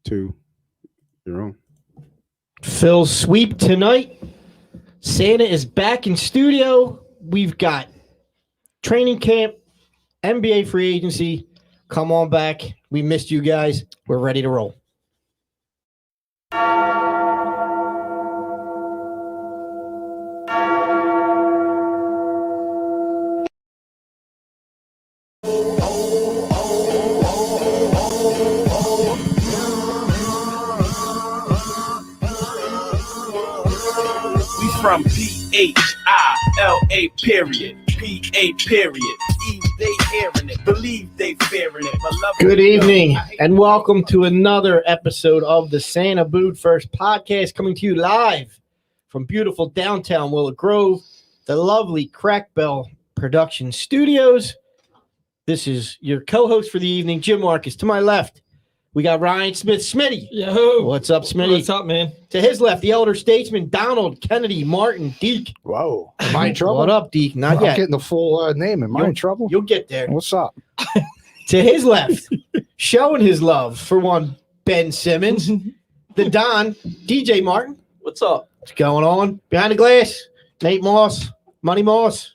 2. You're on. Phil's sweep tonight. Santa is back in studio. We've got training camp, NBA free agency. Come on back. We missed you guys. We're ready to roll. From P-H-I-L-A period. P-A period. Eve, they hearing it. Believe they fearing it. Good evening and welcome to another episode of the Santa Bood First podcast, coming to you live from beautiful downtown Willow Grove, the lovely Crack Bell Production Studios. This is your co-host for the evening, Jim Marcus. To my left, we got Ryan Smith. Smitty. Yo. What's up, Smitty? What's up, man? To his left, the elder statesman, Donald Kennedy Martin Deke. Whoa. Am I in trouble? What up, Deke? Not I'm yet. getting the full name. Am I in trouble? You'll get there. What's up? To his left, showing his love for one Ben Simmons, the Don, DJ Martin. What's up? What's going on? Behind the glass, Nate Moss, Money Moss.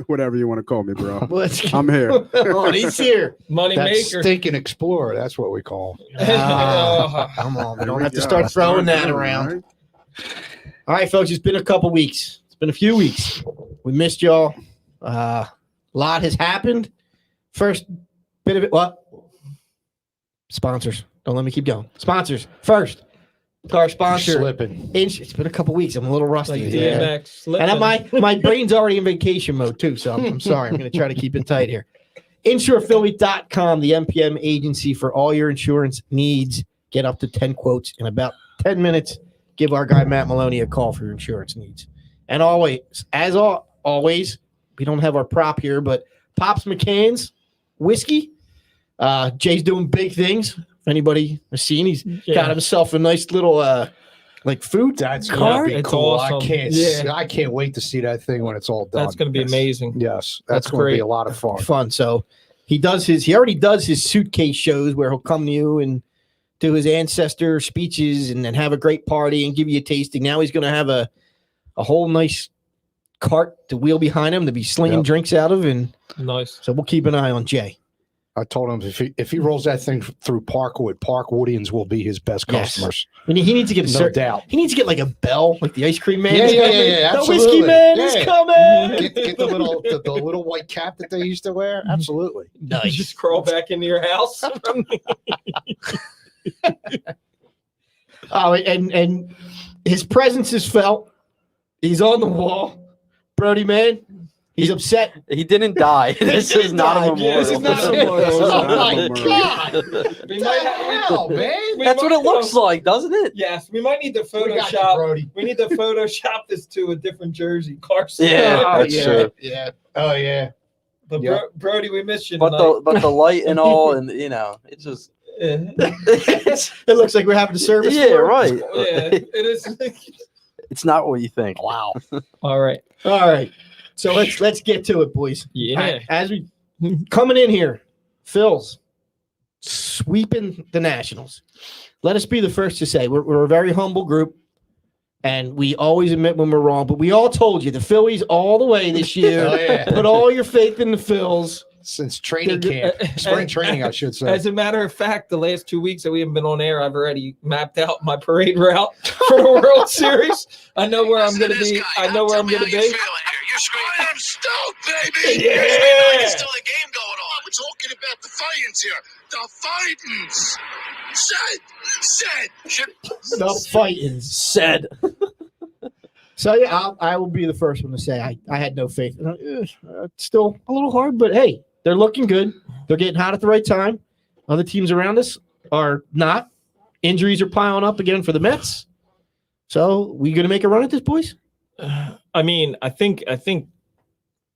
Whatever you want to call me, bro. What's I'm here. on? He's here. Money That maker. stinking explorer. That's what we call him. Come on. We don't have to start throwing that around. All right, folks, it's been a couple weeks. It's been a few weeks. We missed y'all. A lot has happened. First bit of it, what? Sponsors. Don't let me keep going. Sponsors. First, our sponsor. Slipping. It's been a couple weeks. I'm a little rusty. Like Yeah. DMX. And my brain's already in vacation mode, too, so I'm sorry. I'm going to try to keep it tight here. InsurePhilly.com, the MPM agency for all your insurance needs. Get up to 10 quotes in about 10 minutes. Give our guy Matt Maloney a call for your insurance needs. And always, always, we don't have our prop here, but Pops McCann's whiskey. Jay's doing big things. If anybody has seen, he's got himself a nice little like food That's card. gonna be It's cool. awesome. I can't wait to see that thing when it's all done. That's going to be amazing. Yes, That's that's going to be great. a lot of fun. So he already does his suitcase shows where he'll come to you and do his ancestor speeches and then have a great party and give you a tasting. Now he's going to have a whole nice cart to wheel behind him to be slinging drinks out of. And Nice. so we'll keep an eye on Jay. I told him if he rolls that thing through Parkwood, Parkwoodians will be his best Yes. customers. I mean, he needs to get No doubt. He needs to get like a bell, like the ice cream man. Yeah, is yeah, coming. yeah, yeah, The absolutely. whiskey man Yeah. is coming. Get the little white cap that they used to wear. Absolutely. Nice. Just crawl back into your house. Oh, and his presence is felt. He's on the wall. Brody, man, he's upset. He didn't die. This is not a memorial. This is not a memorial. Oh my my God! We might have, Hell, man. That's what it looks like, doesn't it? Yes, we might need to We got you, Photoshop. Brody. We need to Photoshop this to a different jersey. Carson. Yeah, Oh, that's yeah. true. Yeah. Oh yeah. But Yeah. Brody, we missed you But tonight. the light and all, and it's just It looks like we're having a service. yeah, for him. right. Yeah, it is. It's not what you think. Wow. All right. All right. So let's get to it, boys. Yeah. All right, as we coming in here, Phil's sweeping the Nationals. Let us be the first to say we're a very humble group, and we always admit when we're wrong. But we all told you the Phillies all the way this year. Oh, yeah. Put all your faith in the Phils. Since training camp, spring training, I should say. As a matter of fact, the last 2 weeks that we haven't been on air, I've already mapped out my parade route for the World Series. I know where I'm going to be. I know where I'm going to be. You're screaming, I'm stoked, baby. Yeah. There's still a game going on. We're talking about the fightings here. The fightings. Said. The fighting said. So yeah, I will be the first one to say I had no faith. It's still a little hard, but hey, they're looking good. They're getting hot at the right time. Other teams around us are not. Injuries are piling up again for the Mets. So we going to make a run at this, boys? I mean, I think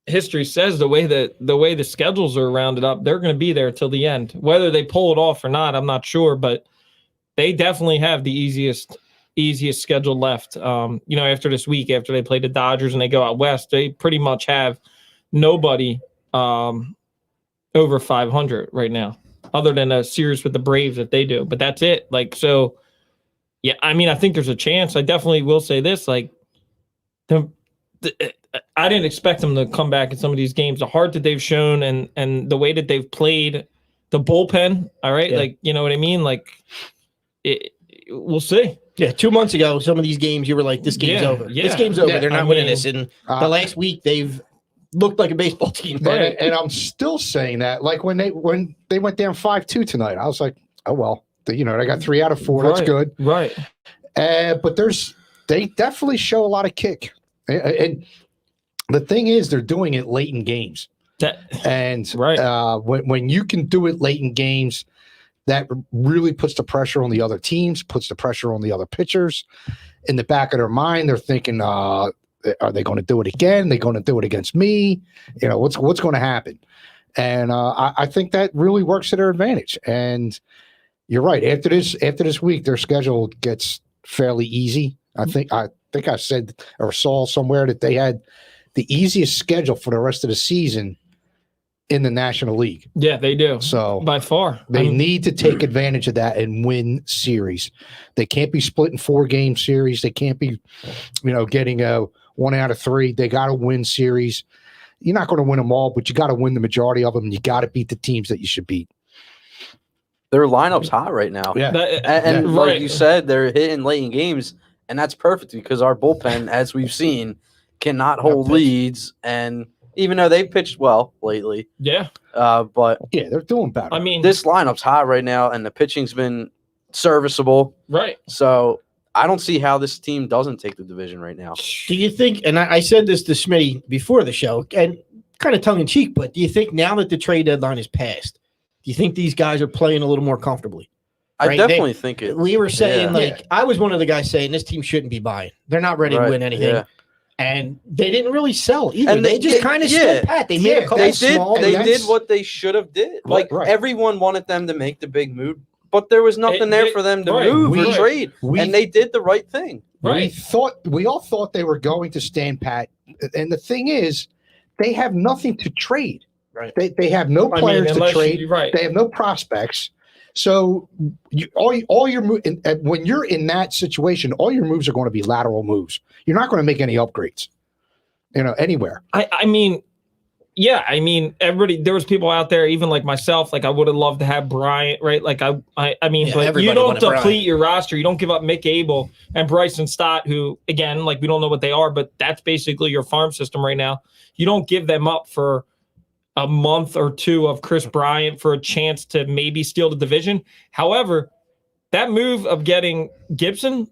history says the way the schedules are rounded up, they're going to be there till the end. Whether they pull it off or not, I'm not sure, but they definitely have the easiest schedule left. After this week, after they play the Dodgers and they go out west, they pretty much have nobody over 500 right now. other than a series with the Braves that they do. But that's it. Like, so, yeah, I mean, I think there's a chance. I definitely will say this. Like, I didn't expect them to come back in some of these games. The heart that they've shown and the way that they've played the bullpen, all right? Yeah. Like, you know what I mean? Like, we'll see. Yeah, 2 months ago, some of these games you were like, "This game's Yeah, over. yeah. This game's over. Yeah, They're not I winning mean, this." And the last week, they've looked like a baseball team. And I'm still saying that. Like when they went down 5-2 tonight, I was like, oh well, they got 3 out of 4. That's Right. good. Right. But they definitely show a lot of kick. And the thing is, they're doing it late in games. And Right. When you can do it late in games, that really puts the pressure on the other teams, puts the pressure on the other pitchers. In the back of their mind, they're thinking, are they going to do it again? They're going to do it against me? What's going to happen? And I think that really works to their advantage. And you're right. After this week, their schedule gets fairly easy. I think I said or saw somewhere that they had the easiest schedule for the rest of the season in the National League. Yeah, they do. So By far. they need to take advantage of that and win series. They can't be split in 4-game series. They can't be, getting a 1 out of 3. They got to win series. You're not going to win them all, but you got to win the majority of them. You got to beat the teams that you should beat. Their lineup's hot right now. Yeah. And like you said, they're hitting late in games, and that's perfect because our bullpen, as we've seen, cannot hold leads. And even though they've pitched well lately, Yeah. but Yeah, they're doing better. I mean, this lineup's hot right now, and the pitching's been serviceable. right. So I don't see how this team doesn't take the division right now. Do you think, and I said this to Smitty before the show, and kind of tongue in cheek, but do you think now that the trade deadline is passed, do you think these guys are playing a little more comfortably? I Right, definitely think it. We were saying, Yeah. I was one of the guys saying this team shouldn't be buying. They're not ready to Right, win anything. yeah. And they didn't really sell either. And they just kind of stood pat. They made a couple They small did. They bets. did what they should have did. Like Right. everyone wanted them to make the big move, but there was nothing there for them to right. move or We- trade, and they did the right thing. Right. We all thought they were going to stand pat. And the thing is, they have nothing to trade. Right. They have no players to unless trade. right. They have no prospects. So all your when you're in that situation, all your moves are going to be lateral moves. You're not going to make any upgrades, anywhere. I mean, yeah, I mean, everybody, there was people out there, even like myself, like I would have loved to have Bryant, right? Like I mean, Yeah, but you everybody don't wanted deplete Bryant. your roster. You don't give up Mick Abel and Bryson Stott, who again, like we don't know what they are, but that's basically your farm system right now. You don't give them up for a month or two of Chris Bryant for a chance to maybe steal the division. However, that move of getting Gibson,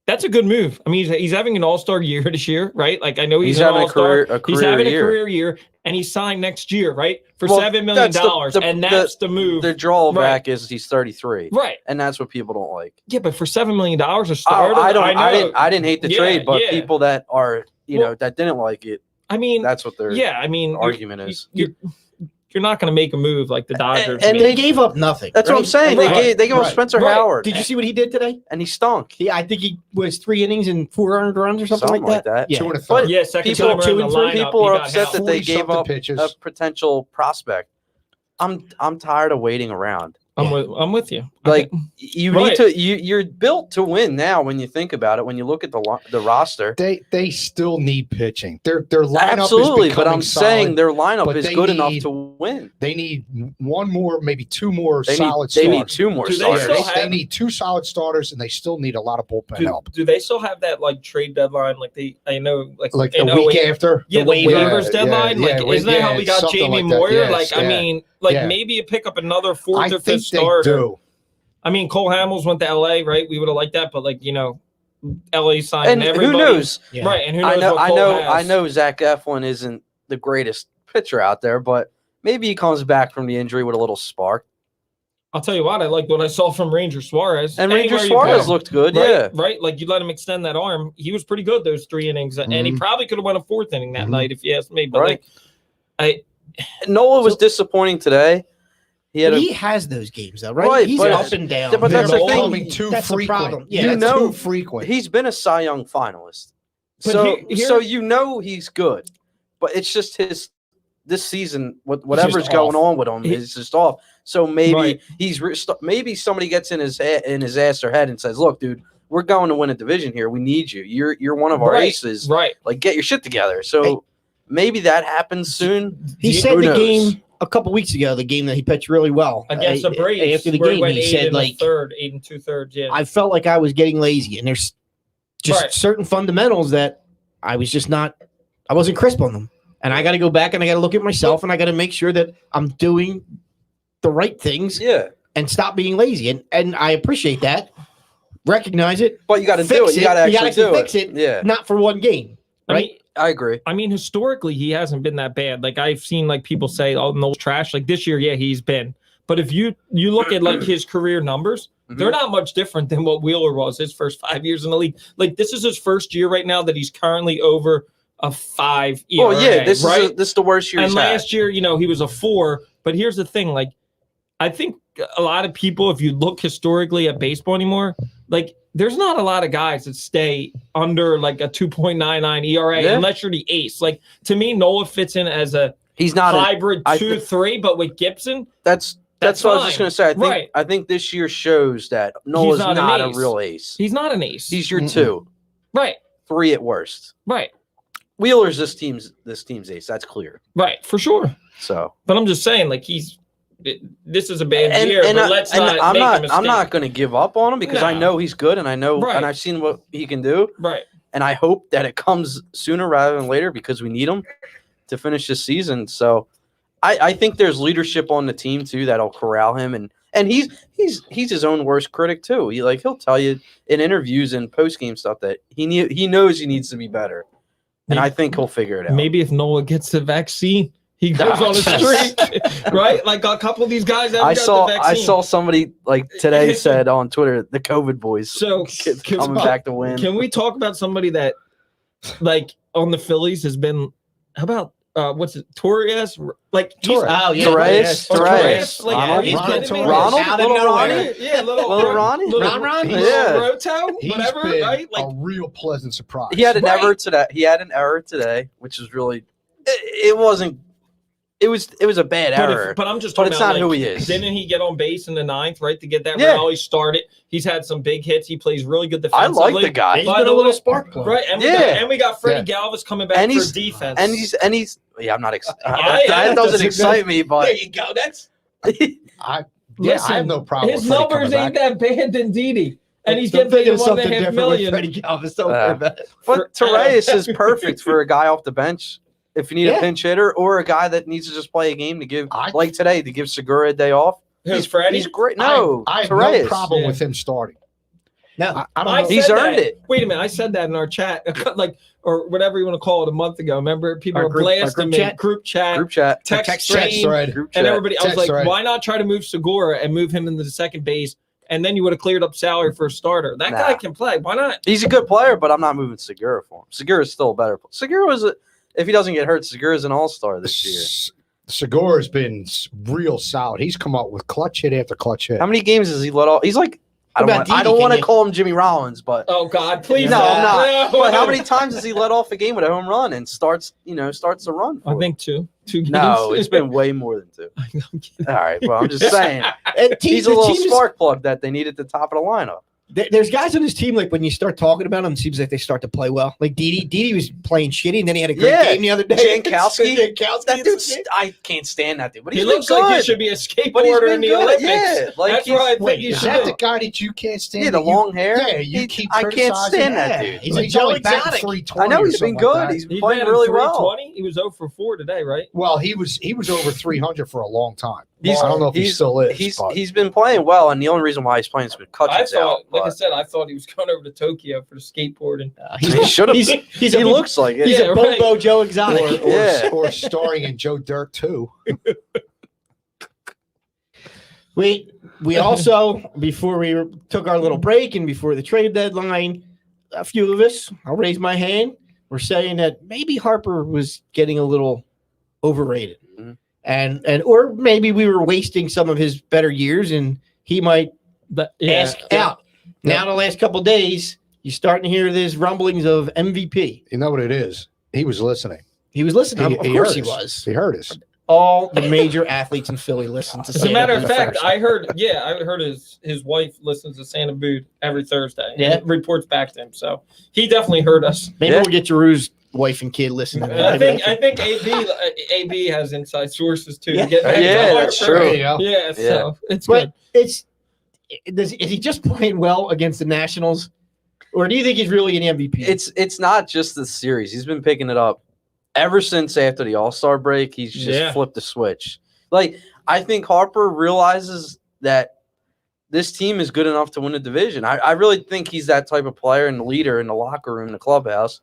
that's a good move. I mean, he's having an all-star year this year, right? Like I know he's an having all-star. a He's career having a year. career year, and he's signed next year, right? For Well, $7 million, that's and that's the move. The drawback is he's 33, Right. and that's what people don't like. Yeah, but for $7 million a starter, I didn't hate the Yeah, trade, but yeah. people that are Well, that didn't like it, I mean, that's what their yeah, I mean, argument is. You're not going to make a move like the Dodgers. and They gave up nothing. That's what I'm right? saying. Right. They gave up Right. Spencer Right. Howard, Did you see what he did today? and he stunk. I think he was 3 innings and 4 earned runs or something like that. Yeah. 2 and a But third. yeah, second people- time around the lineup, people he are got upset help. that they gave 40-something up pitches. a potential prospect. I'm tired of waiting around. I'm with you. Like you Right. need to. You're built to win now. When you think about it, when you look at the roster, They still need pitching. Their lineup absolutely. is But I'm becoming saying solid. their lineup but is they good enough need- to win. They need 1 more, maybe 2 more They solid need starters. 2 more Do they starters. still They have- need 2 solid starters, and they still need a lot of bullpen help. Do they still have that like trade deadline? Like I know, Like in the week 08 after. Yeah, the waivers Yeah, deadline. yeah, Like, isn't that how we got something Jamie like that. Moyer? Yes, Like, I yeah. mean, like Yeah. maybe you pick up another 4th I or 5th think they starter. do. I mean, Cole Hamels went to LA, right? We would have liked that, but like LA signed And everybody. who knows? Yeah. Right? And who knows I know. what I Cole know. has. I know. Zach Eflin isn't the greatest pitcher out there, but maybe he comes back from the injury with a little spark. I'll tell you what, I liked what I saw from Ranger Suarez. And Ranger Anywhere you Suarez go. looked good. Right, Yeah. right. Like you let him extend that arm, he was pretty good those 3 innings, and he probably could have won a 4th inning that Mhm. night if you ask me. But Right. like, Nola was disappointing today. He had He has those games though, right? Right, He's but- up and down. but that's They're the thing. becoming too That's the frequent. problem. Yeah, You That's know- too frequent. he's been a Cy Young finalist. But So here- so you know he's good. But it's just this season whatever's just going off. on with him is just off. So maybe Right. maybe somebody gets in his ass or head and says, "Look, dude, we're going to win a division here. We need you. You're one of our Right. aces. Right. Like, get your shit together." So maybe that happens soon. He Who said the knows? game a couple weeks ago, the game that he pitched really well Against the Braves. After the where he game, went he 8 said in the like, third, 8 and 2/3. Yeah. I felt like I was getting lazy, and there's just Right. certain fundamentals that I wasn't crisp on them, and I got to go back and I got to look at myself and I got to make sure that I'm doing the right things Yeah, and stop being lazy. And I appreciate that. Recognize it, but you got to Fix do it. You it. got to You gotta actually do fix it. Yeah, not for one game, I right? mean, I agree. I mean, historically, he hasn't been that bad. Like I've seen, like people say, "Oh, Noel's trash." Like this year, yeah, he's been. But if you look at like his career numbers, they're not much different than what Wheeler was his first 5 years in the league. Like this is his first year right now that he's currently over a 5 ERA. Oh yeah, this right? is the worst year And he's had. last year, he was a 4. But here's the thing: like, I think a lot of people, if you look historically at baseball anymore, like there's not a lot of guys that stay under like a 2.99 ERA unless you're the ace. Like to me, Nola fits in as a He's not hybrid 2-3, but with Gibson, That's what I was just fine. gonna say. Right. I think this year shows that Nola's not an not a ace. real ace. he's not an ace. He's your 2, right, 3 at worst. right, Wheeler's this team's ace. That's clear. right, for sure. So But I'm just saying, like this is a bad and, year. and, But I, let's and not I'm make a not mistake. I'm not gonna give up on him because I No. know he's good and I know Right. and I've seen what he can do. Right. And I hope that it comes sooner rather than later because we need him to finish this season. So I think there's leadership on the team too that'll corral him and he's his own worst critic too. He'll tell you in interviews and post game stuff that he knows he needs to be better. And I think he'll figure it out. Maybe if Nola gets the vaccine, he goes on a streak, right? Like a couple of these guys haven't got the vaccine. I saw somebody like today said on Twitter, the COVID boys So coming back to win. Can we talk about somebody that, like, on the Phillies has been? How about what's it? Torres? Like Oh yeah, Torres. Torres. Like, Ronald. are you kidding me? Ronald. Out of Little nowhere. Ronnie. Yeah, Little Ronnie. Little Ron. Yeah. Roto, He's whatever, been right? Like, a real pleasant surprise. He had an Right. error today. He had an error today, which was really. It wasn't. It was a bad error. but I'm just But talking it's about, not who like, he is. Didn't he get on base in the 9th, right, to get that Yeah. rally started? He's had some big hits. He plays really good I defensively. like the guy. He's By been the a little way- spark plug. Right, and Yeah. we got Freddie Galvis coming back And for he's- defense. And he's. Yeah, I'm not. I that am. doesn't That's a excite me, but There you go. That's I Listen, have no problem. his with Freddie numbers coming ain't back. that bad than Didi, and he's They're getting paid thinking of $1.5 something different with million. Freddie Galvis. Don't worry about it. But Torres is perfect for a guy off the bench if you need Yeah. a pinch hitter or a guy that needs to just play a game to give, like today, to give Segura a day off. Who's Freddie? He's great. No, I have Torres. no problem Yeah. with him starting. No, I don't I know. He's said earned that. it. Wait a minute, I said that in our chat, like, or whatever you want to call it, a month ago. Remember, people Our were group- our blasting group me, chat? group chat, Group chat. text Text chain, thread. Group and chat. everybody. I was Text like, thread. why not try to move Segura and move him into the second base, and then you would have cleared up salary for a starter. That Nah. guy can play. Why not? He's a good player, but I'm not moving Segura for him. Segura is still a better player. Segura was, if he doesn't get hurt, Segura is an all-star this year. Segura's been real solid. He's come up with clutch hit after clutch hit. How many games has he let off? He's like, I What don't, about want, I Didi? don't Can want to you- call him Jimmy Rollins, but Oh God, please! no, I'm not. No. But how many times has he let off a game with a home run and starts the run? I for think two games. no, it's been way more than 2. I'm kidding. All right, well, I'm just saying And he's a the little team is- spark plug that they need at the top of the lineup. There's guys on this team, like when you start talking about them, it seems like they start to play well. Like Didi was playing shitty, and then he had a great Yeah. game the other day. Jankowski. Jankowski. That dude's, I can't stand that dude, but He he's been looks like he good. should be a But he's skateboarder been in the good. Olympics. Yeah, like That's he's- where I think Wait, you is should that do. the guy that you can't stand? Yeah, the that you- long hair. Yeah, you keep I can't criticizing stand that. that dude. He's He's like only Joe batting Exotic. 320 I know or he's been something like good. that. He's He's playing batting really well. 320. He was 0 for 4 today, right? Well, he was over 300 for a long time. He's- I don't know if he he's- still is. He's been playing well, and the only reason why he's playing is with I Cutchins thought, out. like I but said, I thought he was going over to Tokyo for the skateboarding. he should have. He's He looks like it. He's Yeah, a right. Bobo Joe Exotic. Yeah. or starring in Joe Dirt too. We also, before we took our little break and before the trade deadline, a few of us, I'll raise my hand, were saying that maybe Harper was getting a little overrated. Mhm. And or maybe we were wasting some of his better years and he might ask out. Now the last couple of days, you're starting to hear these rumblings of MVP. You know what it is? He was listening. He was listening. Of He course heard he us. was. He heard us. all the major athletes in Philly listen to As a Santa matter of Booth fact, first. I heard his wife listens to Santa Booth every Thursday. Yeah. And reports back to him. So he definitely heard us. Maybe Yeah. we'll get Giroux's wife and kid listening. And I think AB has inside sources too. Yeah. To get back to Yeah, that's Harper. true. There you go. Yeah, so it's But good. is he just playing well against the Nationals, or do you think he's really an MVP? It's not just the series. He's been picking it up ever since after the All-Star break. He's just flipped the switch. Like, I think Harper realizes that this team is good enough to win the division. I really think he's that type of player and leader in the locker room, the clubhouse,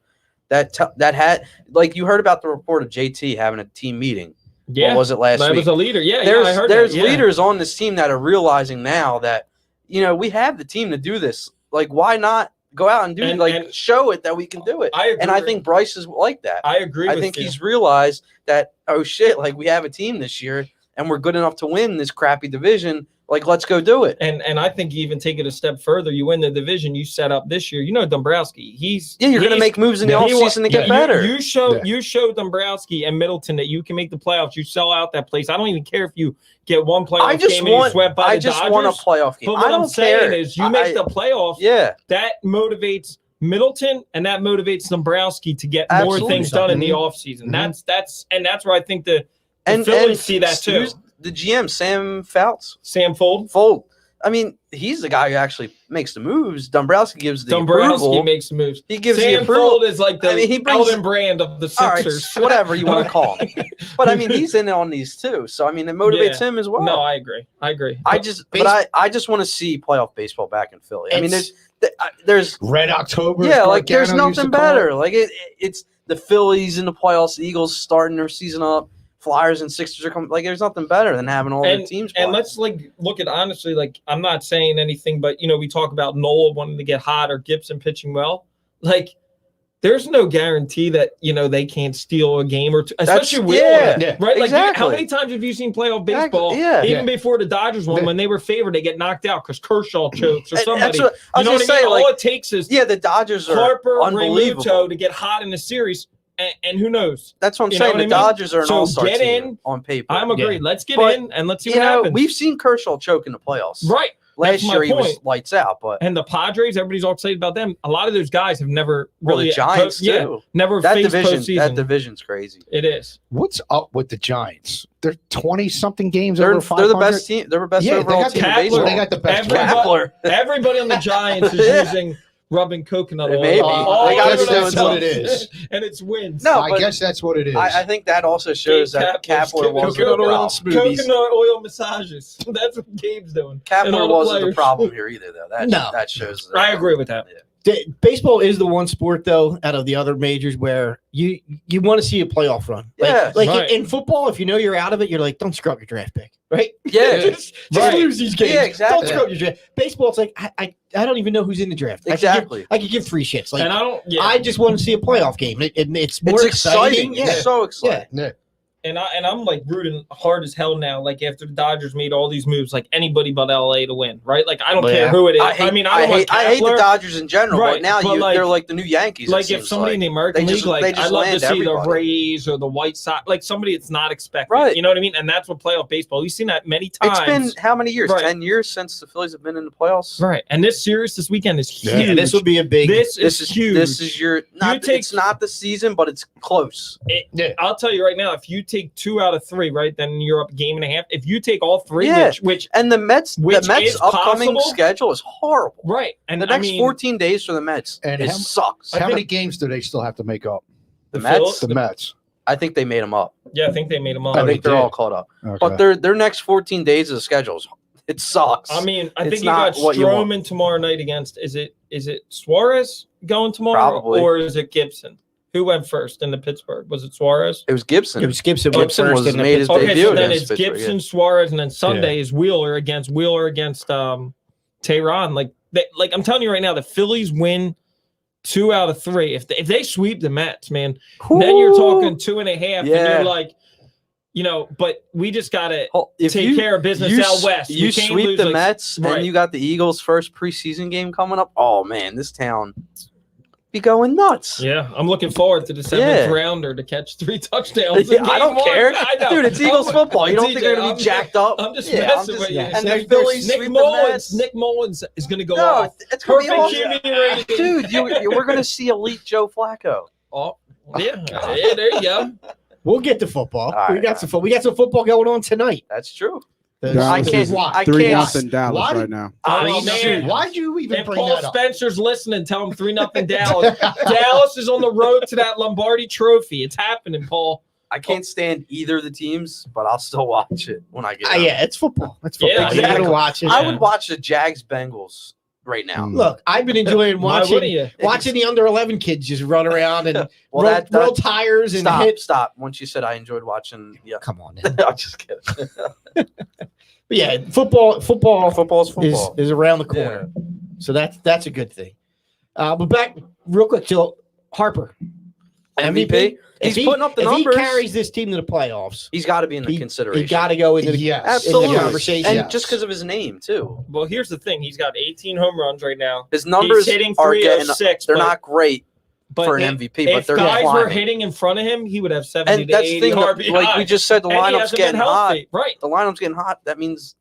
that had, like, you heard about the report of JT having a team meeting. Yeah. What was it last That week? was a leader. Yeah, there's I heard there's that. Yeah. leaders on this team that are realizing now that, we have the team to do this. Like, why not go out and do it? Like, and show it that we can do it. I agree. And I think Bryce is like that. I agree. I with think you. he's realized that, oh shit, like, we have a team this year and we're good enough to win this crappy division. Like, let's go do it. And I think you even take it a step further. You win the division you set up this year. Dombrowski. You're going to make moves in the offseason to get better. You show Dombrowski and Middleton that you can make the playoffs. You sell out that place. I don't even care if you get one playoff game and you swept by the Dodgers. I just want a playoff game. But what I don't I'm saying care. is you make the playoffs. Yeah. That motivates Middleton and that motivates Dombrowski to get Absolutely. more things done in the offseason. That's where I think the Phillies see that too. Who's the GM, Sam Fouts? Sam Fold. I mean, he's the guy who actually makes the moves. Dombrowski gives the approval. Makes the moves. He gives Sam the approval. Fold is like the he brings, Elden Brand of the all right, Sixers. whatever you want to call him. But I mean, he's in on these too. So I mean, it motivates him as well. No, I agree. I just want to see playoff baseball back in Philly. I mean, there's Red October. yeah, like there's Gargano used to nothing call better. it. Like it's the Phillies in the playoffs, the Eagles starting their season up, Flyers and Sixers are coming. Like, there's nothing better than having all the teams play. And let's look at honestly, like, I'm not saying anything, but we talk about Nola wanting to get hot or Gibson pitching well. Like, there's no guarantee that they can't steal a game or two, especially right? Like, exactly. how many times have you seen playoff baseball? Even before the Dodgers won, when they were favored, they get knocked out because Kershaw chokes or somebody. That's what I was gonna say. All like, it takes is the Dodgers are Harper, unbelievable Realmuto to get hot in the series. And who knows? That's what I'm saying. The Dodgers are an all-star team on paper. I'm agreed. Let's get in and let's see what happens. We've seen Kershaw choke in the playoffs. Right. Last year he was lights out, but the Padres, everybody's all excited about them. A lot of those guys have never really the Giants too. Never that faced division. postseason. That division's crazy. It is. What's up with the Giants? They're 20-something games They're over 500. they're the best team. They're the best overall team in baseball. They got the best. Everybody on the Giants is using rubbing coconut oil. Maybe. I guess that's what it is. And it's wins. No, I guess that's what it is. I think that also shows that Kapler was coconut oil and smoothies. Coconut oil massages. That's what Gabe's doing. Kapler wasn't the problem here either, though. That shows. I agree with that. Yeah. Baseball is the one sport, though, out of the other majors where you want to see a playoff run. Like in football, if you know you're out of it, you're like, don't screw up your draft pick, right? Yeah, just lose these games. Yeah, exactly. Don't screw up your draft. Baseball, it's like I don't even know who's in the draft. Exactly. I could give three shits. Like, and I don't. Yeah. I just want to see a playoff game. It's more exciting. Yeah. It's so exciting. Yeah. And I'm like rooting hard as hell now. Like after the Dodgers made all these moves, like anybody but LA to win, right? Like I don't care who it is. I hate the Dodgers in general, right, but now they're like the new Yankees. Like if somebody in the American League, like I'd love to see the Rays or the White Sox, like somebody that's not expected. Right. You know what I mean? And that's what playoff baseball. We've seen that many times. It's been how many years? Right. 10 years since the Phillies have been in the playoffs. Right. And this series this weekend is huge. Yeah, this will be a big. This is huge. This is your it's not the season, but it's close. I'll tell you right now, if you take 2 out of 3, right, then you're up a game and a half. If you take all 3, which and the Mets upcoming schedule is horrible. Right. And the next 14 days for the Mets sucks. How many games do they still have to make up? The Mets? The Mets. I think they made them up. Yeah, I think they made them up. I think they're all caught up. Okay. But their next 14 days of the schedule it sucks. I mean, I think you got Stroman tomorrow night against is it Suarez going tomorrow? Probably. Or is it Gibson? Who went first in the Pittsburgh? Was it Suarez? It was Gibson. Gibson was made his debut. So then it's Gibson, Suarez, and then Sunday is Wheeler against Tehran. Like I'm telling you right now, the Phillies win 2 out of 3. If they sweep the Mets, man, then you're talking 2.5. And you're like, but we just gotta take care of business out west. You sweep the Mets, and you got the Eagles' first preseason game coming up. Oh man, this town. be going nuts. Yeah, I'm looking forward to the seventh rounder to catch 3 touchdowns. Yeah, in I game don't one. care. I know. Dude, it's Eagles football. You don't think they're going to be jacked up? I'm just Yeah, messing with you. yeah. And They're- the Phillies Nick sweep the Mullins. Mets. Nick Mullins is going to go No, off. it's going to be Perfect all. QB rating. Dude, we're going to see elite Joe Flacco. Oh, yeah, yeah, there you go. We'll get to football. All We right, got some football. We got some football going on tonight. That's true. Dallas I can't. is I 3-1 can't. in Dallas Why right did- now. Oh, man. shoot. Why'd you even If bring Paul that up? Spencer's listening, tell him 3-0 Dallas. Dallas is on the road to that Lombardi Trophy. It's happening, Paul. I can't stand either of the teams, but I'll still watch it when I get home. Yeah, it's football. It's football. Yeah, You gotta exactly. watch it. I would watch the Jags Bengals right now. Look, I've been enjoying Why wouldn't watching you? watching the under 11 kids just run around and Well, roll tires and hit. Stop. Once you said I enjoyed watching, yeah. Come on, now. I'm just kidding. But yeah, football Football's football. is around the corner, so that's a good thing. But back real quick to Harper, MVP. If He's putting up the if numbers. he carries this team to the playoffs, He's got to be in the he consideration. got to go into the, Yes. Absolutely. in the conversation. And Yes. just because of his name too, Well, here's the thing. He's got 18 home runs right now. his numbers He's hitting are getting. 306. They're but- not great but for an if- MVP, but If they're guys were climbing. hitting in front of him, he would have 70 And to that's the 80 thing. RBI. Like we just said, the And he lineup's hasn't been getting hot. healthy. Right. The lineup's getting hot. That means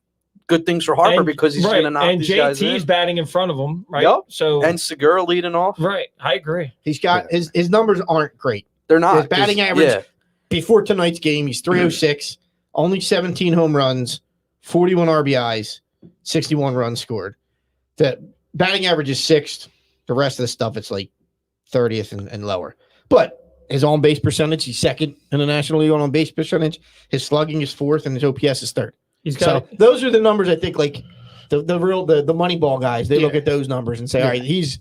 good things for Harper And- because he's right. going to knock And these guys JT's in. batting in front of him, right? Yup. So And Segura leading off. right, I agree. He's got his numbers aren't great. They're not. His batting 'cause- average Yeah. before tonight's game, he's 306, only 17 home runs, 41 RBIs, 61 runs scored. The batting average is sixth. The rest of the stuff, it's like 30th and lower. But his on base percentage, he's second in the National League on base percentage. His slugging is fourth, and his OPS is third. He's So got those are the numbers I think like the real money ball guys. They look Yeah. at those numbers and say, Yeah. all right, he's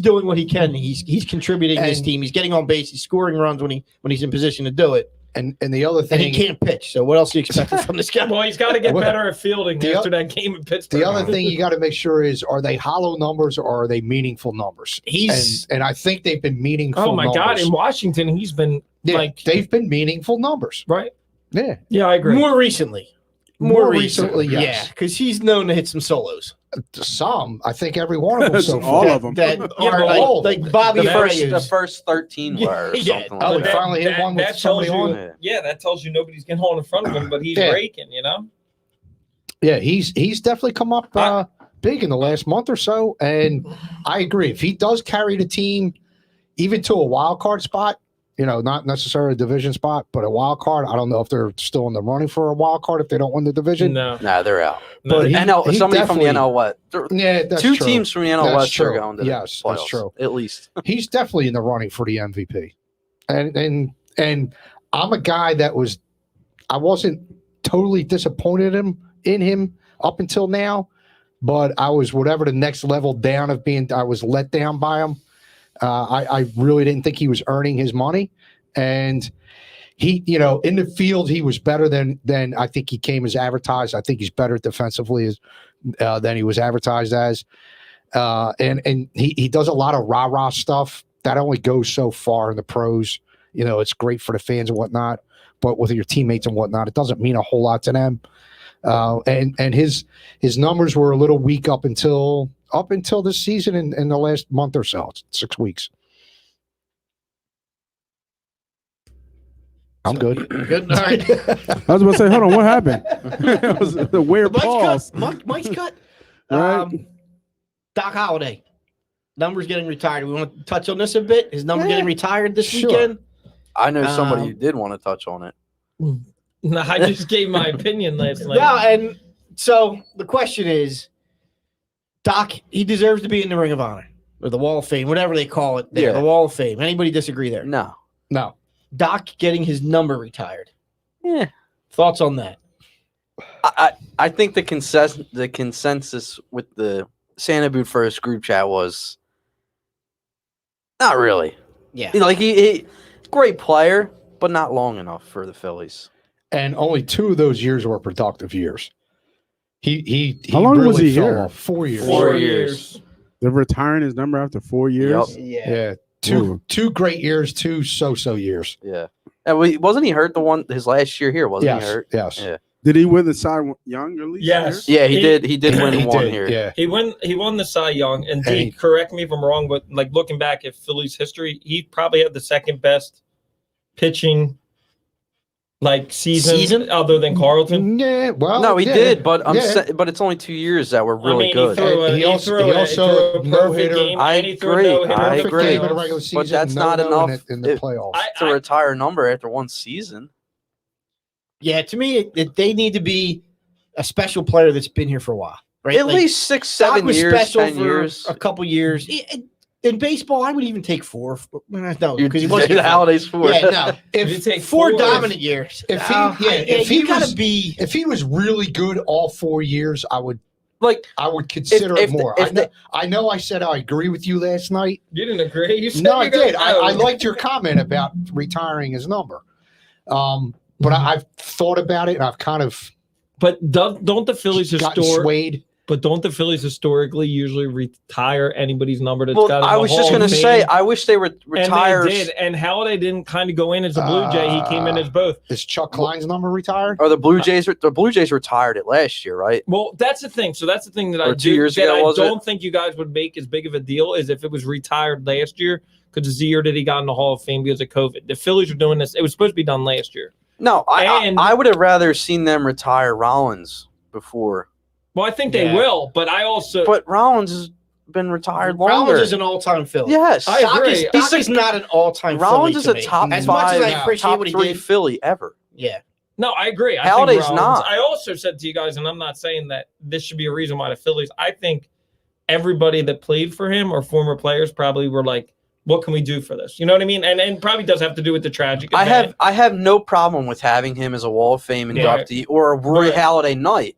doing what he can. He's contributing to his And- team. He's getting on base. He's scoring runs when he's in position to do it. And the other And he thing, can't pitch. So what else are you expecting from this guy? well, he's got to get Well, better at fielding the after that game in Pittsburgh. the other thing you got to make sure is, are they hollow numbers or are they meaningful numbers? He's And I think they've been meaningful. Oh my God! numbers. In Washington, he's been Yeah, like they've been meaningful numbers. right. Yeah, Yeah, I agree. more recently. More recently, yes. Yeah, because he's known to hit some solos. some. I think every one of them That's so all far. of them. That Yeah, are but all- like Bobby The Abreu's. first 13 Yeah, were or yeah. something Oh, like they that. finally hit one with tells somebody you, on it. Yeah, that tells you nobody's getting on in front of him, but he's Yeah. raking. You know. Yeah, he's definitely come up big in the last month or so, and I agree. If he does carry the team even to a wild card spot, not necessarily a division spot, but a wild card. I don't know if they're still in the running for a wild card if they don't win the division. No, Nah, they're out. no. But he- NL, somebody from the definitely- NL West. Yeah, that's Two true. teams from the NL That's West are true. going to Yes, the that's playoffs, true. at least. He's definitely in the running for the MVP. And I'm a guy that I wasn't totally disappointed in him up until now, but I was whatever the next level down of being, I was let down by him. I really didn't think he was earning his money. And he, in the field, he was better than I think he came as advertised. I think he's better defensively than he was advertised as. And he does a lot of rah-rah stuff that only goes so far in the pros. It's great for the fans and whatnot, but with your teammates and whatnot, it doesn't mean a whole lot to them. And his numbers were a little weak up until this season in the last month or so, 6 weeks. I'm good. Good. All right. I was about to say, hold on, what happened? It was a weird pause. Mike's cut. Right. Doc Holliday. Numbers getting retired. We want to touch on this a bit. His number Yeah, getting retired this sure. weekend. I know somebody Um, who did want to touch on it. No, I just gave my opinion last night. No, and so the question is, Doc, he deserves to be in the Ring of Honor or the Wall of Fame, whatever they call it there, Yeah. the Wall of Fame. Anybody disagree there? No. No. Doc getting his number retired. Yeah. Thoughts on that? I think the consensus with the Santa Boot First group chat was not really. Yeah. He great player, but not long enough for the Phillies. And only 2 of those years were productive years. He How long was he fell here? off. 4 years. 4 years. They're retiring his number after 4 years. Yep. Yeah. Two great years, 2 so-so years. Yeah. And wasn't he hurt his last year here? Wasn't he hurt? Yes. Yeah. Did he win the Cy Young at least? Yes. here? Yeah, he did. He did win He one did, here. Yeah. He won the Cy Young, and Hey. D, correct me if I'm wrong, but like looking back at Phillies history, he probably had the second best pitching season other than Carlton. Yeah, well, No, he yeah, did, but yeah. but it's only 2 years that were I really mean, good. He also a no-hitter. perfect game, I and he threw a agree, no-hitter I in the Perfect agree. game in the playoffs. regular season. But that's no, not no enough in the if- playoffs. to retire a number after one season. Yeah, to me, they need to be a special player that's been here for a while, right? At least 6, Doc 7 was years, special 10 for years. a couple years. In baseball, I would even take 4. No, You because he did wasn't the holidays for. Yeah, no. If you take 4 4 dominant years. If he you gotta was- be. If he was really good all 4 years, I would Like, consider if it more. I know I said I agree with you last night. You didn't agree. You said No, I you guys did. I know. liked your comment about retiring his number. But I've thought about it and I've kind of But don't the Phillies gotten swayed. But don't the Phillies historically usually retire anybody's number that's well, got in I the was Hall just of going to Fame? say, I wish they would And retire. they did. And Halladay didn't kind of go in as a Blue Jay. He came in as both. Is Chuck Klein's number retired? Or the Blue Jays retired it last year, right? Well, that's the thing. So that's the thing that I Or 2 years that ago, I was it? don't think you guys would make as big of a deal as if it was retired last year, because it's the year that he got in the Hall of Fame because of COVID. The Phillies were doing this. It was supposed to be done last year. No, And- I would have rather seen them retire Rollins before. Well, I think they Yeah. will, but I also But Rollins has been retired longer. Rollins is an all-time Philly. Yes. I Doc agree. is, Doc is not an all-time Rollins Philly is to a me. top As much as I 5, appreciate top what he 3 did. Philly ever. Yeah. No, I agree. I Halladay's think Rollins, not. I also said to you guys, and I'm not saying that this should be a reason why the Phillies. I think everybody that played for him or former players probably were like, "What can we do for this?" You know what I mean? And probably does have to do with the tragic. event. I have no problem with having him as a Wall of Fame inductee or a Roy Right. Halladay night.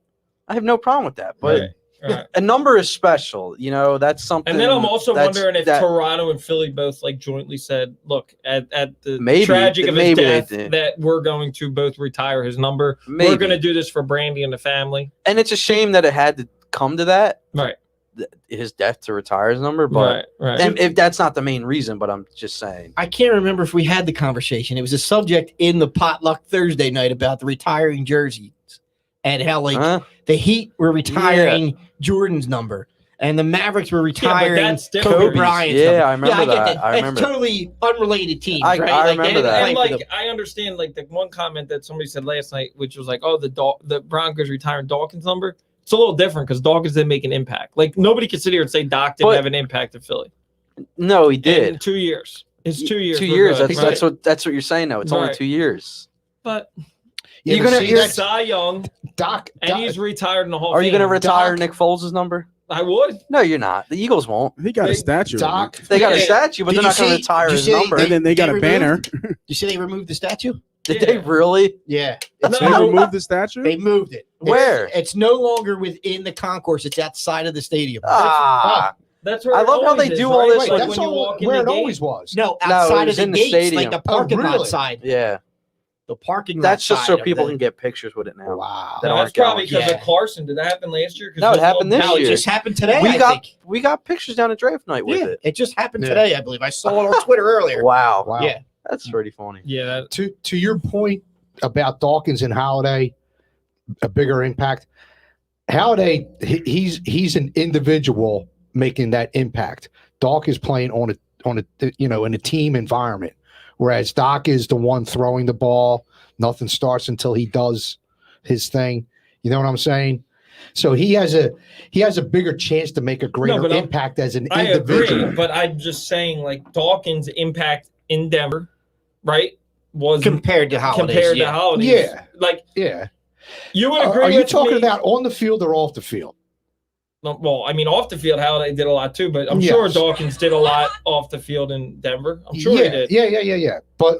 I have no problem with that. But Right. a number is special. You know, that's something. And then I'm also that's- wondering if that- Toronto and Philly both jointly said, "Look, at the Maybe- tragic of his maybe they death, did. that we're going to both retire his number. We're Maybe. going to do this for Brandy and the family." And it's a shame that it had to come to that, Right. his death to retire his number. But Right. and if that's not the main reason, but I'm just saying. I can't remember if we had the conversation. It was a subject in the potluck Thursday night about the retiring jerseys and how the Heat were retiring Jordan's number and the Mavericks were retiring that's different. Kobe Kobe's. Bryant's Yeah, number. I remember I get that. I remember It's totally unrelated teams, I right? remember they didn't that. play And for like them. I understand, like the one comment that somebody said last night, which was like, "Oh, the Broncos retiring Dawkins' number." It's a little different because Dawkins didn't make an impact. Like nobody can sit here and say Doc didn't But- have an impact at Philly. No, he In did. 2 years. It's 2 years. 2 we're years. good, That's what you're saying. Now it's only Right. 2 years. But Yeah, You're but gonna- see, he's that's- Cy Young, Doc, and he's retired in the Hall of Are you going to Fame. retire Doc- Nick Foles' number? I would. No, you're not. The Eagles won't. He got a Big statue. of him. Doc. They got a Yeah. statue, but Did they're you not going to see- retire did you his see number. And then they got a removed- banner. You see they removed the statue? Did Yeah. they really? Yeah. They No. removed the statue. They moved it. Where? It's no longer within the concourse. It's outside of the stadium. Ah, That's where I it love how always they is, do right? all this, Like like, that's when you all walk in where the it gate. always was. No, it outside was of in the the gates, like stadium. the parking Oh, lot really? side. yeah. The parking lot. That's just so side of people the- can get pictures with it now. Wow. That No, aren't that's probably going. because Yeah. of Carson. Did that happen last year? 'Cause No, it his happened little- this No, it year. just happened today. We I got think. we got pictures down at draft night with Yeah, it. it just happened Yeah. today, I believe. I saw it on Twitter earlier. Wow. Wow. Yeah. That's pretty funny. Yeah, that, To your point about Dawkins and Halladay, a bigger impact. Halladay, he's an individual making that impact. Doc is playing on a in a team environment, whereas Doc is the one throwing the ball. Nothing starts until he does his thing. You know what I'm saying? So he has a bigger chance to make a greater but impact as an I individual. agree, but I'm just saying, like Dawkins' impact in Denver, right, was Compared to Holidays. compared yeah. to Holidays. Yeah. Like Yeah. you would agree. Are you with talking me? about on the field or off the field? No, well, I mean, off the field, Halladay did a lot too, but I'm Yes. sure Dawkins did a lot off the field in Denver. I'm sure he did. Yeah. But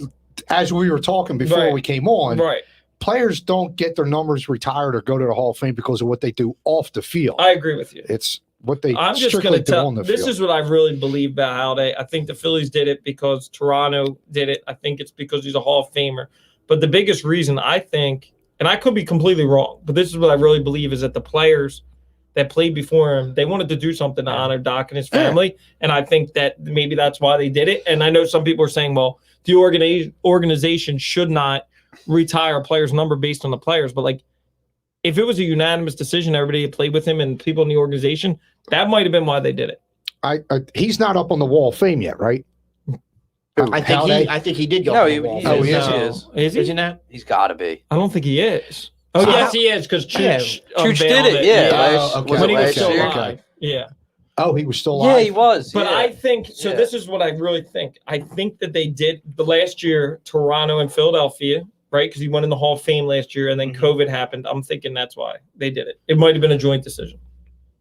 as we were talking before Right. we came on, Right. players don't get their numbers retired or go to the Hall of Fame because of what they do off the field. I agree with you. It's what they I'm just strictly going to do tell. on the This field. is what I really believe about Halladay. I think the Phillies did it because Toronto did it. I think it's because he's a Hall of Famer. But the biggest reason I think, and I could be completely wrong, but this is what I really believe, is that the players that played before him, they wanted to do something to honor Doc and his family. And I think that maybe that's why they did it. And I know some people are saying, well, the organization should not retire a player's number based on the players. But like, if it was a unanimous decision, everybody had played with him and people in the organization, that might have been why they did it. He's not up on the Wall of Fame yet, right? I think he did go. No, on the he wall. is. Oh, he is? He is. Is he? Isn't that? He's got to be. I don't think he is. Oh, yes, he is, because Chooch Chooch did unveiled it, yeah. Oh, okay. Was when it he was last still year? alive. Yeah. Oh, he was still Yeah, alive? he was. But yeah. I think so. Yeah. This is what I really think. I think that they did the last year, Toronto and Philadelphia, right? Because he went in the Hall of Fame last year, and then COVID happened. I'm thinking that's why they did it. It might have been a joint decision,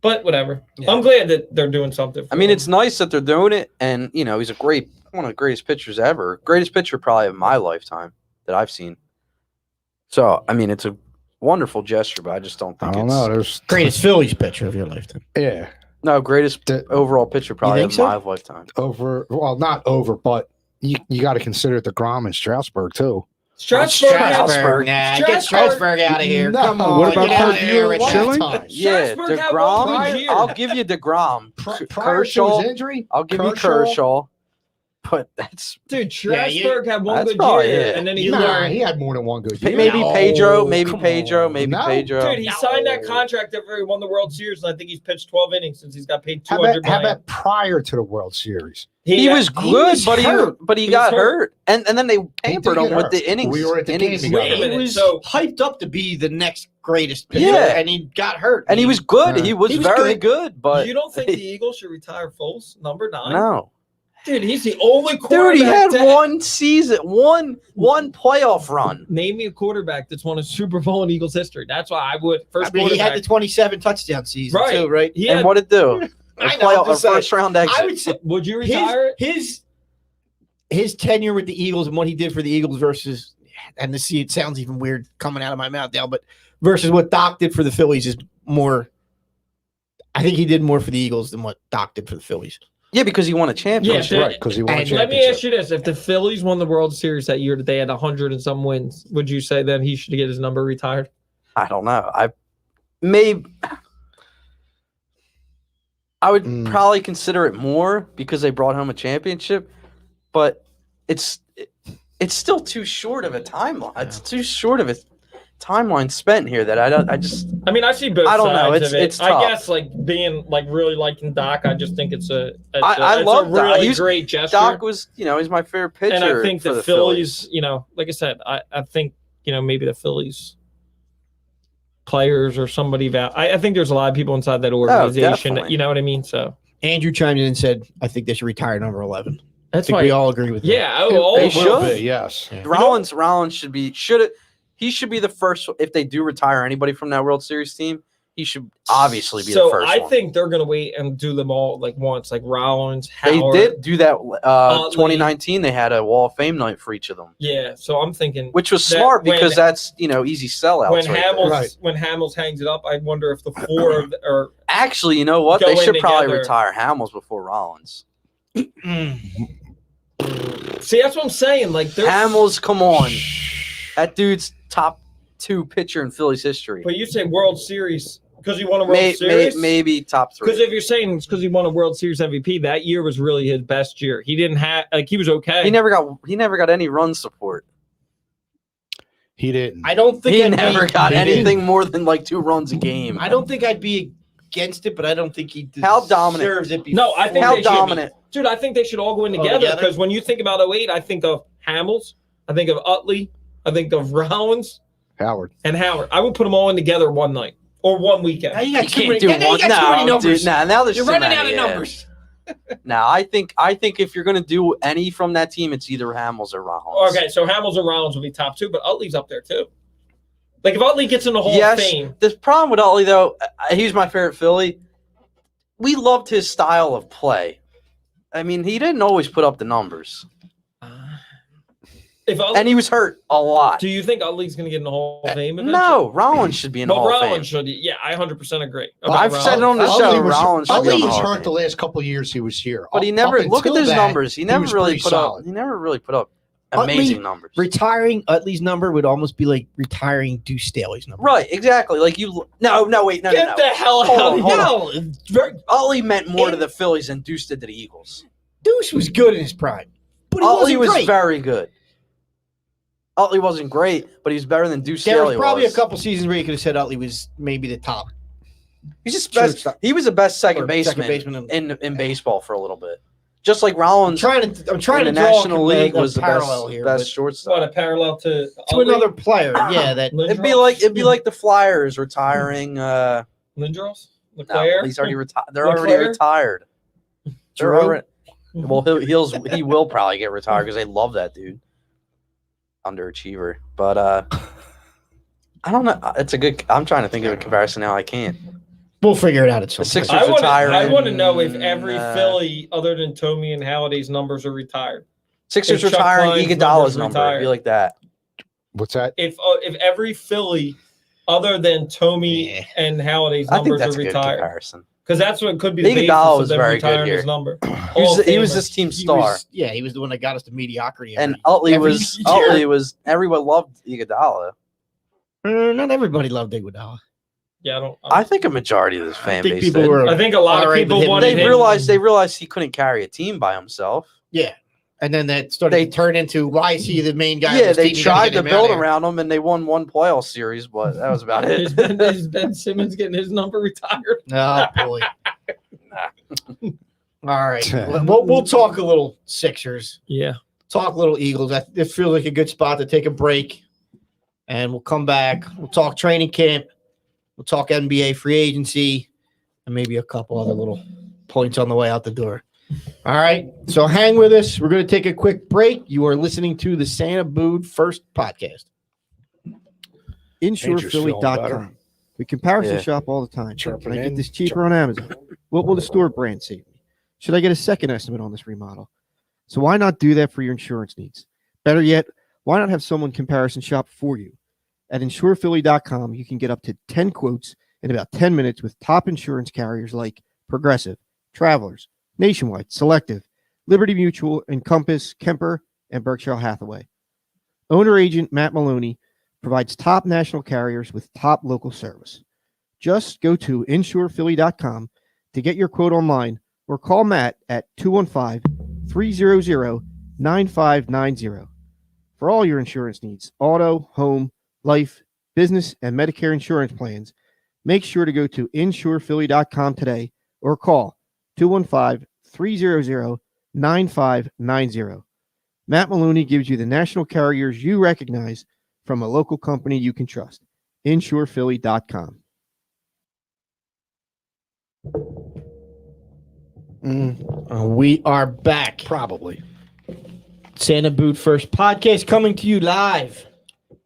but whatever. Yeah. I'm glad that they're doing something. I mean, it's nice that they're doing it, and he's one of the greatest pitchers ever. Greatest pitcher probably of my lifetime that I've seen. So, I mean, it's a wonderful gesture, but I just don't think I don't know. There's Greatest Phillies pitcher of your lifetime. yeah greatest overall pitcher probably think of so? my lifetime. not over, but you got to consider DeGrom and Strasburg too. Strasburg. Strasburg. Nah, Strasburg. get Strasburg out of here. No. Come on. What about get out of Kirk here at Schilling? halftime. Yeah, Strasburg had one good DeGrom. year. I'll give you DeGrom. Prior to Kershaw. his injury, I'll give you Kershaw. But that's Dude, Yeah, Strasburg had one that's good probably year, it. and then he You learned. learn. he had more than one good year. maybe No, Pedro, maybe come Pedro, on. maybe No. Pedro. Dude, he signed that contract after he won the World Series, and I think he's pitched 12 innings since he's got paid How $200 about, how million. about prior to the World Series? He was good, was but hurt. he He got was hurt. hurt, and then they pampered get him with hurt. the innings. We were at the game, innings he got Wait a hurt. He minute, was so- hyped up to be the next greatest pitcher, Yeah. and he got hurt. and he was good. Yeah. He was He was very good. good, but you don't think the Eagles should retire Foles, number 9? no, Dude, he's the only quarterback. dude, he had that- one season, one playoff run. Name me a quarterback that's won a Super Bowl in Eagles history. That's why I would first I mean, he had quarterback. the 27 touchdown season Right. too, right? He And had- what it do? I know, I'm A just saying. first round exit. I would say would you retire it? his tenure with the Eagles and what he did for the Eagles versus, and it sounds even weird coming out of my mouth now, but versus what Doc did for the Phillies is more. I think he did more for the Eagles than what Doc did for the Phillies. Yeah, because he won a championship. Yeah, Right, because he won a And Let me championship. ask you this: if the Phillies won the World Series that year, that they had 100 and some wins, would you say then he should get his number retired? I don't know. I would probably consider it more because they brought home a championship, but it's still too short of a timeline. It's too short of a timeline spent here that I mean, I see both I don't know. sides of it. It's tough. I guess like being like really liking Doc, I just think it's a love a Doc. really He's- great gesture. Doc was, he's my favorite pitcher. and I think for the Phillies, like I said, I think maybe the Phillies players or somebody I think there's a lot of people inside that organization. definitely. You know what I mean? So Andrew chimed in and said, "I think they should retire number 11." I that's think why we all agree with that. Yeah, They It will should. be, yes. Yeah. Rollins should be the first. If they do retire anybody from that World Series team, he should obviously be the first I one. think they're gonna wait and do them all like once, like Rollins, They Howard. did do that. Utley. 2019, they had a Wall of Fame night for each of them, Yeah, so I'm thinking which was That smart when- because that's easy sellouts. when right Hamels there. Right. when Hamels hangs it up, I wonder if the four of or Actually, you know what? Go They in should probably together. retire Hamels before Rollins. see that's what I'm saying. Like there's Hamels, come on, that dude's top 2 pitcher in Phillies history. But you say World Series because he won a World Series. Maybe top 3. Because if you're saying it's because he won a World Series MVP, that year was really his best year. He didn't have he was okay. He never got any run support. He didn't. I don't think He I'd never be, got anything more than like 2 runs a game. I don't think I'd be against it, but I don't think he How dominant. deserves it. No, I think How they should be. dominant. Dude, I think they should all go in All together together? because when you think about 08, I think of Hamels, I think of Utley, I think of Rollins Howard. and Howard. I would put them all in together one night or one weekend. Now you got You too can't many, do now you one. got too many No, numbers. dude. Now there's You're too running many, out of yeah. numbers. Now I think if you're gonna do any from that team, it's either Hamels or Rollins. Okay, so Hamels and Rollins will be top 2, but Utley's up there too. Like if Utley gets in the Hall Yes. of Fame, The problem with Utley though, he's my favorite Philly. We loved his style of play. I mean, he didn't always put up the numbers, if Utley, and he was hurt a lot. do you think Utley's going to get in the Hall of Fame? No, Rollins should be in the Well, Hall of Fame. Rollins should. Yeah, I 100% agree. Well, about I've Rollins. said it on the show. Utley was, Rollins should be Utley on the was Hall of hurt Fame. the last couple of years he was here. But he Up never look at until his that, numbers. He never was really pretty put solid. up. He never really put up Utley amazing numbers. Retiring Utley's number would almost be like retiring Deuce Staley's number. Right, exactly. Like you. No, wait, no. Get the hell Hold out on, of hold here. on. No, it's very, Utley meant more to the Phillies than Deuce did to the Eagles. Deuce was good in his prime, but he Utley wasn't was great. very good. Utley wasn't great, but he's better than Deuce There Staley was probably was. a couple seasons where you could have said Utley was maybe the top. He's just best. He was the best second Or baseman, second baseman in baseball for a little bit. Just like I'm Rollins trying in to the draw National League a was the parallel best, here, best but What, shortstop. a parallel to another player. Yeah, that It'd be like the Flyers retiring. Lindros? No, Leclerc? he's already retired. They're Leclerc? already retired. They're Giroux? already, well, he will probably get retired because they love that dude. Underachiever, but I don't know. It's a good. I'm trying to think of a comparison now. I can't. we'll figure it out at some The point. Sixers retiring. I want to know if every uh, Philly other than Tomey and Halliday's numbers are retired. Sixers if Chuck retiring Klein's Iguodala's numbers number. It'd be retired. like that. What's that? If every Philly other than Tomey Yeah. and Halliday's I think numbers that's are a good retired, comparison. because that's what could be the basis Iguodala of was them very good retiring here. his number. He was this team's He star, was- yeah, he was the one that got us to mediocrity. and every Utley year. was everyone loved Iguodala. Not everybody loved Iguodala. Yeah, I don't. I think a majority of this fan think base people did. were. I think a lot of alright people with him. wanted They him. realized he couldn't carry a team by himself. Yeah, and then that started to turn into why is he the main guy? Yeah, on this they team? You gotta tried get to him out build of here. around him, and they won one playoff series, but that was about Is it. is Ben Simmons getting his number retired? Oh boy. All right, we'll talk a little Sixers. Yeah. Talk a little Eagles. It feels like a good spot to take a break, and we'll come back. We'll talk training camp. We'll talk NBA free agency, and maybe a couple other little points on the way out the door. All right, so hang with us. We're going to take a quick break. You are listening to the Santa Bood First Podcast. Andrew's feeling InsurePhilly.com. better. We comparison Yeah. shop all the time. Chirping Can I get in, this cheaper on Amazon? What will the store brand save me? Should I get a second estimate on this remodel? So why not do that for your insurance needs? Better yet, why not have someone comparison shop for you? At InsurePhilly.com, you can get up to 10 quotes in about 10 minutes with top insurance carriers like Progressive, Travelers, Nationwide, Selective, Liberty Mutual, Encompass, Kemper, and Berkshire Hathaway. Owner agent Matt Maloney provides top national carriers with top local service. Just go to InsurePhilly.com to get your quote online or call Matt at 215-300-9590. For all your insurance needs, auto, home, life, business, and Medicare insurance plans, make sure to go to InsurePhilly.com today or call 215-300-9590. Matt Maloney gives you the national carriers you recognize from a local company you can trust. InsurePhilly.com. We are back. Probably. Santa Boot First Podcast coming to you live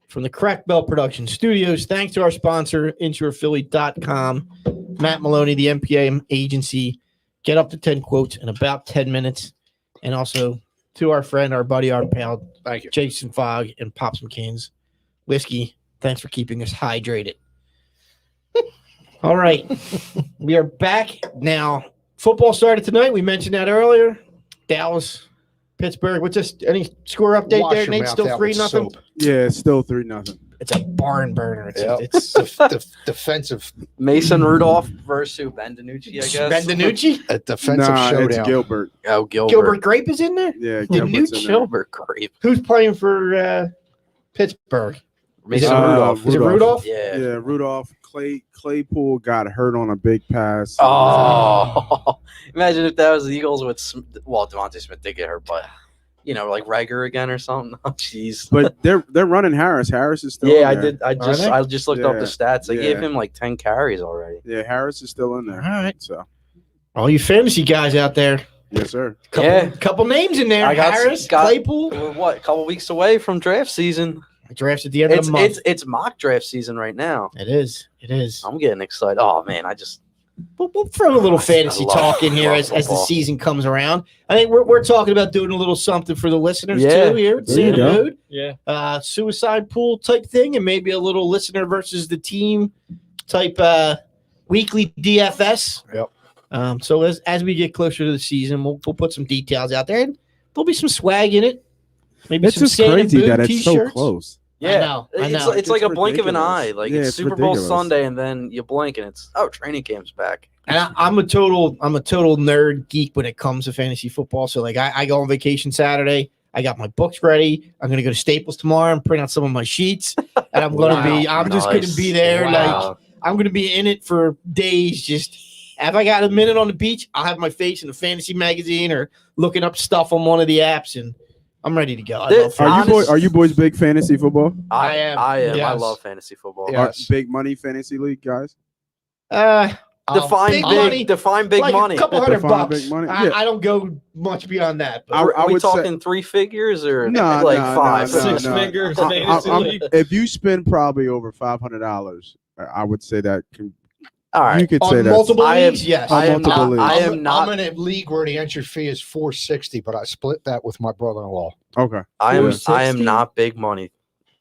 from the Crack Bell Production Studios. Thanks to our sponsor, InsurePhilly.com. Matt Maloney, the MPA agency. Get up to 10 quotes in about 10 minutes. And also to our friend, our buddy, our pal, Thank you. Jason Fogg and Pop Some Cans Whiskey. Thanks for keeping us hydrated. All right. We are back now. Football started tonight. We mentioned that earlier. Dallas, Pittsburgh. What's this? Any score update Wash there, your Nate? mouth Still out 3-0? with soap. Yeah, it's still 3-0. It's a barn burner. Yep. It's Defensive, Mason Rudolph versus who? Ben DiNucci, I guess. Ben DiNucci. a defensive Nah, it's showdown. Gilbert. Oh, Gilbert. Gilbert Grape is in there. Yeah, DiNucci. Gilbert's in there. Gilbert Grape. Who's playing for Pittsburgh? Mason Uh, Rudolph. Is it Rudolph? Yeah. Yeah, Rudolph. Claypool got hurt on a big pass. Oh, imagine if that was the Eagles with, Devontae Smith did get hurt, but, like Rager again or something. Oh, jeez. But they're running Harris. Harris is still Yeah, in I there. did. I they? just looked up the stats. They gave Yeah. him like 10 carries already. Yeah, Harris is still in there. All right. So, All you fantasy guys out there. yes, sir. Couple names in there. I got- Harris, got- Claypool. We're a couple weeks away from draft season. Drafts at the end of It's the month. it's mock draft season right now. It is. I'm getting excited. Oh man, We'll throw a little fantasy I love- talk in here love as the football. season comes around. I think we're talking about doing a little something for the listeners Yeah. too here at There you Santa go. Mood. Yeah. Suicide pool type thing, and maybe a little listener versus the team type weekly DFS. Yep. So as we get closer to the season, we'll put some details out there, and there'll be some swag in it. Maybe It's some just Santa crazy Bood that it's so t-shirts. close. Yeah, I know. It's like a It's blink of an ridiculous. eye. Like Yeah, it's it's Super Bowl ridiculous. Sunday, and then you blink, and it's training camp's back. And I'm a total nerd geek when it comes to fantasy football. So like I go on vacation Saturday. I got my books ready. I'm going to go to Staples tomorrow and print out some of my sheets. And I'm going to be, I'm just going to be there. Like, I'm going to be in it for days. Just, if I got a minute on the beach, I'll have my face in a fantasy magazine or looking up stuff on one of the apps, and I'm ready to go. Are you boys big fantasy football? I am. I Yes. love fantasy football. Yes. Big money fantasy league guys? Define big big, money, define big like money. a couple Define $100. big money. Yeah. I don't go much beyond that. But Are we would say- talking 3 figures or No, like no, 5? no, Six no. figures. I- fantasy I'm- league. if you spend probably over $500, I would say that can. All right. You could say on that. multiple I am- leagues, yes. I am not- leagues. I am I'm not. in a league where the entry fee is $460, but I split that with my brother-in-law. Okay. I am 460? not big money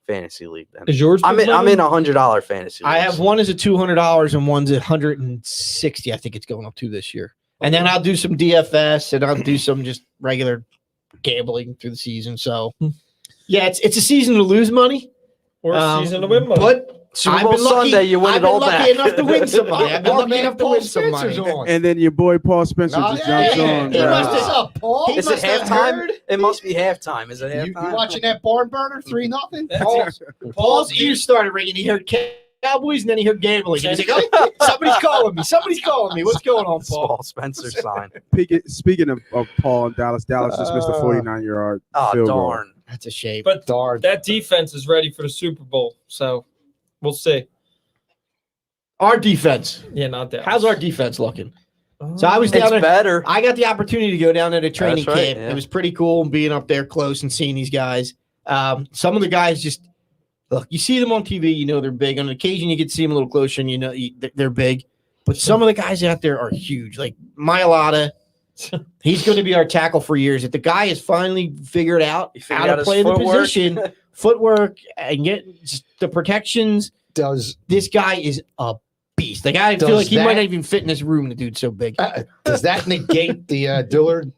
fantasy league. Then Is yours? I'm big in money? $100 fantasy. I leagues. have one is at $200 and one's at $160. I think it's going up to this year. And then I'll do some DFS and I'll do some just regular gambling through the season. So yeah, it's a season to lose money, Or a season to win money. but Super I've Bowl been lucky- Sunday, you win I've it been all lucky back. enough to win some money. I've been Oh, lucky man, enough to Paul win some Spencer's money. on. And then your boy Paul Spencer Oh, just yeah, jumped yeah. on. He right? must What's have- up, Paul? he Is it must have halftime? heard- It must be halftime. Is it You halftime? watching that barn burner 3-0? Paul's ears started ringing. He heard Cowboys and then he heard gambling. He was like, oh, somebody's calling me. Somebody's calling me. What's going on, Paul? Paul Spencer sign. Speaking of Paul and Dallas just missed a 49-yard Oh field goal. darn! That's a shame. But Darn. that defense is ready for the Super Bowl, so we'll see. Our defense. Yeah, not that. How's our defense looking? So I was It's down there. better. I got the opportunity to go down there to training That's right, camp. yeah. It was pretty cool being up there close and seeing these guys. Some of the guys just look. You see them on TV, you know they're big. On occasion, you get to see them a little closer, and you know they're big. But some of the guys out there are huge. Like Mailata, he's going to be our tackle for years. If the guy has finally figured out He figured how out to his play the footwork. position, footwork, and get just the protections, Does this guy is a beast. Like I feel Does like he might that- not even fit in this room. The dude's so big. does that negate the Dillard?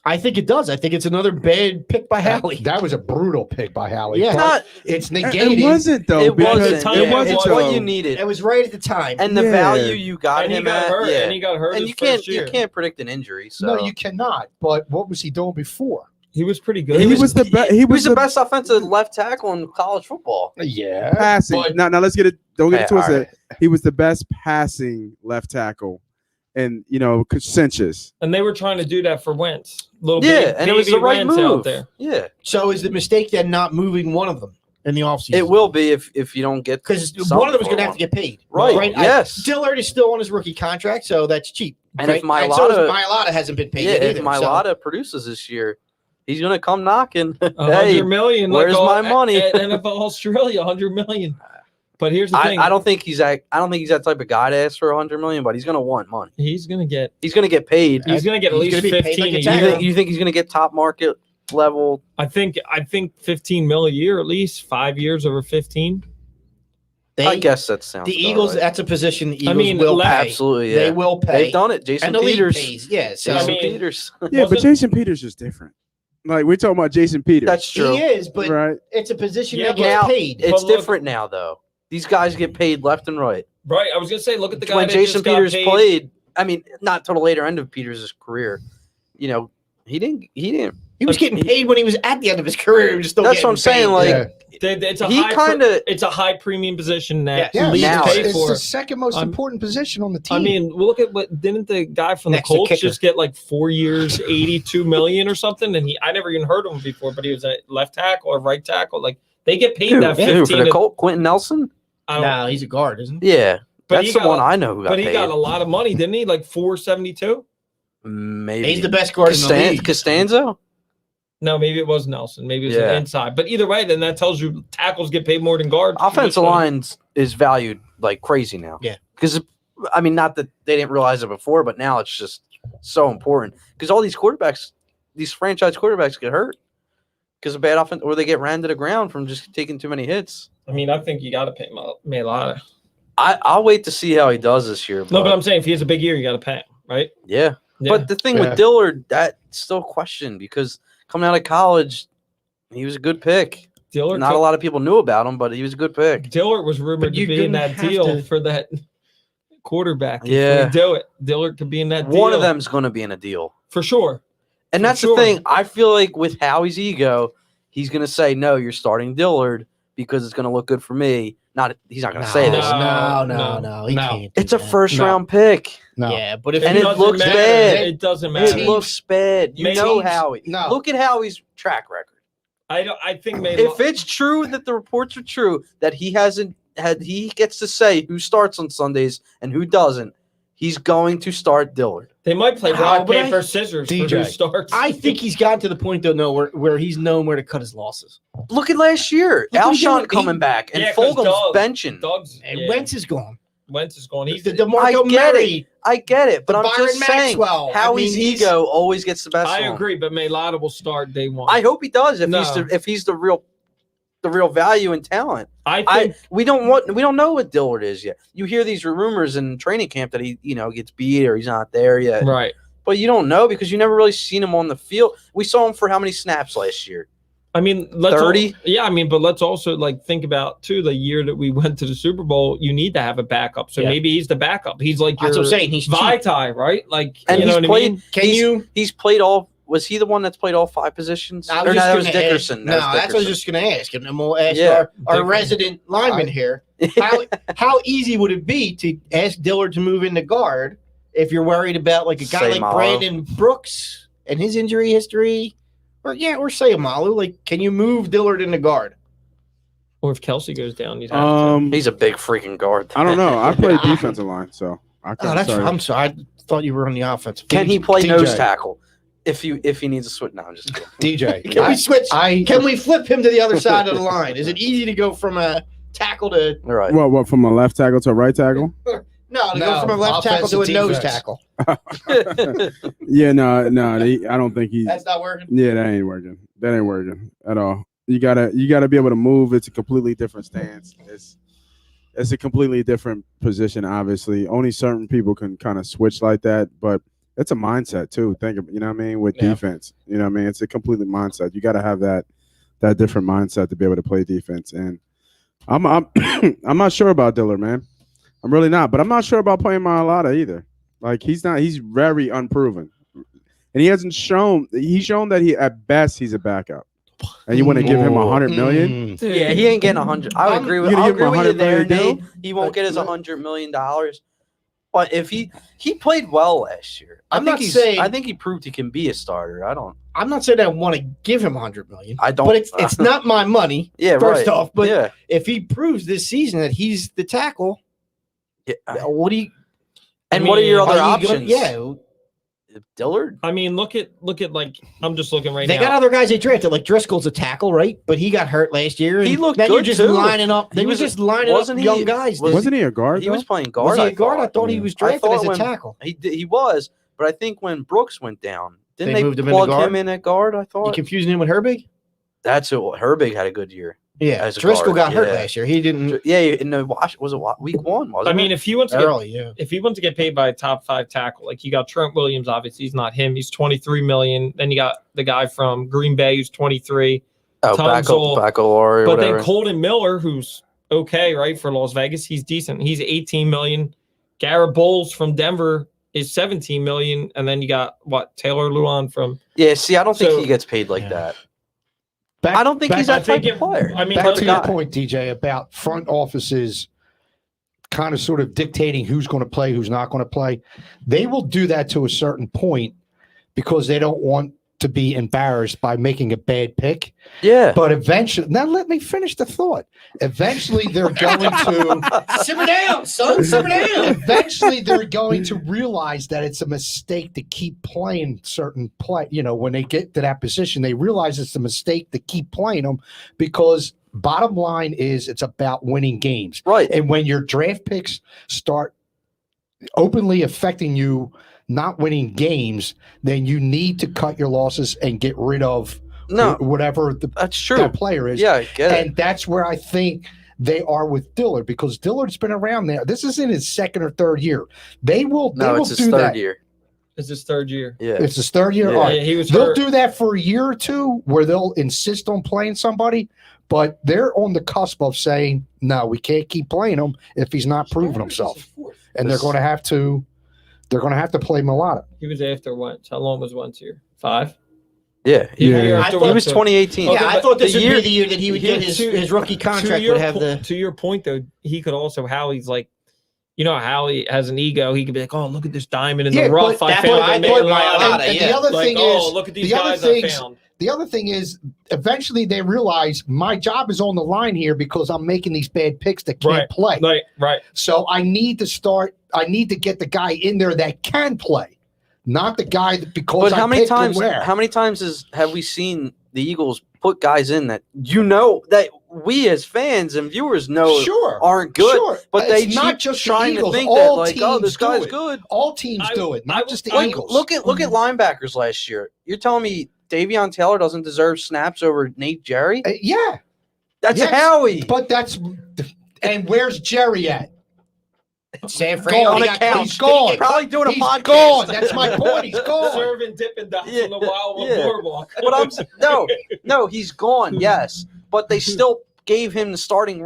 I think it does. I think it's another bad pick by Hallie. That was a brutal pick by Hallie. Yeah. but Not. it's It negating. wasn't though. It because wasn't. time It yeah, wasn't It's though. what you needed, It was right at the time. and the Yeah. value you got And he him got at. hurt. Yeah. And he got hurt. And his you can't first year. you can't predict an injury. So No, you cannot. But what was he doing before? He was pretty good. He was the best. He He was was the the best offensive left tackle in college football. Yeah. passing. but- Now let's get it. Don't get it Okay, all twisted. right. He was the best passing left tackle, and consensus. And they were trying to do that for Wentz. Little Yeah, baby, and it was the baby right Wentz move. out there. Yeah, So is the mistake then not moving one of them in the offseason? it will be if you don't get Because something one of them is for going to have one. to get paid. Right, yes. Dillard is still on his rookie contract, so that's cheap. And if right? so is Mailata- Mailata hasn't been paid Yeah, yet if either. Mailata produces this year, he's gonna come knocking. $100 Hey, million. where's my money? At NFL Australia, $100 million. But here's the thing. I don't think he's that type of guy to ask for $100 million, but he's gonna want money. He's gonna get. He's gonna get paid. He's gonna get at He's least gonna be paid 15 like a a You tackle. year. think he's gonna get top market level? I think 15 mil a year at least. 5 years over 15. I guess that sounds. the about Eagles. right. That's a position the Eagles I mean, will pay. Absolutely, yeah. They will pay. They've done it. Jason and the league Peters. pays. Yeah, so Jason I mean, Peters. Yeah, but Wasn't- Jason Peters is different. Like we're talking about Jason Peters. That's true. he is, but right. it's a position Yeah, that gets now- paid. It's But look- different now, though. These guys get paid left and right. Right. I was gonna say, look at the guy When that Jason just got Peters paid. played, I mean, not till the later end of Peters' career. He didn't. He was getting paid when he was at the end of his career. He was still That's getting what I'm saying. paid. Like Yeah. It's a he high kind of. It's a high premium position that Yeah, leagues now pay it's for. the second most I'm- important position on the team. I mean, look at what didn't the guy from Next the to Colts kicker. just get like 4 years, 82 million or something? And I never even heard of him before, but he was a left tackle or right tackle. Like they get paid that 15. For the Colt, Quentin Nelson. I don't- No, he's a guard, isn't he? Yeah, But that's he the got one a- I know who got but he paid. got a lot of money, didn't he? Like 472. Maybe He's the best guard in the league. Costanzo. No, maybe it was Nelson. Maybe it was Yeah. an inside. But either way, then that tells you tackles get paid more than guards. Offensive lines is valued like crazy now. Yeah. Because I mean, not that they didn't realize it before, but now it's just so important because all these quarterbacks, these franchise quarterbacks, get hurt because of bad offense, or they get ran to the ground from just taking too many hits. I mean, I think you got to pay Mailata. I'll wait to see how he does this year. No, but I'm saying if he has a big year, you got to pay him, right? yeah. Yeah. But the thing Yeah. with Dillard, that's still a question because coming out of college, he was a good pick. Dillard, Not a lot of people knew about him, but he was a good pick. Dillard was rumored But to you're be in gonna that have deal to- for that quarterback. If Yeah. we do it. Dillard could be in that deal. One of them's going to be in a deal. For sure. And For that's sure. the thing. I feel like with Howie's ego, he's going to say, no, you're starting Dillard because it's going to look good for me. He's not going to say this. No. He No. can't do It's a that. first-round pick. No. Yeah, but if And he it doesn't looks matter, bad. It doesn't matter. It looks bad. You Maybe know teams- Howie. No. Look at Howie's track record. I think If it's true that the reports are true that he gets to say who starts on Sundays and who doesn't, he's going to start Dillard. they might play No, rock, but paper, scissors for who DJ. starts. I think he's gotten to the point though, no, where he's known where to cut his losses. Look at last year. Look what he did Alshon with coming back and Yeah, 'cause Fulgham's Doug- benching. Doug's And yeah, Wentz is gone. Wentz is going. He's The I DeMarco get Murray. I get it, but The I'm Byron just saying Maxwell. I Howie's mean, he's- ego always gets the best. I of him. agree, but Mailata will start day one. I hope he does if No. he's the real value and talent. I think We don't know what Dillard is yet. You hear these rumors in training camp that he gets beat or he's not there yet. right. But you don't know because you never really seen him on the field. We saw him for how many snaps last year? I mean, let's 30? but let's also think about too the year that we went to the Super Bowl. You need to have a backup, so Yeah. maybe he's the backup. He's like your That's what I'm saying. He's cheap. Vitae, right? Like, And you know he's what played. I mean? He's played all. Was he the one that's played all 5 positions? I Or no, just that was gonna Dickerson. Ask, That no, was that's what I was Dickerson. just going to ask. And we'll ask Yeah. our Dickerson. resident lineman here. How easy would it be to ask Dillard to move into guard if you're worried about like a guy Say like Malo. Brandon Brooks and his injury history? Or say Amalu. Like, can you move Dillard into guard? Or if Kelsey goes down, you'd have to. He's a big freaking guard. I don't know. I play defensive line, so I Oh, can't. that's. sorry. I'm sorry. I thought you were on the offensive. Can he play DJ. nose tackle if he needs a switch? No, I'm just kidding. DJ. Can we switch? I Can we flip him to the other side of the line? Is it easy to go from a tackle to All right. What from a left tackle to a right tackle? go No, from a left tackle to a offensive nose defense. tackle? Yeah, no. I don't think he. That's not working. Yeah, that ain't working. That ain't working at all. You gotta be able to move. It's a completely different stance. It's a completely different position. Obviously, only certain people can kind of switch like that. But it's a mindset too. Think of, you know what I mean, with Yeah. defense. You know what I mean. It's a completely mindset. You got to have that different mindset to be able to play defense. And I'm I'm not sure about Dillard, man. I'm really not. But I'm not sure about playing Mailata either. Like he's not. He's very unproven, and he hasn't shown. He's shown that at best he's a backup. And you want to give him $100 million? Yeah, he ain't getting 100. I would agree with. You gonna I'll give him agree with you $100 there, million Nate. He won't get his $100 million. But if he played well last year, I I'm think not saying- I think he proved he can be a starter. I'm not saying I want to give him $100 million. I don't. But it's not my money. Yeah, First right. off, but yeah, if he proves this season that he's the tackle, yeah. what do you? And what are your mean, other are you gonna- options? yeah, Dillard. I mean, look at like I'm just looking right they now. got other guys they drafted. Like Driscoll's a tackle, right? But he got hurt last year. And He looked then you're good, just too. lining up. They He were was- just lining up wasn't he- young guys. Wasn't he a guard? He was though? playing guard. Was he a guard? I thought. thought he was I drafted thought as a when- tackle. He was, but I think when Brooks went down, didn't They they, moved him into plug guard? him in at guard? I You thought confusing him with Herbig? that's who Herbig had a good year. Yeah, As a Driscoll guard, got hurt yeah. last year. He didn't Yeah, in the was it week 1? Wasn't I mean, it? if he wants to get early. Yeah, if he wants to get paid by a top 5 tackle, like you got Trent Williams, obviously he's not him. He's $23 million. Then you got the guy from Green Bay who's 23. Tunsil. Baccalaureate, But whatever. then Colton Miller, who's okay, right, for Las Vegas, he's decent. He's $18 million. Garrett Bowles from Denver is $17 million, and then you got Taylor Luan from. Yeah, see, I don't think So- he gets paid like Yeah. that. back, I don't think he's I that type think of player. I mean, back Type to of your guy. point, DJ, about front offices kind of sort of dictating who's going to play, who's not going to play. They will do that to a certain point because they don't want to be embarrassed by making a bad pick. Yeah. But eventually, now let me finish the thought. Eventually, they're going to. simmer down, son. Simmer down. Eventually, they're going to realize that it's a mistake to keep playing certain play. You know, when they get to that position, they realize it's a mistake to keep playing them because bottom line is it's about winning games. Right. And when your draft picks start openly affecting you not winning games, then you need to cut your losses and get rid of No, whatever that's true. that player is. Yeah, I get it. And that's where I think they are with Dillard because Dillard's been around there. This is in his second or third year. They will No, it's his do third that. year. It's his 3rd year. Yeah. It's his third year. Yeah. All right. Yeah, he was They'll hurt. do that for a year or two where they'll insist on playing somebody, but they're on the cusp of saying, no, we can't keep playing him if he's not proving himself. And they're This- going to have to play Mulata. He was after Wentz. How long was Wentz here? 5? Yeah, He, Yeah. he I has to thought- he was work 2018. Yeah, I but thought this the would year- be the year that he would get his rookie contract would have the. To your point, though, he could also Howie's like, Howie has an ego. He could be like, "Oh, look at this diamond in Yeah, the rough but I that's found." what I in thought Maylada." Maylada, And yeah. the other Like, thing "Oh, is, look at these the other guys I things- found." the other thing is, eventually they realize my job is on the line here because I'm making these bad picks that can't Right. play. Right. So I need to get the guy in there that can play, not the guy that because But I how many picked him times? where. How many times have we seen the Eagles put guys in that that we as fans and viewers know Sure, aren't good, sure. but It's they not keep just the trying to Eagles. think All that like, oh, teams this do guy's it. good. All teams I- do it, not just the Like, Eagles. look at linebackers last year. You're telling me Davion Taylor doesn't deserve snaps over Nate Jerry? Yeah, That's yes, Howie. but and where's Jerry at? San Gone. Fran. on he a got couch. He's Probably, probably doing a He's podcast. gone. That's my point. He's gone. Serving Dippin' Dots Yeah, on the Wildwood yeah. Boardwalk. But no, he's gone. Yes, but they still gave him the starting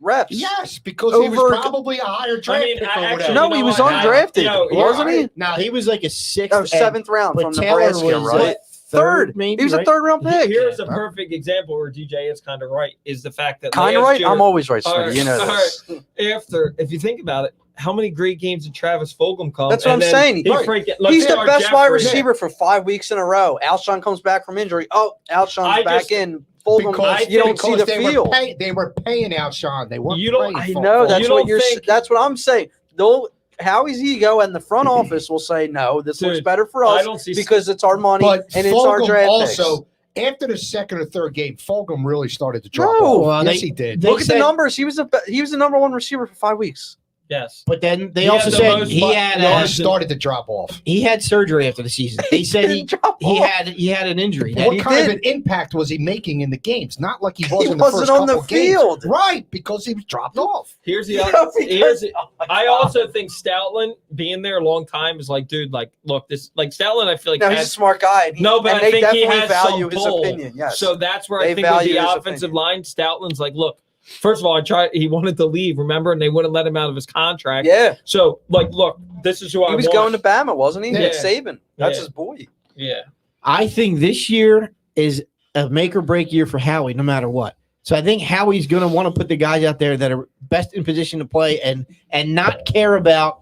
reps. Yes, because he was Over- probably a higher draft pick or actually, whatever. No, he was undrafted, wasn't he? No, he was like a sixth. Oh, seventh round but from Taylor Nebraska, was, right? what, third, maybe. He was a right? third round pick. Here's a perfect example where DJ is kind of right. Is the fact that Kind of last right. year, I'm always right, All Smitty. right, You know all this. if you think about it, how many great games did Travis Fulgham come? That's what and I'm then saying. He Right. freaking, He's the Lamar best wide Jeffrey. receiver for 5 weeks in a row. Alshon comes back from injury. Oh, Alshon's back just- in. Fulgham, Because you don't see the field. They were paying out Sean. They weren't You don't- paying I for know him. that's You what don't you're. think- That's what I'm saying. Though Howie's ego and the front office will say no. This looks Dude, better for I us don't see because it's our money But and it's our Fulgham draft also, after the second or third game, Fulgham really started to drop No. off. Well, Yes, they- he did. picks. they Look at the said- numbers. He was the number one receiver for 5 weeks. Yes. But then they He also had the said most he had Yards yards. started to drop off. he had surgery after the season. They said he Drop he off. had an injury. What he kind of did. an impact was he making in the games? Not like he was He in the wasn't first on the couple games. field. Right, because he was dropped off. Here's the You other. know, because- I also think Stoutland being there a long time is like, dude, like, look, this like Stoutland. I feel like No, he's a has, smart guy. And no, but and I they think he definitely has value some his pull. opinion. Yes. So that's where They I think with value the his offensive opinion. line, Stoutland's like, look. First of all, he wanted to leave, remember, and they wouldn't let him out of his contract. yeah, So, like, look, this is who I he was want. going to Bama, wasn't he? Yeah. Nick Saban. That's Yeah. his boy. Yeah. I think this year is a make or break year for Howie, no matter what. So I think Howie's going to want to put the guys out there that are best in position to play and not care about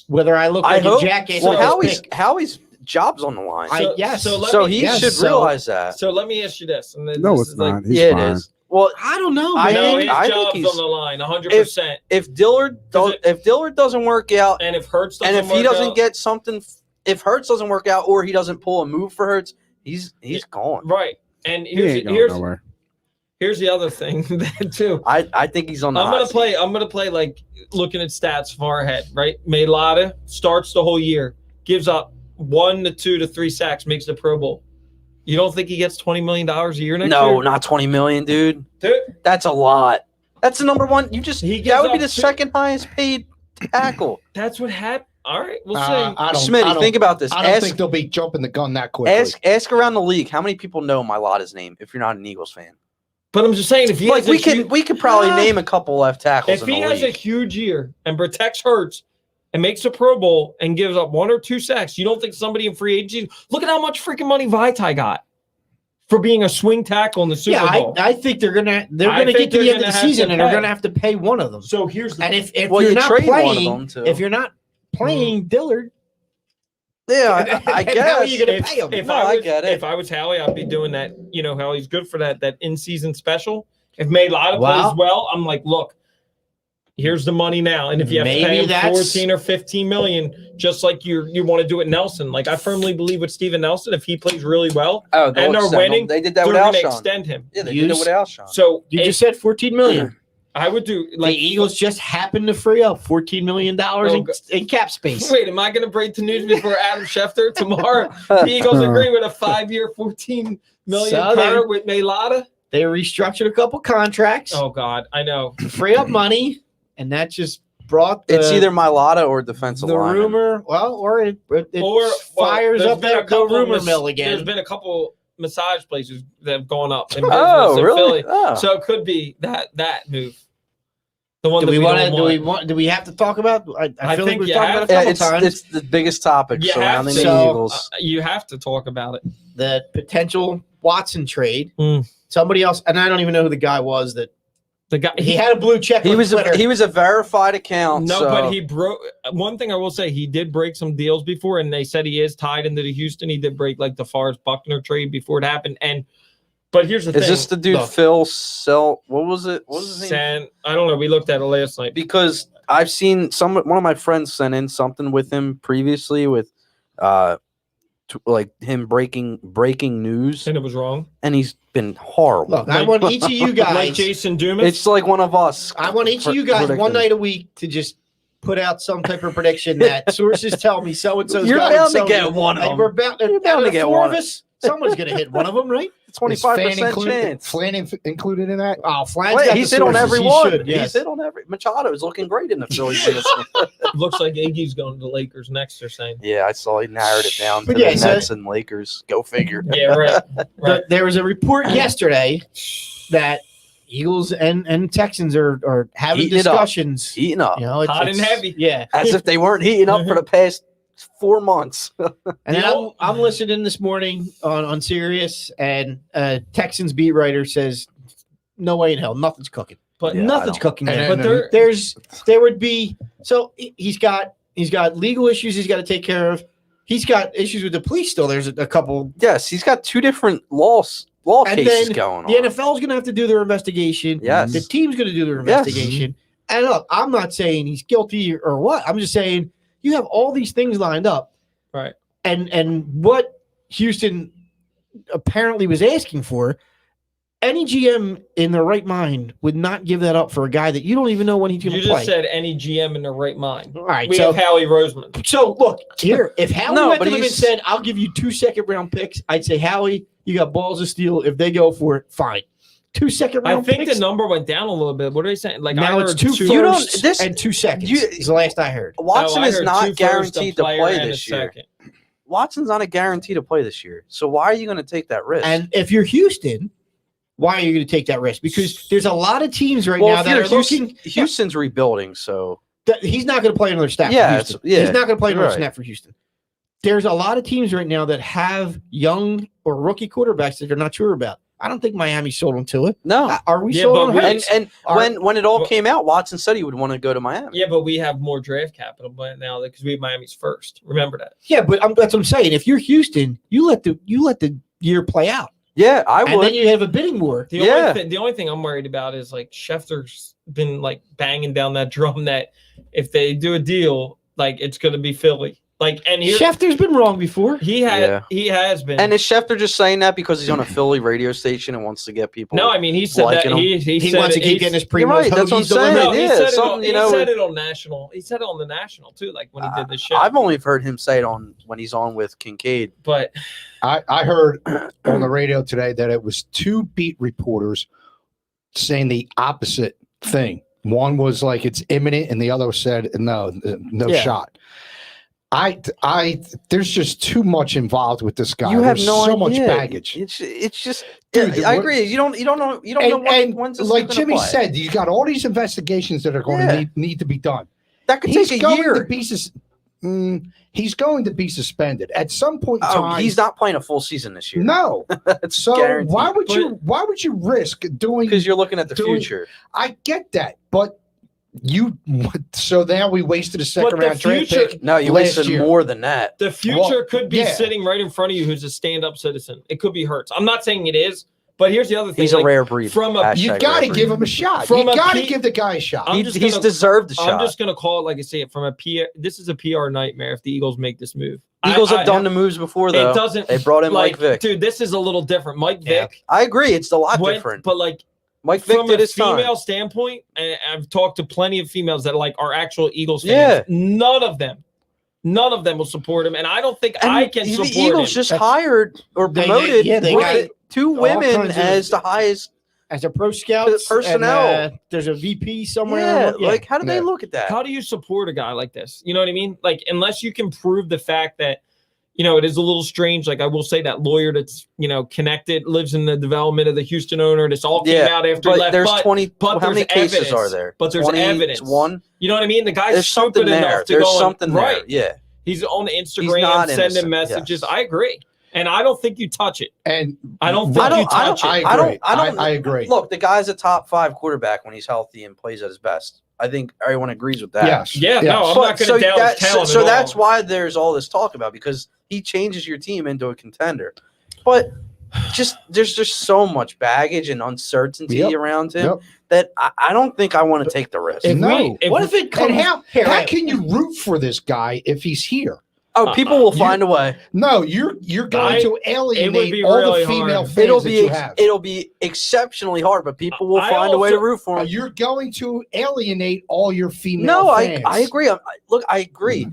whether I look I like hope. a jackass. Well, or this pick. Howie's job's on the line. Yes. So let So me, he yes, should so- realize that. So let me ask you this. And then No, this it's is like, not. He's Yeah, fine. it is. Well, I don't know. I man. no, think- his think job's he's- on the line, 100%. if Dillard doesn't work out, And if Hurts doesn't and if he work doesn't out- get something, if Hurts doesn't work out or he doesn't pull a move for Hurts, he's gone. right, and He ain't going nowhere. here's the other thing that too. I think he's on the. I'm hot gonna play like looking at stats far ahead, right? Maylada starts the whole year, gives up 1 to 2 to 3 sacks, makes the Pro Bowl. You don't think he gets $20 million a year next No, year? not 20 million, dude. Dude, That's a lot. That's the number one. He gives That would be up the two- second highest paid tackle. that's what happened. All right, we'll see. I don't, Smitty, I don't, think about this. I don't Ask, think they'll be jumping the gun that quickly. ask around the league how many people know Mailata's name if you're not an Eagles fan. But I'm just saying, if he Like has a we could probably Ah. name a couple left tackles if in he the has a league. huge year and protects Hurts and makes a Pro Bowl and gives up 1 or 2 sacks, you don't think somebody in free agency? Look at how much freaking money Vitae got for being a swing tackle in the Super Yeah, Bowl. I think they're gonna I get think to the they're end of the gonna have season to and they're pay. gonna have to pay one of them. So here's the And if Well, you're you not trade one of playing, them, too. if you're not playing Dillard, Yeah, I then how are guess. you gonna pay him? if No, I I was, get it. If I was Howie, I'd be doing that. You know how he's good for that in-season special. If Maylada Wow. plays well, I'm like, look, here's the money now. And if you have to Maybe pay him that's- 14 or 15 million, just like you want to do it Nelson. Like I firmly believe with Steven Nelson, if he plays really well, Oh, they'll and they're extend him. winning, They did they're that with going to Alshon. extend him. Yeah, they You did it with Alshon. So you just said 14 million. I would do The like Eagles just happened to free up $14 million Oh, in cap space. Wait, am I going to break the news before Adam Schefter tomorrow? The Eagles agree with a 5-year, $14 million So per with Maylada. They restructured a couple contracts Oh God, I know. to free up money, and that just brought the, It's either Mailata or defensive the lineman. rumor. Well, or it Or fires there's up been that a couple rumor mas- mill again. There's been a couple massage places that have gone up in business Oh, in really? Philly. Oh. So it could be that move. The one Do that we we want to? don't want. Do we have to talk about? I I feel like think we've you talked have about it a Yeah, couple times. it's the biggest topic You have surrounding to. the So, Eagles. You have to talk about it. The potential Watson trade. Mm. Somebody else, and I don't even know who the guy was that The guy he had a blue check. He on was Twitter. he was a verified account. No, so but he broke. One thing I will say, he did break some deals before, and they said he is tied into the Houston. He did break like the Forrest Buckner trade before it happened. But here's the is thing: this the dude Look. Phil Sell? What was it? What was his name? I don't know. We looked at it last night. Because I've seen one of my friends sent in something with him previously with like him breaking news, And it was wrong. and he's been horrible. Look, I want each of you Like guys. Jason Dumas. It's like one of us. I want each of you guys one night a week to just put out some type of prediction that sources tell me so and so. You're bound to get one of them. We're bound. You're bound out to of get the four one of of- us. Someone's gonna hit one of them, right? 25% chance. Flan included in that? Oh, Flan's Wait, got he's the hit on sources. every He one. should, yes. He's hit on every. Machado is looking great in the Phillies. Looks like Iggy's going to the Lakers next. They're saying. Yeah, I saw he narrowed it down to But yeah, the so- Mets and Lakers. Go figure. Yeah, right. Right. There was a report yesterday that Eagles and Texans are having Heating it up. discussions. Heating up. You know, it's, Hot and it's- heavy. Yeah. As if they weren't heating up for the past 4 months. And then The old- I'm listening this morning on Sirius, and Texans beat writer says, "No way in hell, nothing's cooking. But Yeah, I Nothing's don't- cooking there." And But then- there would be he's got legal issues he's got to take care of. He's got issues with the police still. There's a couple. Yes, he's got 2 different law And cases then going on. The NFL is going to have to do their investigation. Yes. The team's going to do their Yes. investigation. And look, I'm not saying he's guilty or what. I'm just saying you have all these things lined up. Right. And what Houston apparently was asking for, any GM in their right mind would not give that up for a guy that you don't even know when he's going you to just play. said any GM in their right mind. All right, We so have Howie Roseman. so look here. If Howie No, went but to them and he's- said, "I'll give you 2 second-round picks," I'd say, "Howie, you got balls of steel. If they go for it, fine. 2 I second-round think picks." the number went down a little bit. What are they saying? Like Now I it's heard 2 You don't- firsts this- and 2 seconds. you- is the last I heard. Watson I is heard not 2 firsts, a guaranteed to player, play and a this year. second. Watson's not a guarantee to play this year. So why are you going to take that risk? And if you're Houston, why are you going to take that risk? Because there's a lot of teams right well, now if that you're are Houston, looking. Houston's rebuilding, so He's not going to play another snap. Yeah, for it's- Houston. yeah, He's not going to play another right. snap for Houston. There's a lot of teams right now that have young or rookie quarterbacks that they're not sure about. I don't think Miami sold him to it. no. Are we Yeah, sold but on we- Hurts? And Are- when it all well- came out, Watson said he would want to go to Miami. Yeah, but we have more draft capital but now because we have Miami's first. Remember that. Yeah, but that's what I'm saying. If you're Houston, you let the year play out, Yeah, I and would. then you have a bidding war. Yeah. The only thing I'm worried about is like Schefter's been like banging down that drum that if they do a deal, like it's going to be Philly. Like, and here Schefter's been wrong before. he has been. And is Schefter just saying that because he's on a Philly radio station and wants to get people? no, I mean he said liking that him. he He said wants to it- keep he's- getting his You're Primo's right, that's what I'm hoagies delivered. saying. No, he Yeah, said it something, on, you know, he said it on national. He said it on the national too, like when he did the show. I've only heard him say it on when he's on with Kincaid. But I heard on the radio today that it was 2 beat reporters saying the opposite thing. One was like it's imminent, and the other said no Yeah. shot. There's just too much involved with this guy. You have There's no so much idea. baggage. It's just. Dude, I what- agree. You don't know. You don't know when's this like gonna Jimmy play. said, you got all these investigations that are going Yeah. to need to be done. That could He's take a going year. to be he's going to be suspended at some point in Oh, time. he's not playing a full season this year. No. That's So guaranteed. why would you risk doing? Because you're looking at the doing- future. I get that, but so now we wasted a second But the round draft future- pick. No, you last wasted year. more than that. the future Well, could be yeah. sitting right in front of you who's a stand-up citizen. It could be Hurts. I'm not saying it is, but here's the other thing. He's like, a rare breed. from a- Hashtag You rare got to breed. give him a shot. From You a got to P- give the guy a shot. I'm He's just gonna- deserved the shot. I'm just gonna call it like I say it from a PR. This is a PR nightmare if the Eagles make this move. Eagles I- have done the moves before, It though. doesn't. They brought in like, Mike Vick. Dude, this is a little different. Mike Yeah. Vick. I agree. It's a lot went- different. But like Mike Vick from did a his female time. standpoint, and I've talked to plenty of females that like are actual Eagles fans. Yeah. None of them will support him, and I don't think And I can the support Eagles him. just hired or They- promoted they got 2 women kinds of- as the highest. As a pro scouts, Personnel. and, there's a VP somewhere. Yeah, like how do they Yeah. look at that? How do you support a guy like this? You know what I mean? Like unless you can prove the fact that it is a little strange. Like I will say that lawyer that's, connected, lives in the development of the Houston owner. This all came out after he left. There's but, 20. But how many there's cases evidence. are there? But there's 20, evidence. One. You know what I mean? The guy's There's stupid something enough there. to There's go something and, there. right. Yeah. He's on not Instagram sending innocent, messages. yes. I agree. And I don't think you touch it. And I don't think you touch it. I agree. Look, the guy's a top 5 quarterback when he's healthy and plays at his best. I think everyone agrees with that. Yes. Yeah, yes. no, I'm not going to doubt his talent So at that's all. why there's all this talk about, because he changes your team into a contender. But there's just so much baggage and uncertainty around him that I don't think I want to take the risk. What if it comes? And how can you root for this guy if he's here? Oh, people will find a way. No, you're going to alienate all really the female hard. fans that you have. It'll be exceptionally hard, but people will find a way to root for him. You're going to alienate all your female fans. I agree. I agree.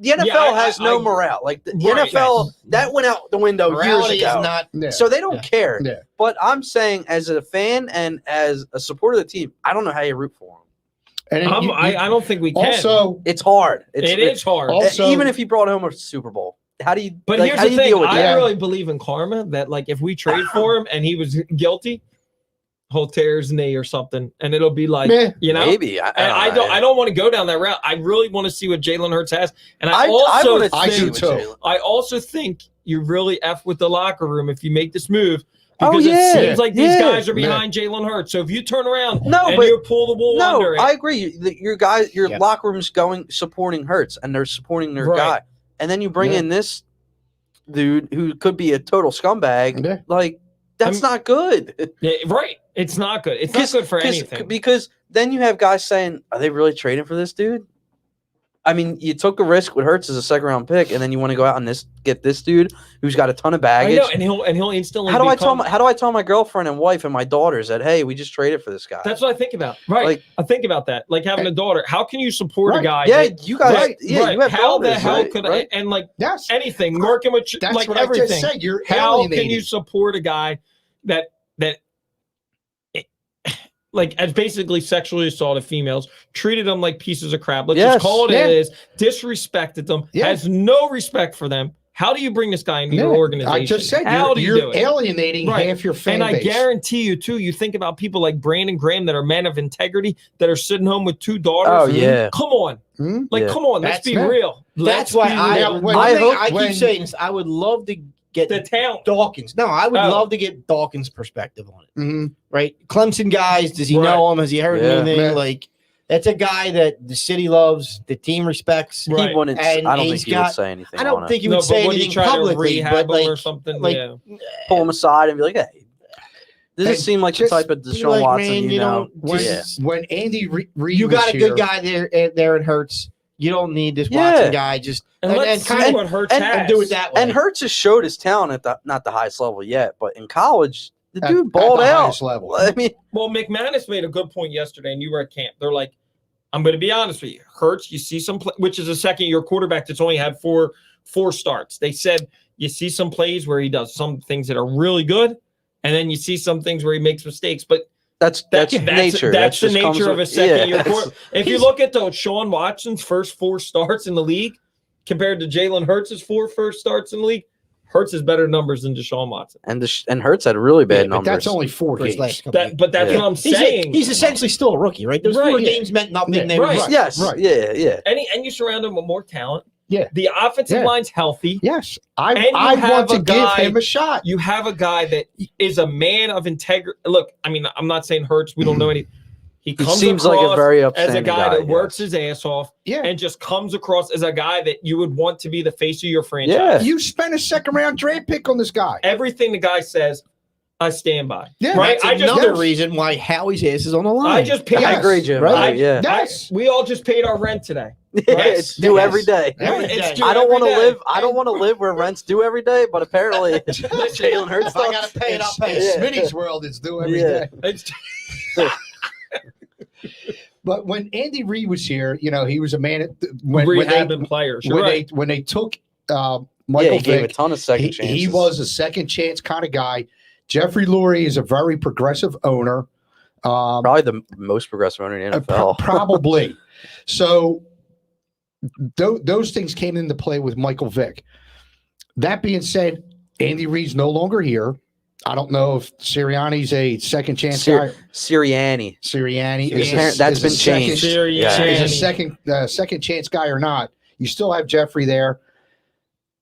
The NFL has no morale. Like the NFL, that went out the window Morality years ago. is not. So they don't care. Yeah. But I'm saying, as a fan and as a supporter of the team, I don't know how you root for him. And I don't think we can. Also, it's hard. It is hard. Also, even if you brought home a Super Bowl, how do you? But like, here's how the do you thing: deal with I that? really believe in karma. That like if we trade for him and he was guilty, he'll tear his knee or something, and it'll be like maybe. I don't want to go down that route. I really want to see what Jalen Hurts has, and I do too. I also think you really f with the locker room if you make this move. Because it seems like these guys are behind Jalen Hurts. So if you turn around and you pull the wool under it. I agree. Your locker room's supporting Hurts, and they're supporting their guy. And then you bring in this dude who could be a total scumbag. Yeah. Like, that's not good. Yeah, right. It's not good. It's not good for anything. Because then you have guys saying, are they really trading for this dude? I mean, you took a risk with Hurts as a 2nd-round pick, and then you want to go out and get this dude who's got a ton of baggage. I know, and he'll instantly. How do I tell my girlfriend and wife and my daughters that, hey, we just traded for this guy? That's what I think about. Right. Like, I think about that. Like having a daughter. How can you support a guy? Yeah, you guys. Yeah, you have how daughters, the hell right? could right? and like That's anything working with that's like what everything? I just said. You're how alienating. can you support a guy that like has basically sexually assaulted females, treated them like pieces of crap? Let's just call it it is. Disrespected them. Has no respect for them. How do you bring this guy into your organization? I just said how do you do you're it? alienating half your fan base. And base. I guarantee you, too, you think about people like Brandon Graham that are men of integrity that are sitting home with 2 daughters. Oh, yeah. Come on. Like, come on. Let's be real. That's why I keep saying this. I would love to get the talent. Dawkins. No, I would love to get Dawkins' perspective on it. Mm-hmm. Right? Clemson guys, does he know him? Has he heard anything? Yeah. Like, that's a guy that the city loves, the team respects. He wouldn't. And I don't think he would say anything. I don't think he would say anything publicly, but like, or something. Pull him aside and be like, "Hey, does it seem like the type of Deshaun Watson you know?" When Andy Reid, you got a good guy there in Hurts. You don't need this Watson guy. Just and what Hurts and do it that way. And Hurts has showed his talent at not the highest level yet, but in college, the dude at balled the out. highest level. I mean, well, McManus made a good point yesterday, and you were at camp. They're like, I'm going to be honest with you. Hurts, you see some, which is a second-year quarterback that's only had four starts. They said you see some plays where he does some things that are really good, and then you see some things where he makes mistakes. But that's nature. That's the nature of a second-year yeah. quarterback. If you look at Sean Watson's first 4 starts in the league compared to Jalen Hurts' 4 first starts in the league, Hurts has better numbers than Deshaun Watson. And Hurts had really bad numbers. But that's only 4 games. But that's what I'm saying. He's essentially still a rookie, right? Those 4 games meant nothing. Yeah. Yes. Right. Yeah. And you surround him with more talent. Yeah. The offensive line's healthy. Yes. I want to give him a shot. You have a guy that is a man of integrity. Look, I mean, I'm not saying Hurts. We don't know any. He seems like a very as a guy that works yes. his ass off Yeah. and just comes across as a guy that you would want to be the face of your franchise. Yeah. You spent a 2nd-round draft pick on this guy. Everything the guy says, I stand by. Yeah, right? That's another reason why Howie's ass is on the line. I just paid. I agree, Jim. Right? Yes. We all just paid our rent today. It's due every day. It's due I don't every want to day. live. I don't want to live where rent's due every day. But apparently, Jalen Hurts. If I gotta pay it, I'll pay it. Smitty's world is due every day. But when Andy Reid was here, he was a man. Rehabbing players. When they took Michael he gave Vick, a ton of second chances. he was a second chance kind of guy. Jeffrey Lurie is a very progressive owner. Probably the most progressive owner in the NFL. Probably. So those things came into play with Michael Vick. That being said, Andy Reid's no longer here. I don't know if Sirianni's a second chance guy. Sirianni. Sirianni That's been a second, changed. is a second chance guy or not. You still have Jeffrey there.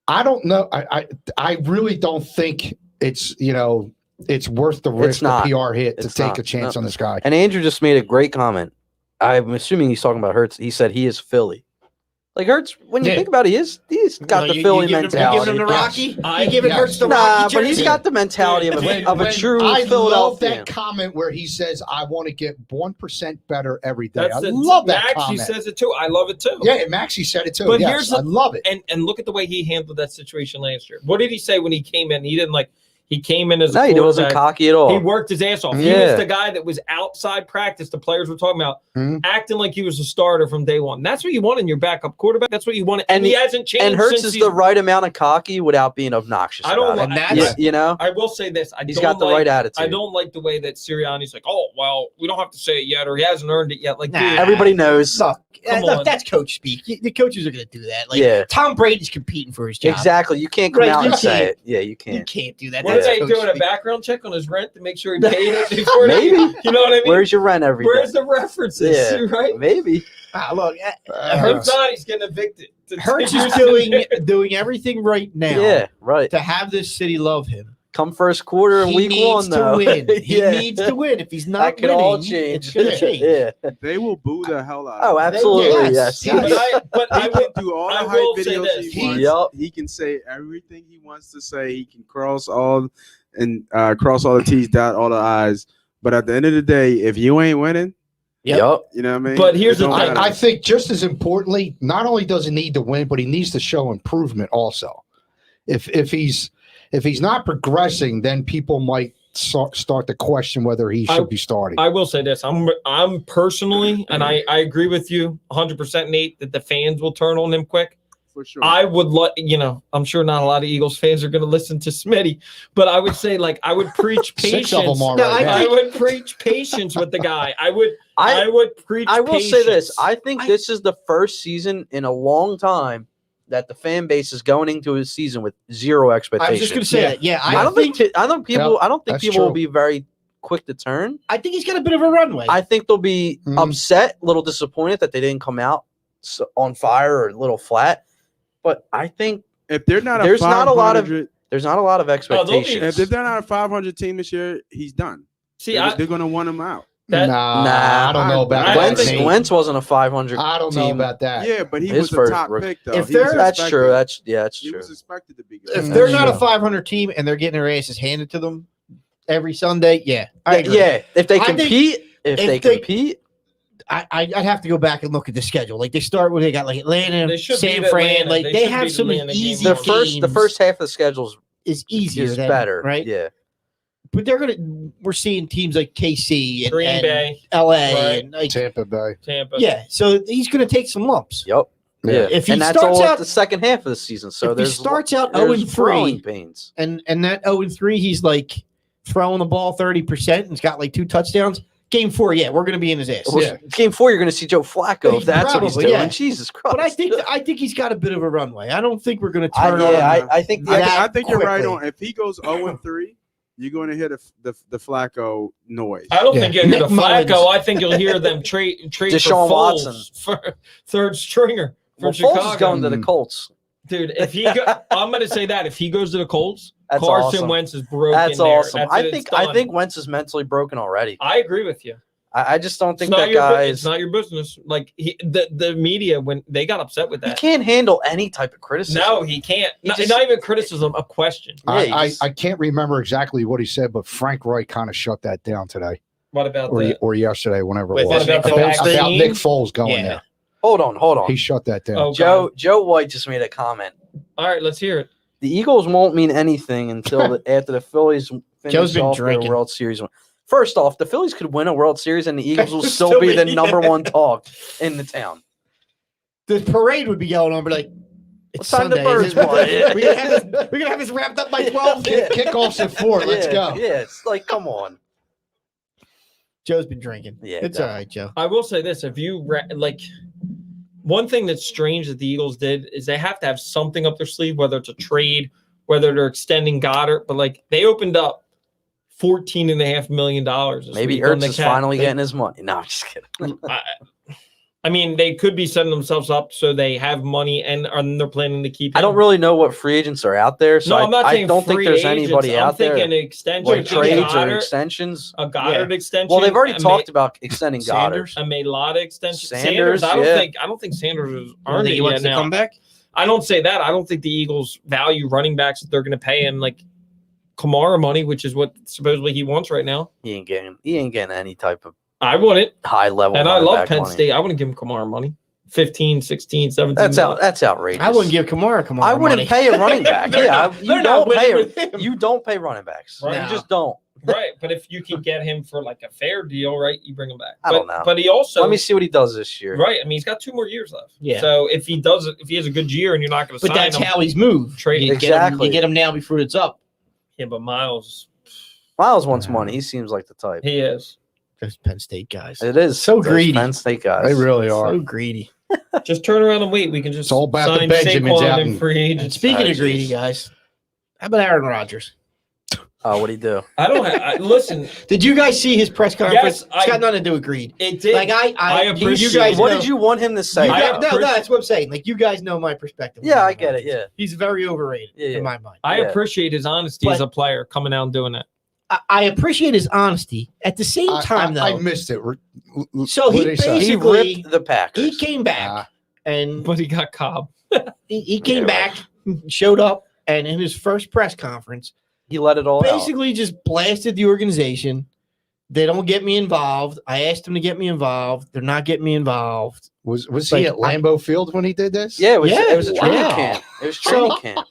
I don't know. I really don't think it's it's worth the risk, the PR hit to take a chance on this guy. And Andrew just made a great comment. I'm assuming he's talking about Hurts. He said he is Philly. Like Hurts, when you think about it, he's got the Philly mentality. You giving him the Rocky? You giving Hurts the Rocky? But he's got the mentality of a true I Philadelphia. love that comment where he says, "I want to get 1% better every day." I love that comment. Maxie says it too. I love it too. Yeah, Maxie said it too. But yes, I love it. And look at the way he handled that situation last year. What did he say when he came in? He didn't he came in as he wasn't cocky at all. He worked his ass off. He was the guy that was outside practice. The players were talking about acting like he was a starter from day one. That's what you want in your backup quarterback. That's what you want. And he hasn't changed. And Hurts is the right amount of cocky without being obnoxious. I don't like I will say this. He's got the right attitude. I don't like the way that Sirianni's like, oh, well, we don't have to say it yet, or he hasn't earned it yet. Like, dude, everybody knows. Look, that's coach speak. The coaches are going to do that. Tom Brady's competing for his job. Exactly. You can't come out and say it. Yeah, you can't. You can't do that. What are they doing? A background check on his rent to make sure he paid it before? Maybe. You know what I mean? Where's your rent every day? Where's the references? Yeah, right? Maybe. Look, Hurts not. He's getting evicted. Hurts is doing everything right now. Yeah, right. To have this city love him. Come first quarter in week one, though. He needs to win. If he's not winning, all change. It's going to change. Yeah. They will boo the hell out of him. Oh, absolutely. Yes. But I can do all the hype videos he wants. He can say everything he wants to say. He can cross all the T's, dot all the I's. But at the end of the day, if you ain't winning, you know what I mean? But here's the thing. I think just as importantly, not only does he need to win, but he needs to show improvement also. If he's not progressing, then people might start to question whether he should be starting. I will say this. I'm personally, and I agree with you 100%, Nate, that the fans will turn on him quick. For sure. I would I'm sure not a lot of Eagles fans are going to listen to Smitty, but I would say I would preach patience. 6 of them already. I would preach patience with the guy. I would preach I will patience. say this. I think this is the first season in a long time that the fan base is going into a season with zero expectations. I was just going to say that. Yeah, I don't think people will be very quick to turn. I think he's got a bit of a runway. I think they'll be upset, a little disappointed that they didn't come out on fire or a little flat. But I think if they're not there's not a lot of expectations. If they're not a 500 team this year, he's done. See, they're going to want him out. I don't know about that. Wentz wasn't a 500. I don't know about that. Yeah, but he was the top pick, though. That's true. That's true. He was expected to be good. If they're not a 500 team and they're getting their asses handed to them every Sunday, I agree. If they compete, I'd have to go back and look at the schedule. Like they start when they got Atlanta, San Fran. Like they have some easy games. The first half of the schedule is easier, is better, right? Yeah. But we're seeing teams like KC and Green Bay, LA, right. and Tampa Bay. Yeah, so he's going to take some lumps. Yep. Yeah. If he that's starts all out the second half of the season, so if he starts out 0-3, pains, and that 0-3, he's throwing the ball 30% and he's got 2 touchdowns. Game 4, we're going to be in his ass. Well, Game 4, you're going to see Joe Flacco. If that's what he's doing. Yeah. Jesus Christ! But I think he's got a bit of a runway. I don't think we're going to turn on. I think you're right on. If he goes 0-3. You're going to hear the Flacco noise. I don't think you'll hear the Flacco. I think you'll hear them trade Deshaun for Watson for third stringer from Foles Chicago. Is going to the Colts. Dude, if I'm going to say that if he goes to the Colts, that's Carson awesome. Wentz is broken. That's awesome. I think Wentz is mentally broken already. I agree with you. I just don't think that guy is. It's not your business. The media, when they got upset with that, he can't handle any type of criticism. No, he can't. Not even criticism, a question. I can't remember exactly what he said, but Frank Reich kind of shut that down today. What about or yesterday, whenever it was. About Nick Foles going there. Hold on. He shut that down. Oh, Joe White just made a comment. All right, let's hear it. The Eagles won't mean anything until after the Phillies finish off their World Series win. First off, the Phillies could win a World Series and the Eagles will still be the number one talk in the town. The parade would be going on, but it's Sunday. We're gonna have this wrapped up by 12. Kickoffs at 4. Let's go. Yeah, it's come on. Joe's been drinking. Yeah, it's all right, Joe. I will say this: if you one thing that's strange that the Eagles did is they have to have something up their sleeve, whether it's a trade whether they're extending Goddard, but like they opened up $14.5 million. Maybe Ertz is finally getting his money. No, I'm just kidding. I mean, they could be setting themselves up so they have money and they're planning to keep him. I don't really know what free agents are out there, so I'm not I saying don't think free there's agents. anybody out there. I'm thinking an extension. Like trades Goddard, or extensions. A Goddard extension. Well, they've already talked about extending Goddard. A Mailata extension. Sanders, I don't think Sanders is earned it yet now. Come back? I don't say that. I don't think the Eagles value running backs that they're going to pay him like Kamara money, which is what supposedly he wants right now. He ain't getting any type of I wouldn't. high level. And I love Penn money. State. I wouldn't give him Kamara money. 15, 16, 17. That's outrageous. I wouldn't give Kamara I wouldn't money. pay a running back. They're not winning with him. You don't pay running backs. Right. You just don't. Right, but if you can get him for like a fair deal, right, you bring him back. I don't know. But he also Let me see what he does this year. Right, I mean he's got 2 more years left. Yeah. So if he has a good year and you're not going to But sign that's him, how he's moved. trade You him. Exactly. get him now before it's up. Yeah, but Miles, Miles wants money. He seems like the type. he is. Those Penn State guys. It is So those greedy. Penn State guys. They really are. So greedy. Just turn around and wait. We can just It's all about the sign Benjamins Saquon out and in- free And agents. speaking Oh, of greedy jeez. guys, how about Aaron Rodgers? Oh, what'd he do? I don't have, listen. Did you guys see his press conference? Yes, It's got nothing to do with greed. It did. Like I you appreciate guys What know- did you want him to say? You I guys- no, appreciate- that's what I'm saying. Like you guys know my perspective. Yeah, I get it. Yeah. He's very overrated Yeah. in my mind. I Yeah. appreciate his honesty as a player coming out and doing that. I appreciate his honesty. At the same time, I though, missed it. So he What'd he say? He basically ripped the Packers. he came back and But he got Cobb. he came Yeah, back, showed up, and in his first press conference, He let it all out. basically just blasted the organization. They don't get me involved. I asked them to get me involved. They're not getting me involved. Was Like, he at Lambeau Field when he did this? Yeah, it was a training wow. camp. It was training So- camp.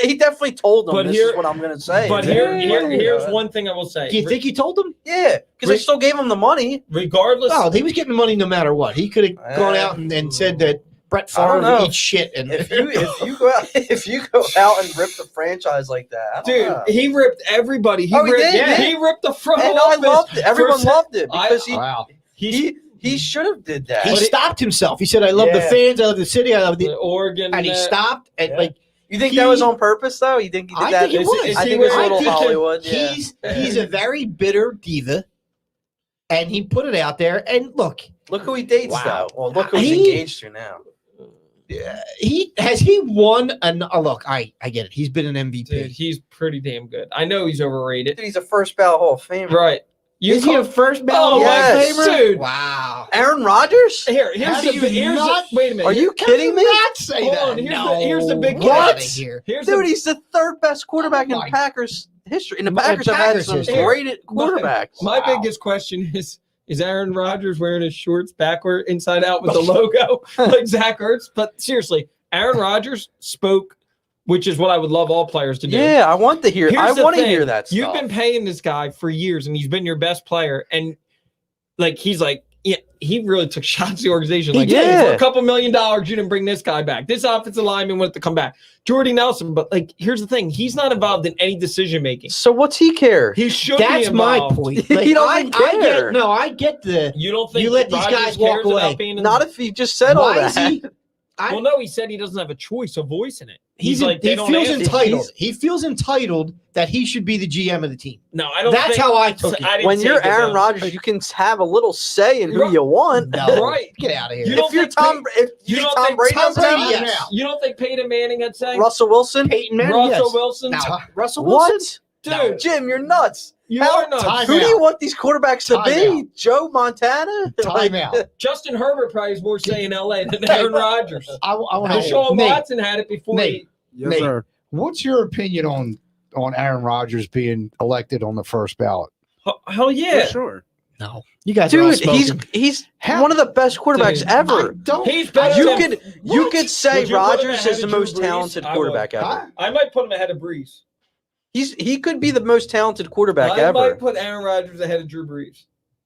He definitely told them But this here- is what I'm going to say. But here's one thing I will say. Do you think he told them? Yeah, because they still gave him the money. Regardless, Oh, he was getting the money no matter what. He could have gone out and said that Brett I don't Favre know. eats shit. And If you go out and rip the franchise like that, I don't dude, know. he ripped everybody. Oh, he did? Yeah. He ripped the front And I office. loved it. Everyone for- loved it I- because Wow. he should have did that. he stopped himself. He said, "I love the Yeah. fans. I love the city. I love the." the Oregon, And he stopped. And Yeah. like You think that was on purpose though? You think he did I that? think it was. I think it was a I little think Hollywood. Yeah. he's a very bitter diva, and he put it out there. And look, Look who he dates Wow. though. Well, look who he's He- engaged to now. he won an. Look, I get it. He's been an MVP. Dude, he's pretty damn good. I know he's overrated. Dude, he's a first ballot Hall of Famer. Right. Is he a first ballot Oh, Hall of yes. Famer? Dude. Wow. Aaron Rodgers? Here's How the do big. you not- Wait a minute. Are you kidding me? Not say Hold that. on, here's the big Get outta What? here. Here's Dude, the, he's the third best quarterback in my- Packers history. And the My- Packers have had Packers some history. great quarterbacks. my Wow. biggest question is Aaron Rodgers wearing his shorts backward, inside out with the logo like Zach Ertz? But seriously, Aaron Rodgers spoke, which is what I would love all players to do. Yeah, I want to hear. I Here's the want to thing. hear that stuff. You've been paying this guy for years, and he's been your best player. And like he's like, yeah, he really took shots at the organization. Like, did. hey, for a couple $1 million, you didn't bring this guy back. This offensive lineman wanted to come back. Jordy Nelson, but like, here's the thing: he's not involved in any decision making. So what's he care? He should That's be my involved. point. He doesn't care. I get the. You don't think You let these Rodgers guys walk cares about away. being in Not if he just said all Why is that. he? well, no, he said he doesn't have a choice of voice in it. He's He like, they don't feels ask him. entitled. He feels entitled that he should be the GM of the team. No, I don't. That's think, how I took it. didn't When you're take it, Aaron though. Rodgers, you can have a little say in who Right. you want. No, Right. Get out of here. You don't If you're think Tom, if you you don't Tom think Brady, Tom Brady, doesn't have yes. You don't think Peyton Manning had say? Russell Wilson. Peyton Manning, Russell yes. Wilson? Now, Russell Wilson. What? Dude, Jim, you're nuts. you How- are nuts. time Who do you out. want these quarterbacks to Time be? out. Joe Montana? Timeout. Justin Herbert probably has more say in LA than Aaron Rodgers. I want Deshaun to. Nate, Watson had it before. Nate. Yes, Nate. sir. what's your opinion on Aaron Rodgers being elected on the first ballot? Hell yeah. For sure. No, you guys are all Dude, smoking. he's How- one of the best quarterbacks Dude, ever. Don't. He's better You than- could say Would you put him Rodgers ahead is the of Drew most Brees? talented I quarterback would. ever. Huh? I might put him ahead of Brees. He could be the most talented quarterback I ever. might put Aaron Rodgers ahead of Drew Brees.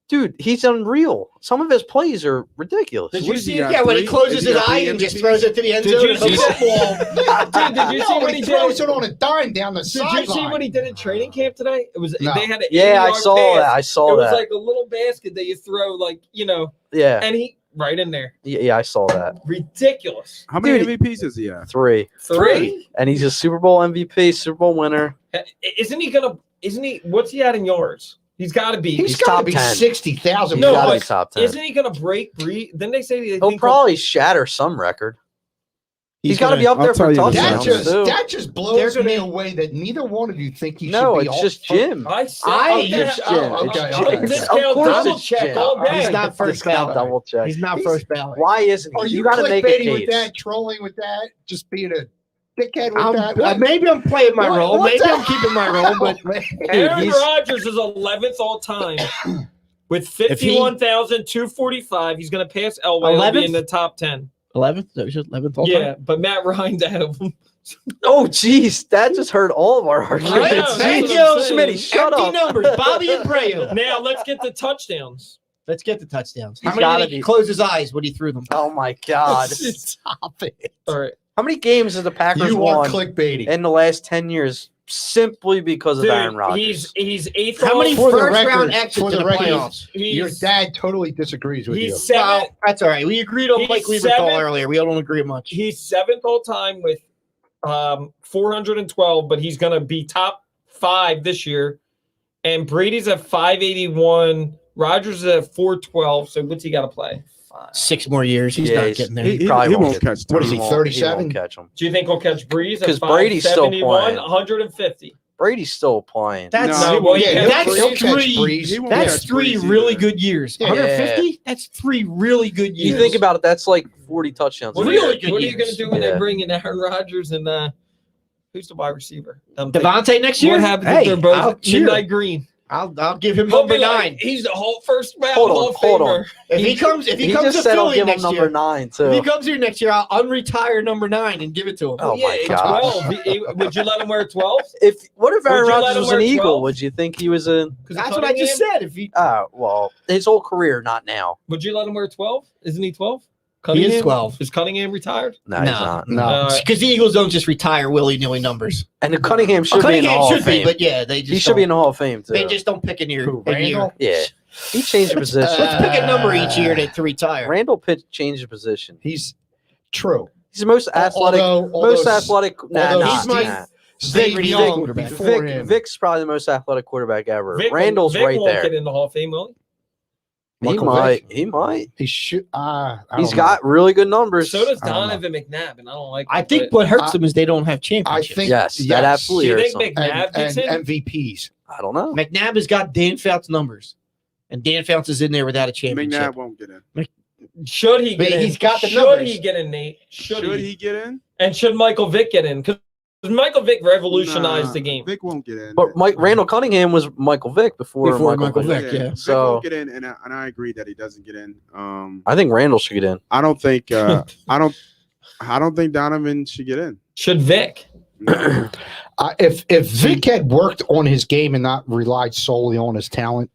Dude, he's unreal. Some of his plays are ridiculous. Did What you has he see? got? Yeah, when he Three? closes Has he his got eye three and just MVPs? throws it to the end Did zone. you and hooks see- that ball. Dude, did you see No, what he he throws did? it on a dime down the Did you sideline. see what he did in training camp today? It was No. they had an Yeah, I 80-yard saw pass. that. I saw It was that. like a little basket that you throw, like Yeah. and right in there. Yeah, I saw that. Ridiculous. How many Dude, MVPs does he have? 3. Three. And he's a Super Bowl MVP, Super Bowl winner. Isn't he? What's he at in yards? He's got to be. He's He's got to top be 10. 60,000. He's No, gotta be but top 10. Isn't he going to break Breeze? Then they say He'll probably shatter some record. He's got to gonna- be up there I'll for tell you this touchdowns, now. too. That just blows They're me gonna- away that neither one of you think he No, should be it's all just Jim. I said, I- okay, it's I'll- Jim. I'll- It's I'll Jim. discount Of course double it's check Jim. all day. He's not first Discount ballot. double check. He's not first ballot. Why isn't Are he? you You got to make a clickbaiting with case. that, trolling with that, just being a dickhead with that? Maybe I'm playing my What- role. what Maybe the- I'm keeping my role, but Aaron he's- Rodgers is 11th all time with 51,245. He's going to pass Elway. He'll be in the top 10. 11th. That was just 11th. Yeah, but Matt Ryan's ahead of him. Oh, jeez. That just hurt all of our arguments. I know, that's Thank what you, I'm saying. Smitty, shut Empty up. numbers. Bobby and Brayo. Now let's get the touchdowns. Let's get the touchdowns. He's How many gotta did he be- close his eyes when he threw them? Oh, my God. Stop it. All right. How many games has the Packers You are won clickbaiting. in the last 10 years simply because of Aaron Dude, Rodgers? he's eighth. How many For the first record- round exits for in the the record, playoffs? Your He's, dad totally disagrees with you. he's seventh. Well, that's all right. We agreed on He's Mike Lieberthal seventh. earlier. We don't agree much. He's seventh all time with 412, but he's going to be top 5 this year. And Brady's at 581. Rodgers is at 412. So what's he got to play? 6 more years. He's Yeah, not he's- getting there. He probably won't get- catch What is Tom. he, won't- 37? won't catch him. Do you think he'll catch Breeze at 'Cause Brady's still 571, playing. 150? Brady's still playing. That's No, well, Yeah, yeah, he'll- that's he'll catch three. Breeze. He won't That's catch 3 Breeze really either. good years. Yeah. 150? That's 3 really good years. You think about it, that's like 40 touchdowns. What, Really are good you going to years. do when Yeah. they bring in Aaron Rodgers and who's the wide receiver? Devontae next year? What happens Hey, if they're both I'll cheer. midnight green? I'll give him He'll number be like, 9. he's the whole first round Hold on, Hall of hold Famer. on. If he comes He to just said I'll Philly give him next number year, 9, if he too. comes here next year, I'll unretire number 9 and give it to him. Oh, my it's God. 12. Would you let him wear 12? What if Aaron Would you let Rodgers him was an wear Eagle? 12? Would you think he was a... That's what I just said. If he well, his whole career, not now. Would you let him wear 12? Isn't he 12? He is 12. Is Cunningham retired? No, he's not. No. because the Eagles don't just retire willy-nilly numbers. And the Cunningham should be in the Cunningham Hall should of be, Fame. but yeah, they just He should be in don't- the Hall of Fame, too. They just don't pick a year. Who, a year. Randall? Yeah. He changed the position. Let's pick a number each year to retire. Randall Pitt changed the position. He's true. He's the most athletic. Although Athletic. Nah, although nah, he's my nah. favorite Vic Eagle Young quarterback. before him. Vic's probably the most athletic quarterback ever. Vic, Randall's Vic right won't there. get in the Hall of Fame, will He Michael might. Vick? He might. He should. He's got really good he? numbers. So does I don't know. Donovan McNabb, and I don't like I that, think but- what hurts them is they don't have I championships. think Yes, that yes. absolutely Do you hurts think him. McNabb and, gets in? MVPs. I don't know. McNabb has got Dan Fouts numbers, and Dan Fouts is in there without a championship. McNabb won't get in. Should he But get in? he's got the Should numbers. he get in, Nate? Should he? Get in? And should Michael Vick get in? Because Michael Vick revolutionized Nah, the game. Vic won't get in. But Randall Cunningham was Michael Vick before Michael Vick. Vick, yeah. Vic So- won't get in, and I agree that he doesn't get in. I think Randall should get in. I don't think I don't think Donovan should get in. Should Vick? No. If Vic had worked on his game and not relied solely on his talent,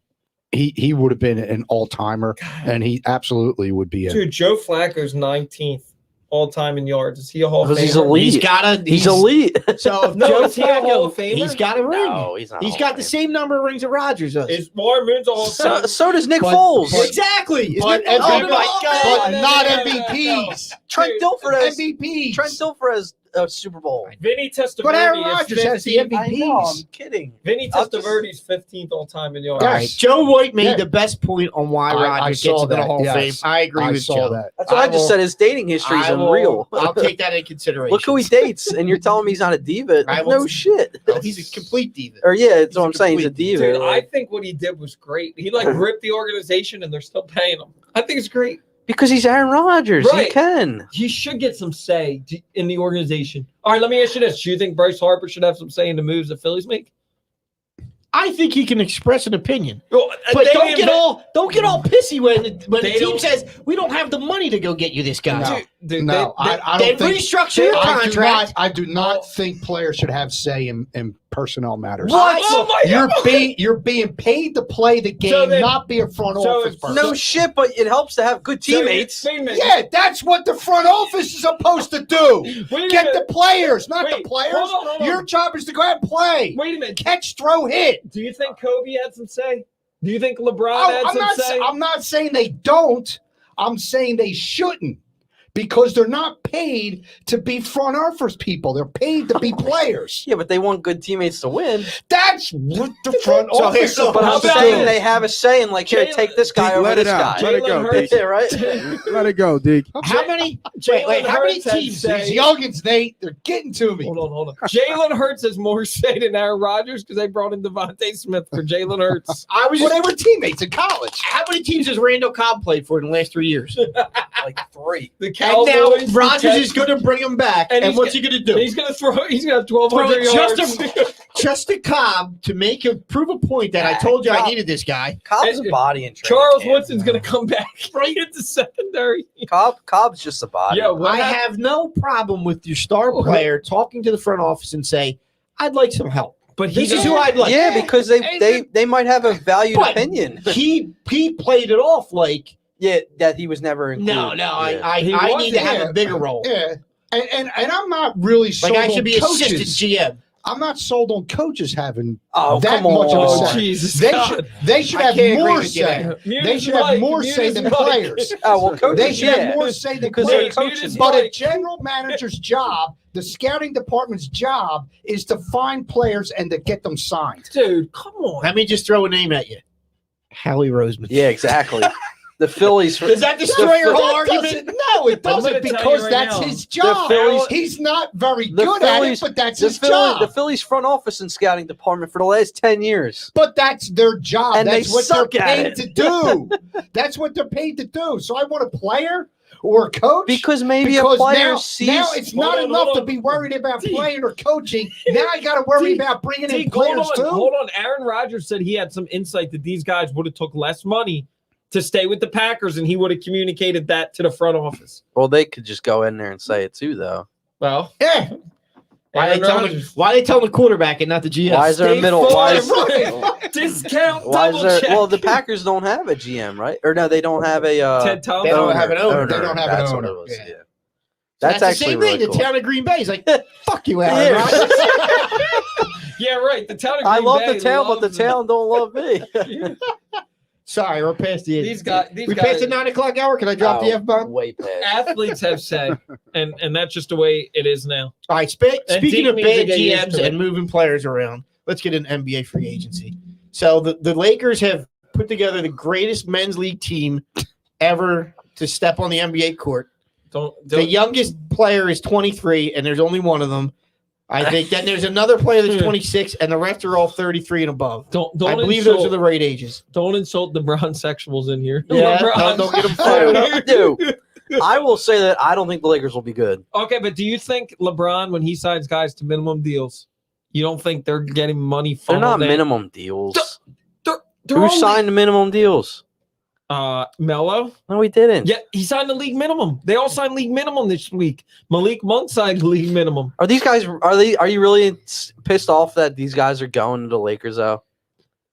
he would have been an all timer, and he absolutely would be in. Dude, Joe Flacco's 19th all time in yards. Is he a Hall of Because he's Famer? elite. He's got a. He's elite. So if No, Joe is he a Hall of Flacco, Famer? he's got a ring. No, he's not. He's got the same number of rings that Rodgers does. Is Warren Moon's a Hall of Famer? So does Nick But- Foles. Exactly. But Isn't it- MVP oh my God. but not MVPs. Trent Dilfer has MVPs. Trent Dilfer has a Super Bowl. Vinny Testaverde But Aaron is Rodgers has the 15th. I know, I'm MVPs. kidding. Vinny I'll just- Testaverde's 15th all time in yards. All Yes. right. Joe White made Yeah. the best point on why I Rodgers saw gets into the that, Hall of yes. Fame. I agree I with saw Joe. that. That's what I, just will- said. His dating history is I will- unreal. I'll take that into consideration. Look who he dates, and you're telling me he's not a diva. I No will- shit. No, he's a complete diva. Or yeah, that's He's what a I'm saying. He's a complete diva. Dude, I like- think what he did was great. He like ripped the organization and they're still paying him. I think it's great. because he's Aaron Rodgers. He Right. can. He should get some say in the organization. All right, let me ask you this. Do you think Bryce Harper should have some say in the moves the Phillies make? I think he can express an opinion. Well, But they don't didn't get all pissy when the They team don't- says we don't have the money to go get you this guy. No. Dude, No, I Then don't think. restructure your contract. I do not think players should have say in personnel matters. What? Oh my God. You're being paid to play the game, So then- not be a front so office if- person. No shit, but it helps to have good teammates. Wait a minute. Yeah, that's what the front office is supposed to do. Wait a Get minute. the players, not Wait, the players. hold on. Your job is to go out and play. Wait a minute. Catch, throw, hit. Do you think Kobe had some say? Do you think LeBron Oh, had some say? I'm not saying they don't. I'm saying they shouldn't because they're not paid to be front office people. They're paid to be players. Yeah, but they want good teammates to win. That's what the front So office here- is so- But How I'm about saying this? they have a say in like, here, take this guy Deke, over let this it out. guy. Let it go, Jalen Deke. Yeah, right? Let it go, Deke. How many? Jalen Wait, how many Hurts has teams? say- These youngins, they're getting to me. Hold on. Jalen Hurts has more say than Aaron Rodgers because they brought in Devontae Smith for Jalen Hurts. I was Well, just. they were teammates in college. How many teams has Randall Cobb played for in the last 3 years? Like 3. The And Cowboys. now the Rodgers Jets, is going to bring him back. And And, he's what's he going to do? He's gonna throw. He's gonna have 1,200 Throw it yards. just to Cobb to prove a point that I told you I Cobb- needed this guy. Cobb's a body in training Charles camp. Woodson's gonna come back right into secondary. Cobb's just a body. Yeah, what I have no problem with your star player talking to the front office and say, "I'd like some help." But This is who I'd like. Yeah, because they might have a valued But opinion. He played it off like, Yeah, that he was never included. no, Yeah. I He need wasn't, to have yeah. a bigger role. Yeah. And I'm not really Like sold I should on be coaches. assistant GM. I'm not sold on coaches having Oh, that come much of a on. say. Jesus They God. should I have can't agree more with you say. there. They should have more say than players. Oh, well, coaches, They should yeah. have more say than Because they're players. coaches. But a general manager's job, the scouting department's job, is to find players and to get them signed. Dude, come on. Let me just throw a name at you. Howie Roseman. Yeah, exactly. The Phillies. Does that destroy your whole argument? No, it I'm doesn't gonna tell because you right that's now, his job. Phillies- He's not very the good Phillies- at it, but that's the his job. The Phillies front office and scouting department for the last 10 years. But that's their job. And That's they what suck they're at paid it. to do. That's what they're paid to do. So I want a player or a coach. Because maybe Because a player now, sees. now it's not Hold on, enough hold to on. be worried about Deke. playing or coaching. Now I got to worry Deke, about bringing in Deke, players too. hold on. Aaron Rodgers said he had some insight that these guys would have took less money to stay with the Packers, and he would have communicated that to the front office. Well, they could just go in there and say it too, though. Well, Yeah. Why Aaron they telling Rodgers- why they telling the quarterback and not the GM? Why is there a State middle? Why is, Farm. Discount why is double there? check. Well, the Packers don't have a GM, right? Or no, they don't have a Ted They Thompson. don't have an owner. They Owner. don't have an That's what owner. it was, Yeah. yeah. That's That's the actually same really thing. cool. The town of Green Bay is like, fuck you, Aaron Yeah. Rodgers. Yeah, right. The town of I Green love Bay the town, but the loves town don't love me. Sorry, we're past the These guys. These we guys. passed the 9 o'clock hour. Can I drop the Oh, F bomb? Way past. Athletes have say, and that's just the way it is now. All right. And Speaking Deke of needs to bad get used GMs to it. and moving players around, let's get an NBA free agency. So the Lakers have put together the greatest men's league team ever to step on the NBA court. Don't The youngest player is 23, and there's only one of them. I think then there's another player that's 26, and the rest are all 33 and above. don't I believe insult, those are the right ages. Don't insult LeBron sexuals in here. Yeah, LeBron. don't get them I fired up. do. I will say that I don't think the Lakers will be good. Okay, but do you think LeBron, when he signs guys to minimum deals, you don't think they're getting money They're not funneled in? minimum deals. They're Who only- signed the minimum deals? Melo? No, we didn't. Yeah, he signed the league minimum. They all signed league minimum this week. Malik Monk signed the league minimum. Are these guys? Are you really pissed off that these guys are going to the Lakers though?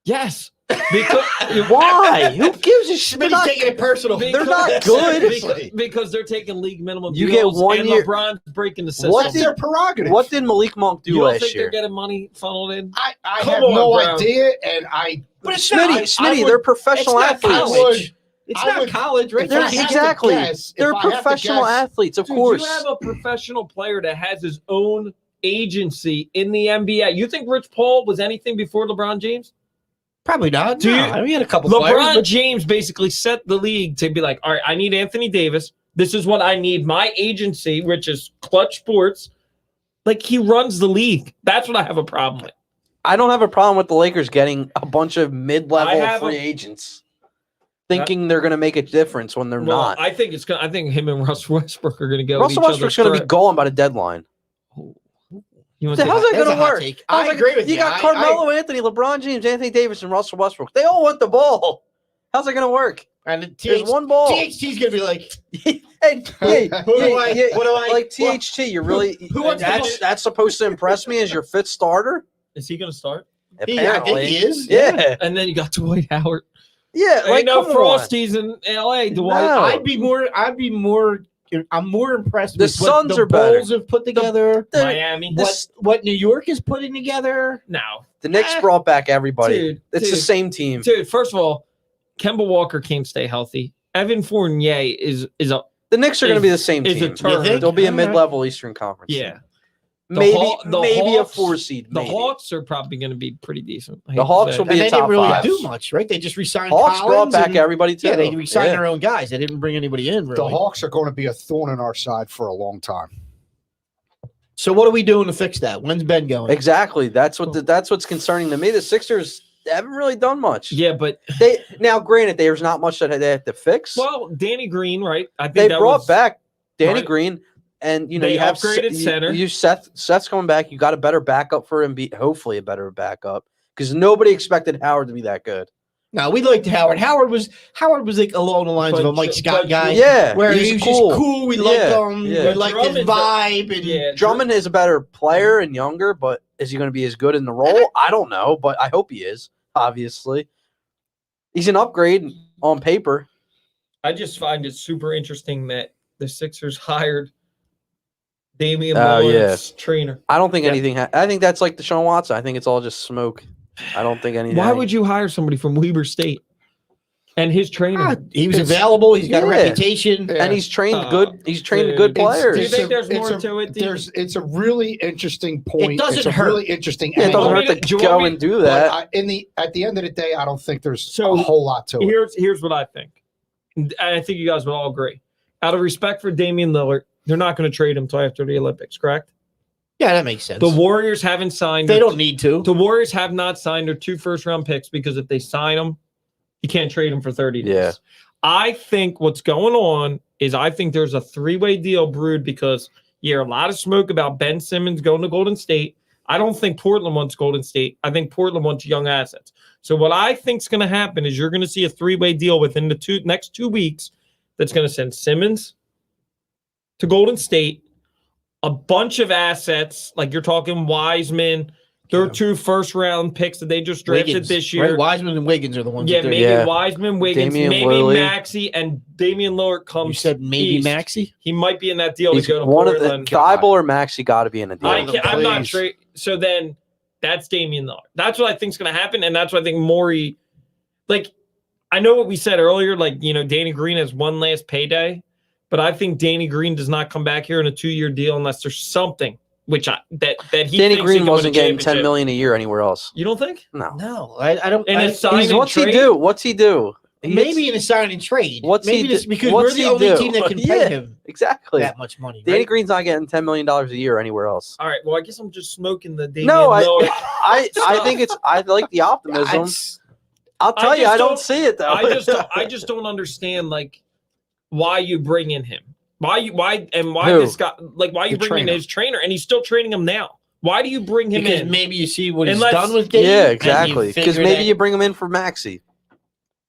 Yes. Because, Why? Who gives a shit? They're Smitty's not- taking it personal. They're not good. Because they're taking league minimum You deals get 1 and year- LeBron's breaking the system. What That's their prerogative. What did Malik Monk do you don't last think year? they're getting money funneled in? I Come have on, no bro. idea, and I. But it's Smitty, they're professional it's not athletes. college. It's I not would- college, right? if They're I had to exactly. guess- They're if I had to professional guess- athletes, of Dude, course. you have a professional player that has his own agency in the NBA. You think Rich Paul was anything before LeBron James? Probably not. Do you- I mean, he had a couple LeBron players. James basically set the league to be like, all right, I need Anthony Davis. This is what I need. My agency, which is Clutch Sports, like he runs the league. That's what I have a problem with. I don't have a problem with the Lakers getting a bunch of I mid-level have free a- agents, thinking they're going to make a difference when they're Well, not. I think it's gonna. I think him and Russell Westbrook are going to go. at Russell each Westbrook's other's going to be throat. going by the deadline. You want So to how's that That's going a to hot work? take. How's I that- agree with you. You got I- Carmelo Anthony, LeBron James, Anthony Davis, and Russell Westbrook. They all want the ball. How's that going to work? And There's one ball. THT's gonna be like, Hey, Who do I- what do I- like THT? You're really who wants to that's supposed to impress me as your fifth starter. Is he going to start? I think Apparently, he is. yeah, And then you got Dwight Howard. yeah. Like, Ain't no come on. Frosties in LA. Dwight. No. I'm more impressed The with what Suns the are better. Bulls have put together. Miami. What New York is putting together. No, The Knicks brought back everybody. Dude, it's the dude. same team. dude. First of all, Kemba Walker can't stay healthy. Evan Fournier is a The Knicks are going to be the same is a team. turd. They'll be a All right. mid-level Eastern Conference. Yeah. team. The Maybe Haw- a 4 seed. The maybe. Hawks are probably going to be pretty decent. I hate The to Hawks say will it. be And a they top didn't really 5. do much, right? They just re-signed Hawks brought Collins back and- everybody too. Yeah, they re-signed Yeah. their own guys. They didn't bring anybody in. Really. The Hawks are going to be a thorn in our side for a long time. So what are we doing to fix that? When's Ben going? Exactly. That's what's concerning to me. The Sixers haven't really done much. Yeah, but Now, granted, there's not much that they have to fix. well, Danny Green, right? I think they that brought was, back Danny right. Green, and They you have upgraded center. You Seth's coming back. You got a better backup for him. Hopefully, a better backup because nobody expected Howard to be that good. No, we liked Howard. Howard was like along the lines of a Mike Scott guy. Yeah, where he's he was cool. just cool. We liked Yeah, him. yeah. We liked his Drummond's a- vibe. And Yeah, Drummond is a better player and younger, but is he going to be as good in the role? I don't know, but I hope he is. Obviously, he's an upgrade on paper. I just find it super interesting that the Sixers hired Damian Oh, Lillard's trainer. I don't think Yeah. anything. I think that's like Deshaun Watson. I think it's all just smoke. I don't think anything. Why would you hire somebody from Weber State and his trainer? he was available. He's got a Yeah. reputation. Yeah. And he's trained Oh, good. He's trained dude. good It's- players. Do you think It's there's a- more it's a- to it? Do you- It's a really interesting point. doesn't it's a hurt. really interesting Yeah, it doesn't angle. hurt to Do you want go me- and do But that. at the end of the day, I don't think there's So, a whole lot to it. Here's what I think. And I think you guys would all agree. Out of respect for Damian Lillard, they're not going to trade him until after the Olympics, correct? Yeah, that makes sense. The Warriors haven't signed. they don't need to. The Warriors have not signed their 2 first-round picks because if they sign them, you can't trade them for 30 days. Yeah. I think what's going on is I think there's a 3-way deal brewed because you hear a lot of smoke about Ben Simmons going to Golden State. I don't think Portland wants Golden State. I think Portland wants young assets. So what I think is going to happen is you're going to see a 3-way deal within the next 2 weeks that's going to send Simmons to Golden State, a bunch of assets, like you're talking Wiseman, their 2 first-round picks that they just drafted Wiggins, this year. right? Wiseman and Wiggins are the ones. Yeah, that they're- maybe Yeah. Wiseman, Wiggins, Damian maybe Lillard. Maxey, and Damian Lillard comes. You said maybe east. Maxey. He might be in that deal He's to go to one of the Portland. Thibault or Maxey got to be in a deal. I'm not Please. sure. So then that's Damian Lillard. That's what I think is going to happen, and that's what I think Morey. Like, I know what we said earlier. Like, Danny Green has one last payday, but I think Danny Green does not come back here in a 2-year deal unless there's something that he. Danny thinks he Green can win wasn't a getting $10 championship. million a year anywhere else. You don't think? No. No, I don't. And I- it's sign and What's he trade? do? What's he do? maybe in a sign and trade. What's he maybe do- just because what's we're the he only do? team that can Yeah. pay him Exactly. that much money. Danny Right? Green's not getting $10 million a year anywhere else. All right. Well, I guess I'm just smoking the Damian No, Lillard. I think I like the optimism. I'll tell you, just I don't don't- see it though. I just don't understand like why you bring in him. Why Who? this guy why you The bring in trainer. his trainer and he's still training him now? Why do you bring him Because in? maybe you see what Unless- he's done with Dame. Yeah, and you exactly. Because figure maybe that- you bring him in for Maxey.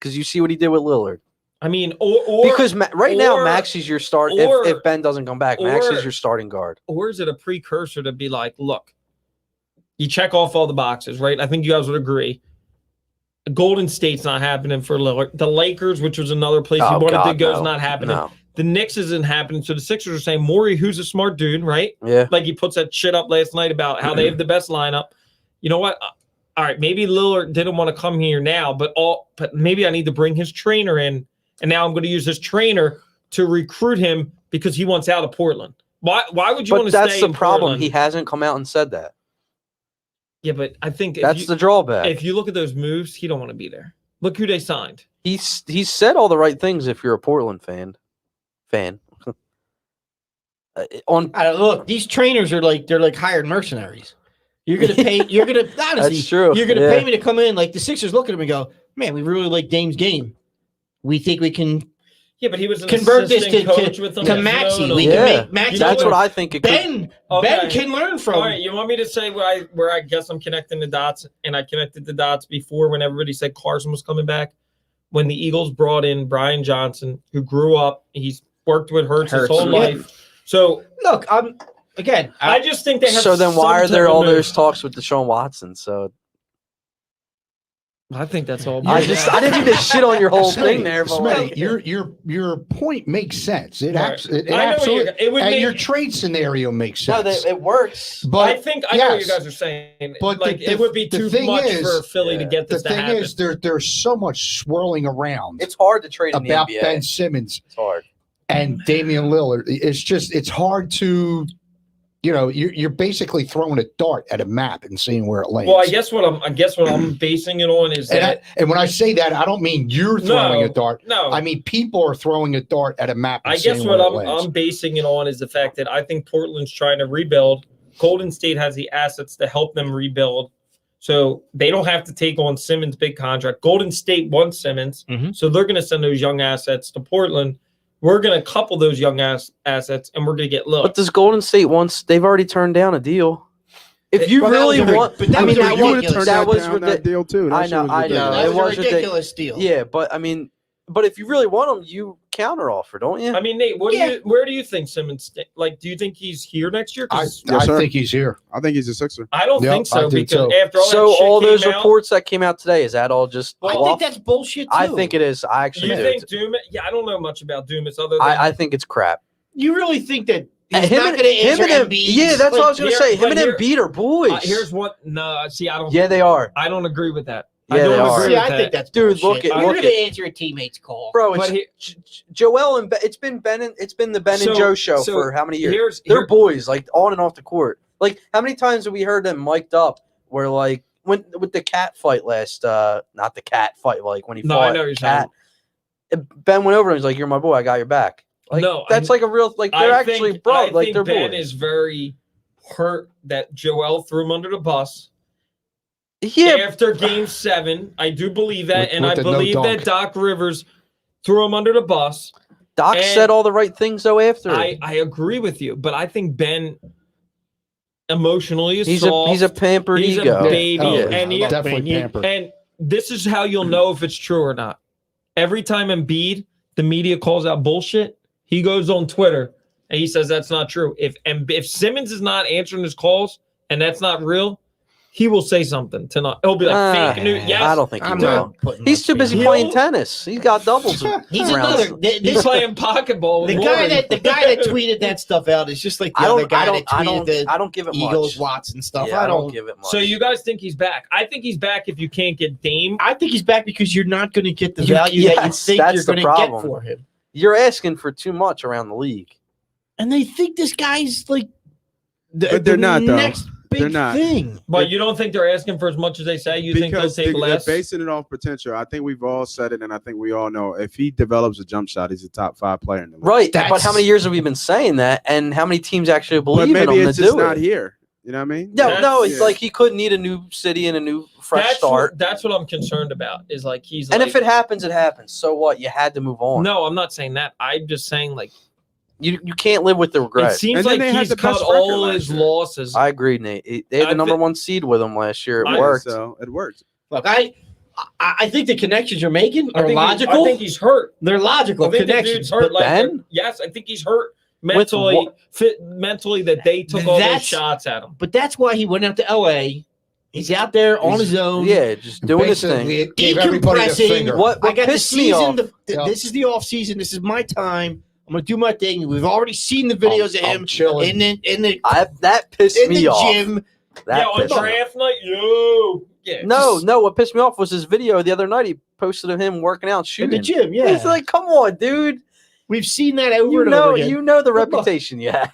Because you see what he did with Lillard. I mean, or Because right now, or- Maxey's your start. or- If Ben doesn't come back, or- Maxey's your starting guard. or is it a precursor to be like, look, you check off all the boxes, right? I think you guys would agree. Golden State's not happening for Lillard. The Lakers, which was another place he Oh, wanted to God, go, no. is not happening. No. The Knicks isn't happening. So the Sixers are saying, Morey, who's a smart dude, right? Yeah. Like he puts that shit up last night about how they have the best lineup. You know what? All right, maybe Lillard didn't want to come here now, but maybe I need to bring his trainer in, and now I'm going to use his trainer to recruit him because he wants out of Portland. Why would you want But to that's stay the in problem. Portland? He hasn't come out and said that. Yeah, but I think That's the drawback. if you look at those moves, he don't want to be there. Look who they signed. He's said all the right things if you're a Portland fan. On I don't, look, these trainers are they're like hired mercenaries. You're gonna pay. You're gonna honestly. That's true. You're gonna Yeah. pay me to come in. Like the Sixers look at him and go, "Man, we really like Dame's game. We think we can Yeah, but he was an convert this assistant to coach with them at Maxey. Villanova. We Yeah. can make Maxey. that's what I think. It could, Ben Okay. can learn from. All right, you want me to say where I guess I'm connecting the dots, and I connected the dots before when everybody said Carson was coming back. When the Eagles brought in Brian Johnson, who grew up, he's worked with Hurts his Hurts, whole yeah. life. So Look, I just think they have. so then why some are there type of all move. those talks with Deshaun Watson? So I think that's all. I didn't mean to shit on your whole thing there, but Smitty, your point makes sense. It, Right. it I know what absolutely, it would and make, your trade scenario makes no, sense. it works. But I think I know what you yes. guys are saying. But like the it would be too thing much is- for Philly to get the this to thing happen. is, there's so much swirling around It's hard to trade in about the NBA. Ben Simmons It's hard. and Damian Lillard. It's hard to, you're basically throwing a dart at a map and seeing where it lands. Well, I guess what I'm basing it on is that and when I say that, I don't mean you're throwing a dart. no. I mean people are throwing a dart at a map. And I guess seeing what where it lands. I'm basing it on is the fact that I think Portland's trying to rebuild. Golden State has the assets to help them rebuild, so they don't have to take on Simmons' big contract. Golden State wants Simmons, so they're going to send those young assets to Portland. We're going to couple those young assets, and we're going to get Lillard. But does Golden State they've already turned down a deal. If you really want, but that was you would have ridiculous. turned That was down that ridiculous. deal too. That I shit know, was I know. ridiculous. That It was was a ridiculous deal. Yeah, but if you really want him, you counter offer, don't you? I mean, Nate, where do you think Simmons? Like, do you think he's here next year? 'Cause Yes, I sir. think he's here. I think he's a Sixer. I don't Yep, think so I do because too. after all So that shit all came those out, reports that came out today, is that all just I fluff? think that's bullshit too. I think it is. I actually you do. think Dumas? Yeah, I don't know much about Dumas other than I think it's crap. You really think that And he's not going to answer and Embiid's? yeah, that's what I was going to say. Him but and Embiid are boys. here's what. No, see, I don't. Yeah, they are. I don't agree with that. Yeah, I don't they are. agree See, with I that. think that's Dude, bullshit. look at- You're look going to at- answer a teammate's call. Bro, But Joel and it's been the Ben and Joe show so for how many years? Here, They're boys, like on and off the court. Like how many times have we heard them mic'd up where like when with the cat fight last not the cat fight, like when he No, fought I know what you're cat. Ben went over and he's like, "You're my boy, I got your back." Like No, that's like a real like they're actually bro, I like think they're Ben boys. is very hurt that Joel threw him under the bus. Yeah, After Game 7, I do believe that, With- and with I the no believe that dunk. Doc Rivers threw him under the bus. Doc and said all the right things though after. I agree with you, but I think Ben emotionally is he's soft. a pampered He's ego. a baby, Oh, and he, definitely pampered. and this is how you'll know if it's true or not. Every time Embiid, the media calls out bullshit, he goes on Twitter and he says that's not true. If Simmons is not answering his calls and that's not real, he will say something tonight. He'll be like fake news. Yes, I don't think he I'm will. not putting He's much too busy faith. playing tennis. He's got doubles. He's around. another. he's This, playing pocketball. the with guy Warren. that tweeted that stuff out is just like the other guy that tweeted the I don't give it Eagles much. Watts and stuff. Yeah, I don't. give it much. So you guys think he's back? I think he's back if you can't get Dame. I think he's back because you're not going to get the You- value that you yes, think that's you're the going to get problem. for him. You're asking for too much around the league. And they think this guy's like But they're not, though. next big They're not. thing. But you don't think they're asking for as much as they say? You think they'll Because take they're less? basing it off potential. I think we've all said it, and I think we all know if he develops a jump shot, he's a top 5 player in the league. Right. But That's- how many years have we been saying that? And how many teams actually But believe in maybe him it's to just do not it? here. You know what I mean? No, That's- it's like he could need a new city and a new fresh start. That's what I'm concerned about. Is like he's And like, if it happens, it happens. So what? You had to move on. no, I'm not saying that. I'm just saying like You can't live with the it regret. seems And then like they had he's the cut best record all last his year. losses. I agree, Nate. They had I the number thi- 1 seed with him last year. It I- worked. So it worked. Look, I think the connections you're making I are think logical. I think he's hurt. They're I logical think the connections. dude's hurt. but Like Ben? yes, I think he's hurt mentally. Mentally that they took all those That's- shots at him. But that's why he went out to LA. He's out there on his own. Yeah, just doing his thing. Basically, it gave everybody the decompressing. finger. What I got the pissed me off? season. Yep. This is the off season. This is my time. I'm gonna do my thing. We've already seen the videos of I'm him chilling. in the That pissed in me the off. gym. That Yeah, on pissed me off. draft night, yo. Yeah, No, just- no. What pissed me off was his video the other night. He posted of him working out, In shooting. the gym, yeah. It's like, come on, dude. We've seen that over You and know, over again. you know the Come on. reputation. Yeah,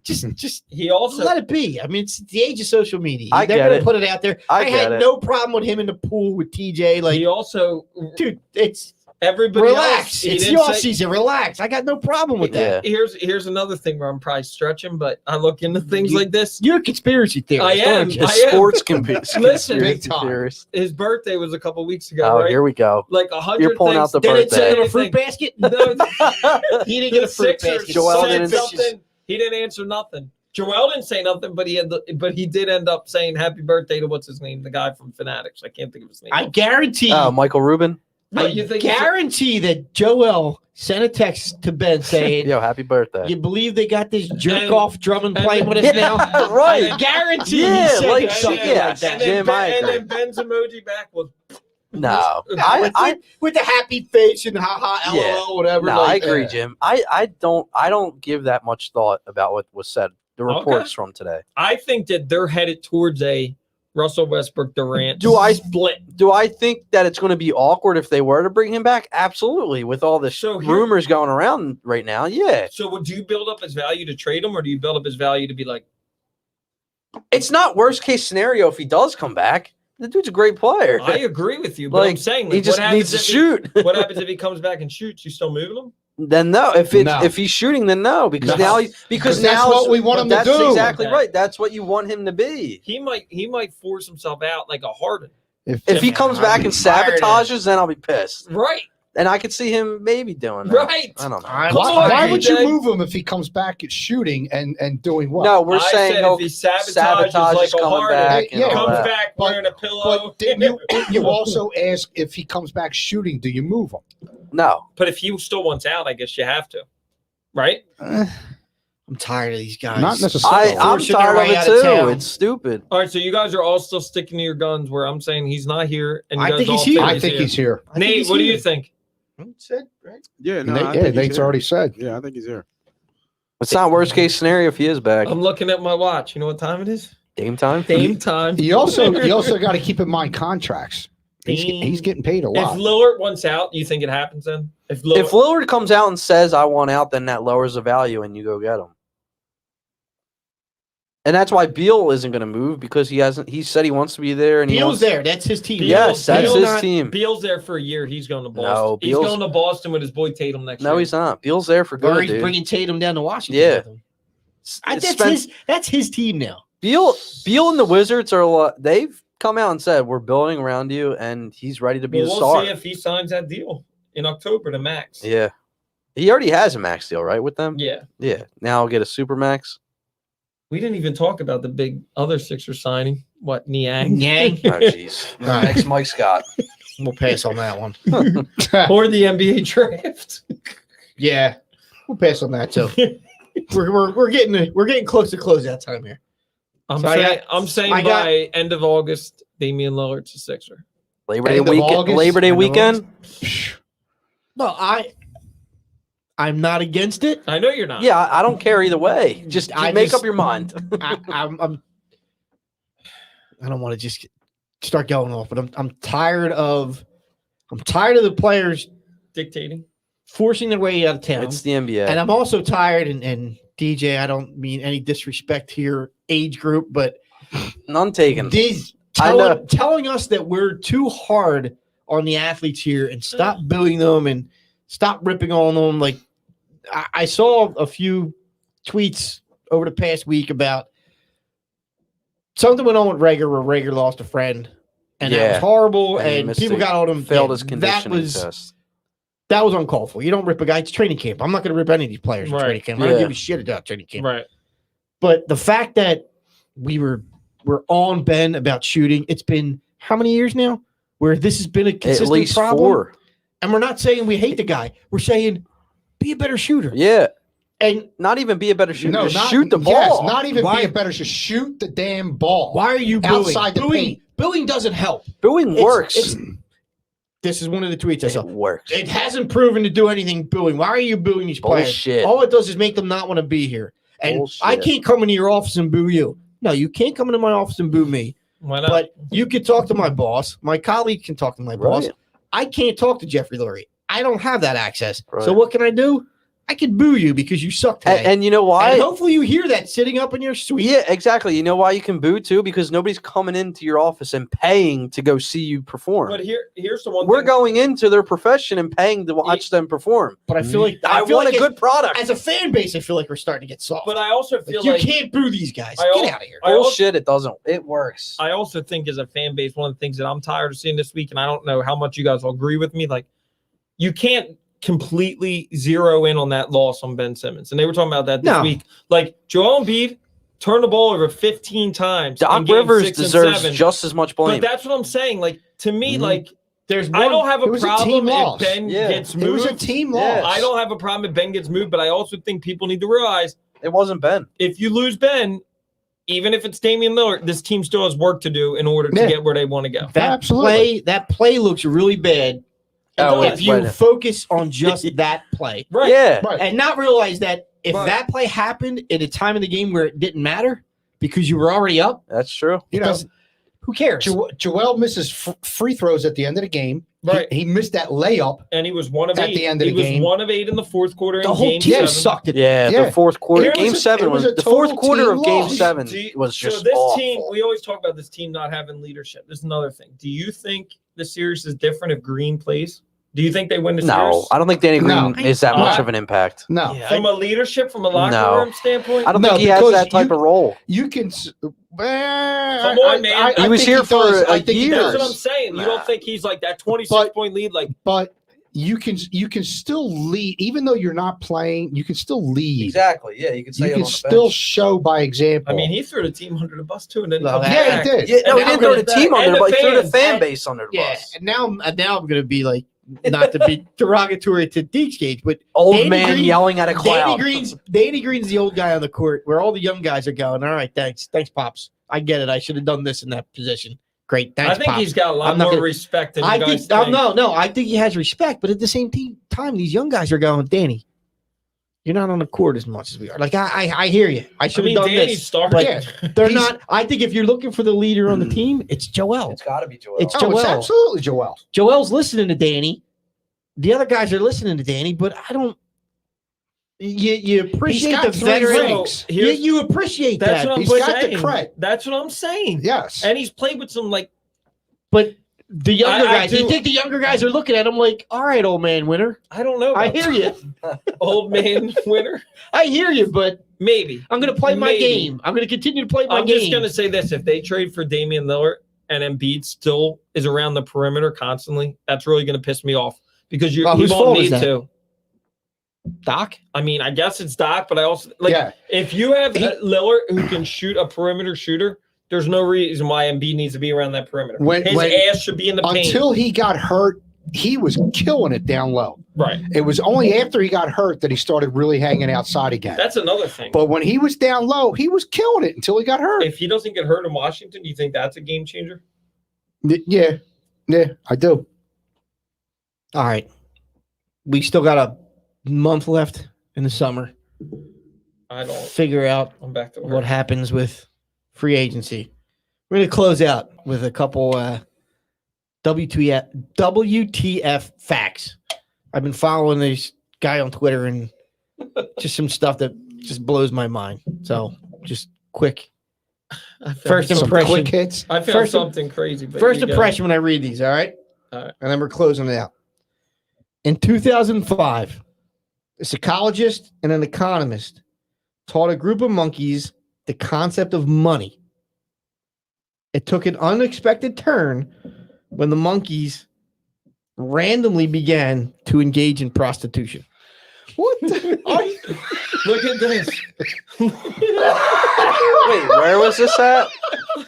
just He also let it be. I mean, it's the age of social media. I They're get gonna it. put it out there. I I get had it. no problem with him in the pool with TJ. Like, he also dude, it's everybody relax. else, he It's the didn't off say- season. Relax. I got no problem with that. Here's another thing where I'm probably stretching, but I look into things like this. You're a conspiracy theorist. I am. aren't you? the I am. sports can be Listen, big time. theorist. His birthday was a couple weeks ago, Oh, right? here we go. Like 100 You're pulling things. out the Did it send him a birthday. fruit basket? No, He didn't get a the fruit Sixers basket. Joel said didn't- something. He didn't answer nothing. Joel didn't say nothing, but he did end up saying happy birthday to what's his name, the guy from Fanatics. I can't think of his name. I guarantee. Oh, Michael Rubin. But I you think guarantee that Joel sent a text to Ben saying, Yo, happy birthday. "You believe they got this jerk And- off Drummond and- playing with us Yeah, now?" right. I guarantee Yeah, he said like, something yeah. like that. Jim, I and agree. then Ben's emoji back was No, with the happy face and haha, lol, Yeah. whatever. no, I agree, yeah. Jim. I don't give that much thought about what was said. The reports from today. I think that they're headed towards a Russell Westbrook Durant split. Do I think that it's going to be awkward if they were to bring him back? Absolutely. With all the rumors going around right now, yeah. So would you build up his value to trade him, or do you build up his value to be like? It's not worst case scenario if he does come back. The dude's a great player. I agree with you, but I'm saying he just needs to shoot. What happens if he comes back and shoots? You still moving him? Then no. If he's shooting, then no. Because now that's what we want him to do. That's exactly right. That's what you want him to be. He might force himself out like a Harden. If he comes back and sabotages, then I'll be pissed. Right. And I could see him maybe doing that. Right. I don't know. Why would you move him if he comes back at shooting and doing what? No, we're saying if he sabotages like a coming Harden, back. And all comes that. back wearing a pillow. But didn't you also ask if he comes back shooting, do you move him? No. But if he still wants out, I guess you have to. Right? I'm tired of these guys. Not necessarily. I'm Forcing tired their of way it out of too. town. It's stupid. All right, so you guys are all still sticking to your guns where I'm saying he's not here. And you I guys think all he's here. I think he's here. Nate, what do you think? Said, right? Yeah, no, Nate, I think he's Nate's here. already said. Yeah, I think he's here. It's not worst case scenario if he is back. I'm looking at my watch. You know what time it is? Game time. Game time. You also got to keep in mind contracts. He's getting paid a If lot. Lillard wants out, you think it happens then? If Lillard comes out and says I want out, then that lowers the value and you go get him. And that's why Beal isn't going to move because he hasn't. He said he wants to be there, and Beal's there. That's his team. Yes, that's his team. Beal's there for a year. He's going to Boston. No, he's going to Boston with his boy Tatum next year. No, he's not. Beal's there for Or good. he's Dude. bringing Tatum down to Washington. Yeah. with him. That's his team now. Beal and the Wizards are. They've come out and said we're building around you, and he's ready to be the we'll star. see if he signs that deal in October to max. Yeah, he already has a max deal, right, with them. Yeah. Yeah. Now I'll get a super max. We didn't even talk about the big other Sixer signing. What, Niang? Yang. Oh, jeez. Next, Mike Scott. We'll pass on that one. Or the NBA draft. Yeah, we'll pass on that too. we're getting close to closeout time here. I'm So saying I got- by end of August, Damian Lillard's a Sixer. Labor Day End of weekend. August? Labor Day End of weekend. No, I'm not against it. I know you're not. Yeah, I don't care either way. Just I make just- up your mind. I don't want to just start going off, but I'm tired of the players Dictating. forcing their way out of town. It's the NBA. And I'm also tired, and DJ, I don't mean any disrespect to your age group, but None taken. these I know. telling us that we're too hard on the athletes here and stop booing them and stop ripping on them. Like I saw a few tweets over the past week about something went on with Rager where Rager lost a friend, and that was horrible. And he And missed people it. got on him. Failed Yeah, his conditioning that test. was uncalled for. You don't rip a guy. It's training camp. I'm not going to rip any of these players in Right. training camp. I don't Yeah. give a shit about training camp. Right. But the fact that we're on Ben about shooting, it's been how many years now where this has been a At consistent least problem? 4. And we're not saying we hate the guy. We're saying be a better shooter. Yeah. And Not even be a better shooter. No, Just shoot the ball. Yes, not even Why- be a better. Just shoot the damn ball. why are you booing? Outside the paint. Booing doesn't help. Booing It's- works. This is one of the tweets I It saw. works. It hasn't proven to do anything booing. Why are you booing these players? Bullshit. All it does is make them not want to be here. And Bullshit. I can't come into your office and boo you. No, you can't come into my office and boo me. Why not? But you can talk to my boss. My colleague can talk to my boss. Right. I can't talk to Jeffrey Lurie. I don't have that access. Right. So what can I do? I can boo you because you suck today. And you know why? And hopefully you hear that sitting up in your suite. Yeah, exactly. You know why you can boo too? Because nobody's coming into your office and paying to go see you perform. But here's the one We're thing. going into their profession and paying to watch them perform. But I feel like I feel want like a good product. as a fan base, I feel like we're starting to get soft. But I also Like, feel you like can't boo these guys. I al- Get out of here. I also- Bullshit, it doesn't. It works. I also think as a fan base, one of the things that I'm tired of seeing this week, and I don't know how much you guys will agree with me, like you can't completely zero in on that loss on Ben Simmons. And they were talking about that this No. week. Like Joel Embiid turned the ball over 15 times. in Doc game Rivers 6 and deserves 7. just as much blame. But that's what I'm saying. Like to me, Mhm. like There's I don't have it a was a problem team if loss. Ben Yeah. gets It was moved. a team Yeah. loss. I don't have a problem if Ben gets moved, but I also think people need to realize It wasn't Ben. if you lose Ben, even if it's Damian Lillard, this team still has work to do in order to Yeah. get where they want to go. Absolutely. That play looks really bad Oh, if wait, you wait. focus on just that play. Right. Yeah. Right. And not realize that if Right. that play happened at a time of the game where it didn't matter because you were already up, That's true. You know, who cares? Joel misses free throws at the end of the game. Right. He missed that layup. And he was 1 of At 8. the end of the game. He was 1 of 8 in the fourth quarter The in whole game team 7. sucked at Yeah, Yeah. the fourth quarter. It Game was a- 7 it was was a the fourth total quarter team of Game loss. 7 Do you- was so just this awful. team, we always talk about this team not having leadership. This is another thing. Do you think the series is different if Green plays? Do you think they win the No, series? I don't think Danny No. Green is that much Uh, of an impact. No, Yeah. From a leadership, from a locker No. room standpoint? I don't No, think he has because that type of role. you can. Come on, man. He was here for a year. That's what I'm saying. You Nah. don't think he's like that 26 But- point lead? Like, But you can still lead, even though you're not playing. You can still lead. Exactly. Yeah, you can You can still show by example. I mean, he threw the team under the bus too, and then Well, come yeah, back. he did. Yeah, no, And he now didn't throw we're the gonna- team and under, but he threw the fans. fan base under the Yeah, bus. and now I'm going to be like, not to be derogatory to Deke's Gage, but Old Danny man Green- yelling at a Danny cloud. Green's the old guy on the court where all the young guys are going, all right, thanks, Pops. I get it. I should have done this in that position. Great, thanks, I think Pops. he's got a lot I'm not more gonna- respect than I you guys think, think. no, I think he has respect, but at the same time, these young guys are going, Danny, you're not on the court as much as we are. Like, I hear you. I I should have mean, done Danny's this. starting. But Yeah. they're He's- not. I think if you're looking for the leader on the team, it's Joel. It's got to be Joel. It's oh, it's Joel. absolutely Joel. Joel's listening to Danny. The other guys are listening to Danny, but I don't. You appreciate got the 3 veteran. rings. You appreciate That's that, what I'm He's got the saying. cred. That's what I'm saying. Yes. And he's played with some like but the younger I guys. do- You think the younger guys are looking at him like, "All right, old man, winner." I don't know. I about hear you. old man winner. I hear you, but Maybe I'm going to play my Maybe. game. I'm going to continue to play my I'm game. just gonna say this: if they trade for Damian Lillard and Embiid still is around the perimeter constantly, that's really gonna piss me off because he Whose won't fault is need that? to. Doc. I mean, I guess it's Doc, but I also like Yeah. if you have Lillard who can shoot a perimeter shooter, there's no reason why Embiid needs to be around that perimeter. When- His when- ass should be in the paint. Until he got hurt, he was killing it down low. Right. It was only after he got hurt that he started really hanging outside again. That's another thing. But when he was down low, he was killing it until he got hurt. If he doesn't get hurt in Washington, do you think that's a game changer? Yeah, I do. All right. We still got a month left in the summer. I don't. Figure out I'm back to work. what happens with free agency. We're going to close out with a couple WTF facts. I've been following this guy on Twitter and just some stuff that just blows my mind. So just quick. I found First some- Some impression. quick hits. I found first- something crazy. But First you go. impression when I read these, all right? All right. And then we're closing it out. In 2005, a psychologist and an economist taught a group of monkeys the concept of money. It took an unexpected turn when the monkeys randomly began to engage in prostitution. What? The, Look at this. Wait, where was this at? Where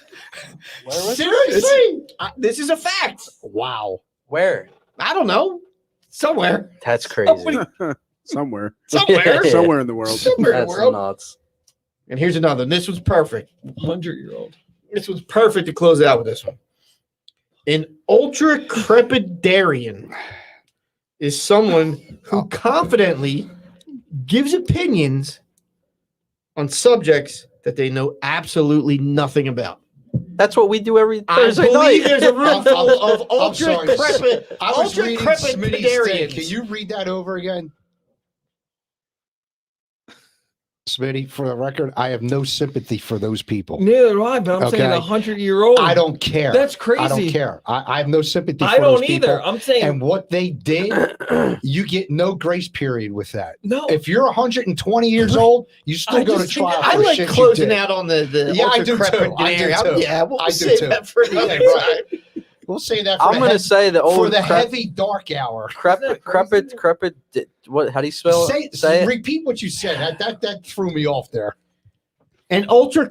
was Seriously, this is a fact. wow. Where? I don't know. Somewhere. That's crazy. Somewhere. Somewhere. Yeah. Somewhere in the world. Somewhere in the That's world. nuts. And here's another. This was perfect. 100-year-old. This was perfect to close out with this one. An ultra crepidarian is someone who confidently gives opinions on subjects that they know absolutely nothing about. That's what we do every I Thursday believe night. there's a room full of I'm ultra sorry. I was ultra reading Smitty's thing. crepidarians. Can you read that over again? Smitty, for the record, I have no sympathy for those people. Neither do I, but I'm saying Okay. 100-year-old. I don't care. That's crazy. I don't care. I have no sympathy I for those don't either. people. I'm saying And what they did, you get no grace period with that. no. If you're 120 years old, you still I go to just think trial. I for like shit you closing did. out on the Yeah, I ultra do too. crepidarian. I do too. Yeah, we'll I do save too. that for another Yeah, right. time. We'll say that for I'm the gonna heavy, say the for old the heavy dark hour. crepid. What? How do you spell Say, it? Say it. repeat what you said. That threw me off there. An ultra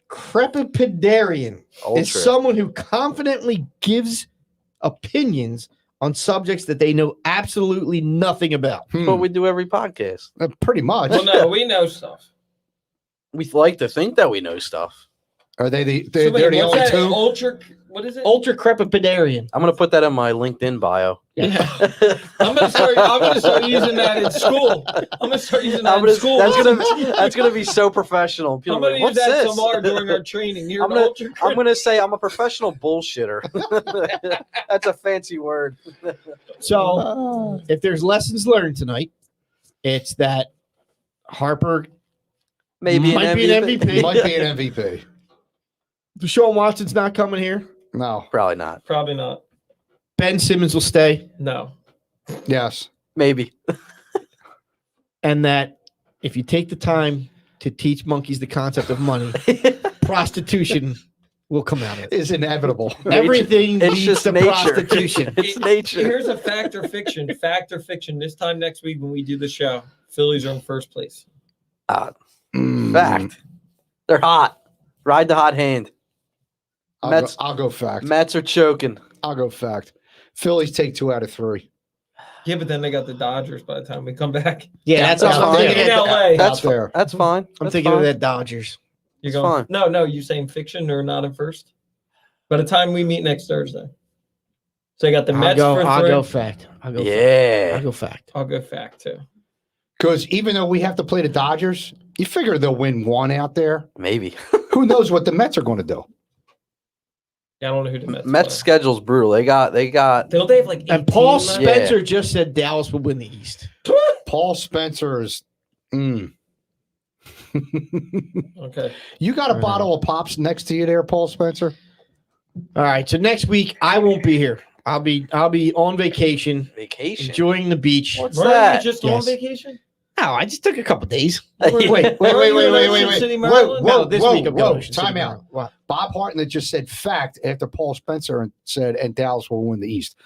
crepidarian is Ultra. someone who confidently gives opinions on subjects that they know absolutely nothing about. That's what we do every podcast. Pretty much. Well, no, we know stuff. We like to think that we know stuff. Are they the? So They're wait, the what's only that? two. Ultra. What is it? Ultra crepipedarian. I'm gonna put that in my LinkedIn bio. Yeah. I'm gonna start using that in school. I'm gonna start using that in school. That's gonna be so professional. People I'm are gonna like, use what's that this? tomorrow during our training. You're I'm an ultra. I'm gonna say I'm a professional bullshitter. That's a fancy word. So, if there's lessons learned tonight, it's that Harper Maybe might an be an MVP. MVP. Might be an MVP. Deshaun Watson's not coming here. No. Probably not. Probably not. Ben Simmons will stay. No. Yes. Maybe. And that if you take the time to teach monkeys the concept of money, prostitution will come out of it. Is inevitable. Everything It's leads just to nature. prostitution. It's nature. Here's a fact or fiction. Fact or fiction. This time next week when we do the show, Phillies are in first place. Fact. They're hot. Ride the hot hand. I'll go fact. Mets are choking. I'll go fact. Phillies take 2 out of 3. Yeah, but then they got the Dodgers by the time we come back. Yeah, that's That's what I'm fine. thinking. In LA. That's Out there. That's fine. I'm That's thinking fine. of that Dodgers. You're It's going. fine. No. You saying fiction or not in first? By the time we meet next Thursday. So I got the Mets for 3. I'll go fact. I'll go Yeah. fact. I'll go fact too. Because even though we have to play the Dodgers, you figure they'll win 1 out there. Maybe. Who knows what the Mets are going to do? Yeah, I don't know who the Mets. Mets play. schedule's brutal. They got Don't they have like 18 And Paul left? Spencer just said Dallas will win the East. Paul Spencer is. Okay. You got a bottle of pops next to you there, Paul Spencer? All right. So next week I won't be here. I'll be on vacation, vacation. enjoying the beach. What's Weren't that? you just Yes. on vacation? No, I just took a couple days. Wait. Were you in Ocean City, Maryland? No, this week I'm whoa, going. time out. What? Bob Hartnett just said fact after Paul Spencer said, and Dallas will win the East.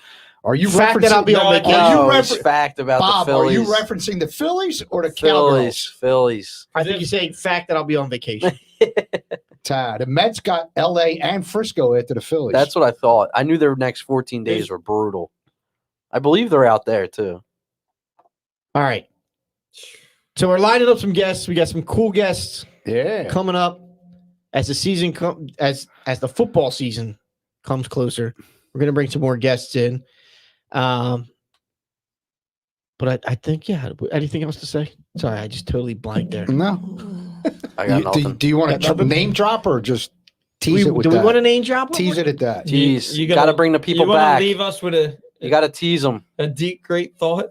Are you Fact that I'll be on are vacation. you No, it's refer- fact about Bob, the are Phillies. you referencing the Phillies or the Phillies? Cowgirls? Phillies. I think you're saying fact that I'll be on vacation. The Mets got L.A. and Frisco after the Phillies. That's what I thought. I knew their next 14 days were brutal. I believe they're out there too. All right. So we're lining up some guests. We got some cool guests yeah. coming up as the season as the football season comes closer. We're gonna bring some more guests in. But I think anything else to say? Sorry, I just totally blanked there. No. I got Do nothing. you want Got to nothing? name drop or just Do tease we, it with do we that? want to name drop? Tease it at that. Jeez, You got to bring the people you wanna back. Leave us with a You got to tease them. deep, great thought.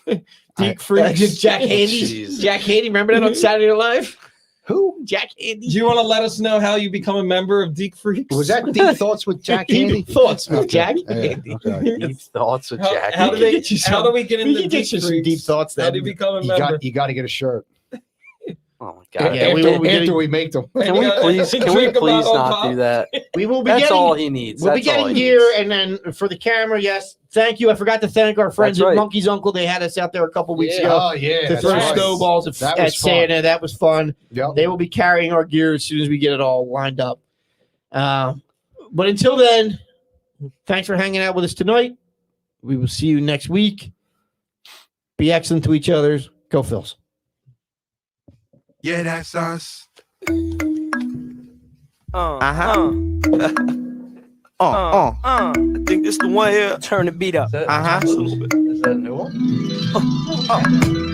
Deep That's freaks. just Jack Handy. Jeez. Jack Handy, remember that on Saturday Night Live? Who? Jack Handy. Do you want to let us know how you become a member of Deep Freaks? Was that Deep Thoughts with Jack Handy? Deep Thoughts with Jack Yeah, Handy. okay. Deep thoughts with How, Jack. how do do we get We into can get Deep you some Freaks? deep thoughts How then. do you become a You member? got to get a shirt. Oh my god! Yeah, we after, will be after getting- we make them. Can we please? Can we Drink about please on not top. do that? We will be That's getting all he needs. we'll be That's all getting he gear, needs. and then for the camera, yes. Thank you. I forgot to thank our friends That's at right. Monkey's Uncle. They had us out there a couple weeks ago Oh, yeah. to That's throw right. snowballs at, That at was fun. Santa. That was fun. Yep. They will be carrying our gear as soon as we get it all lined up. But until then, thanks for hanging out with us tonight. We will see you next week. Be excellent to each other. Go Phils. Yeah, that's us. I think this the one here. Turn the beat up. Is that, Uh-huh. is that a new one?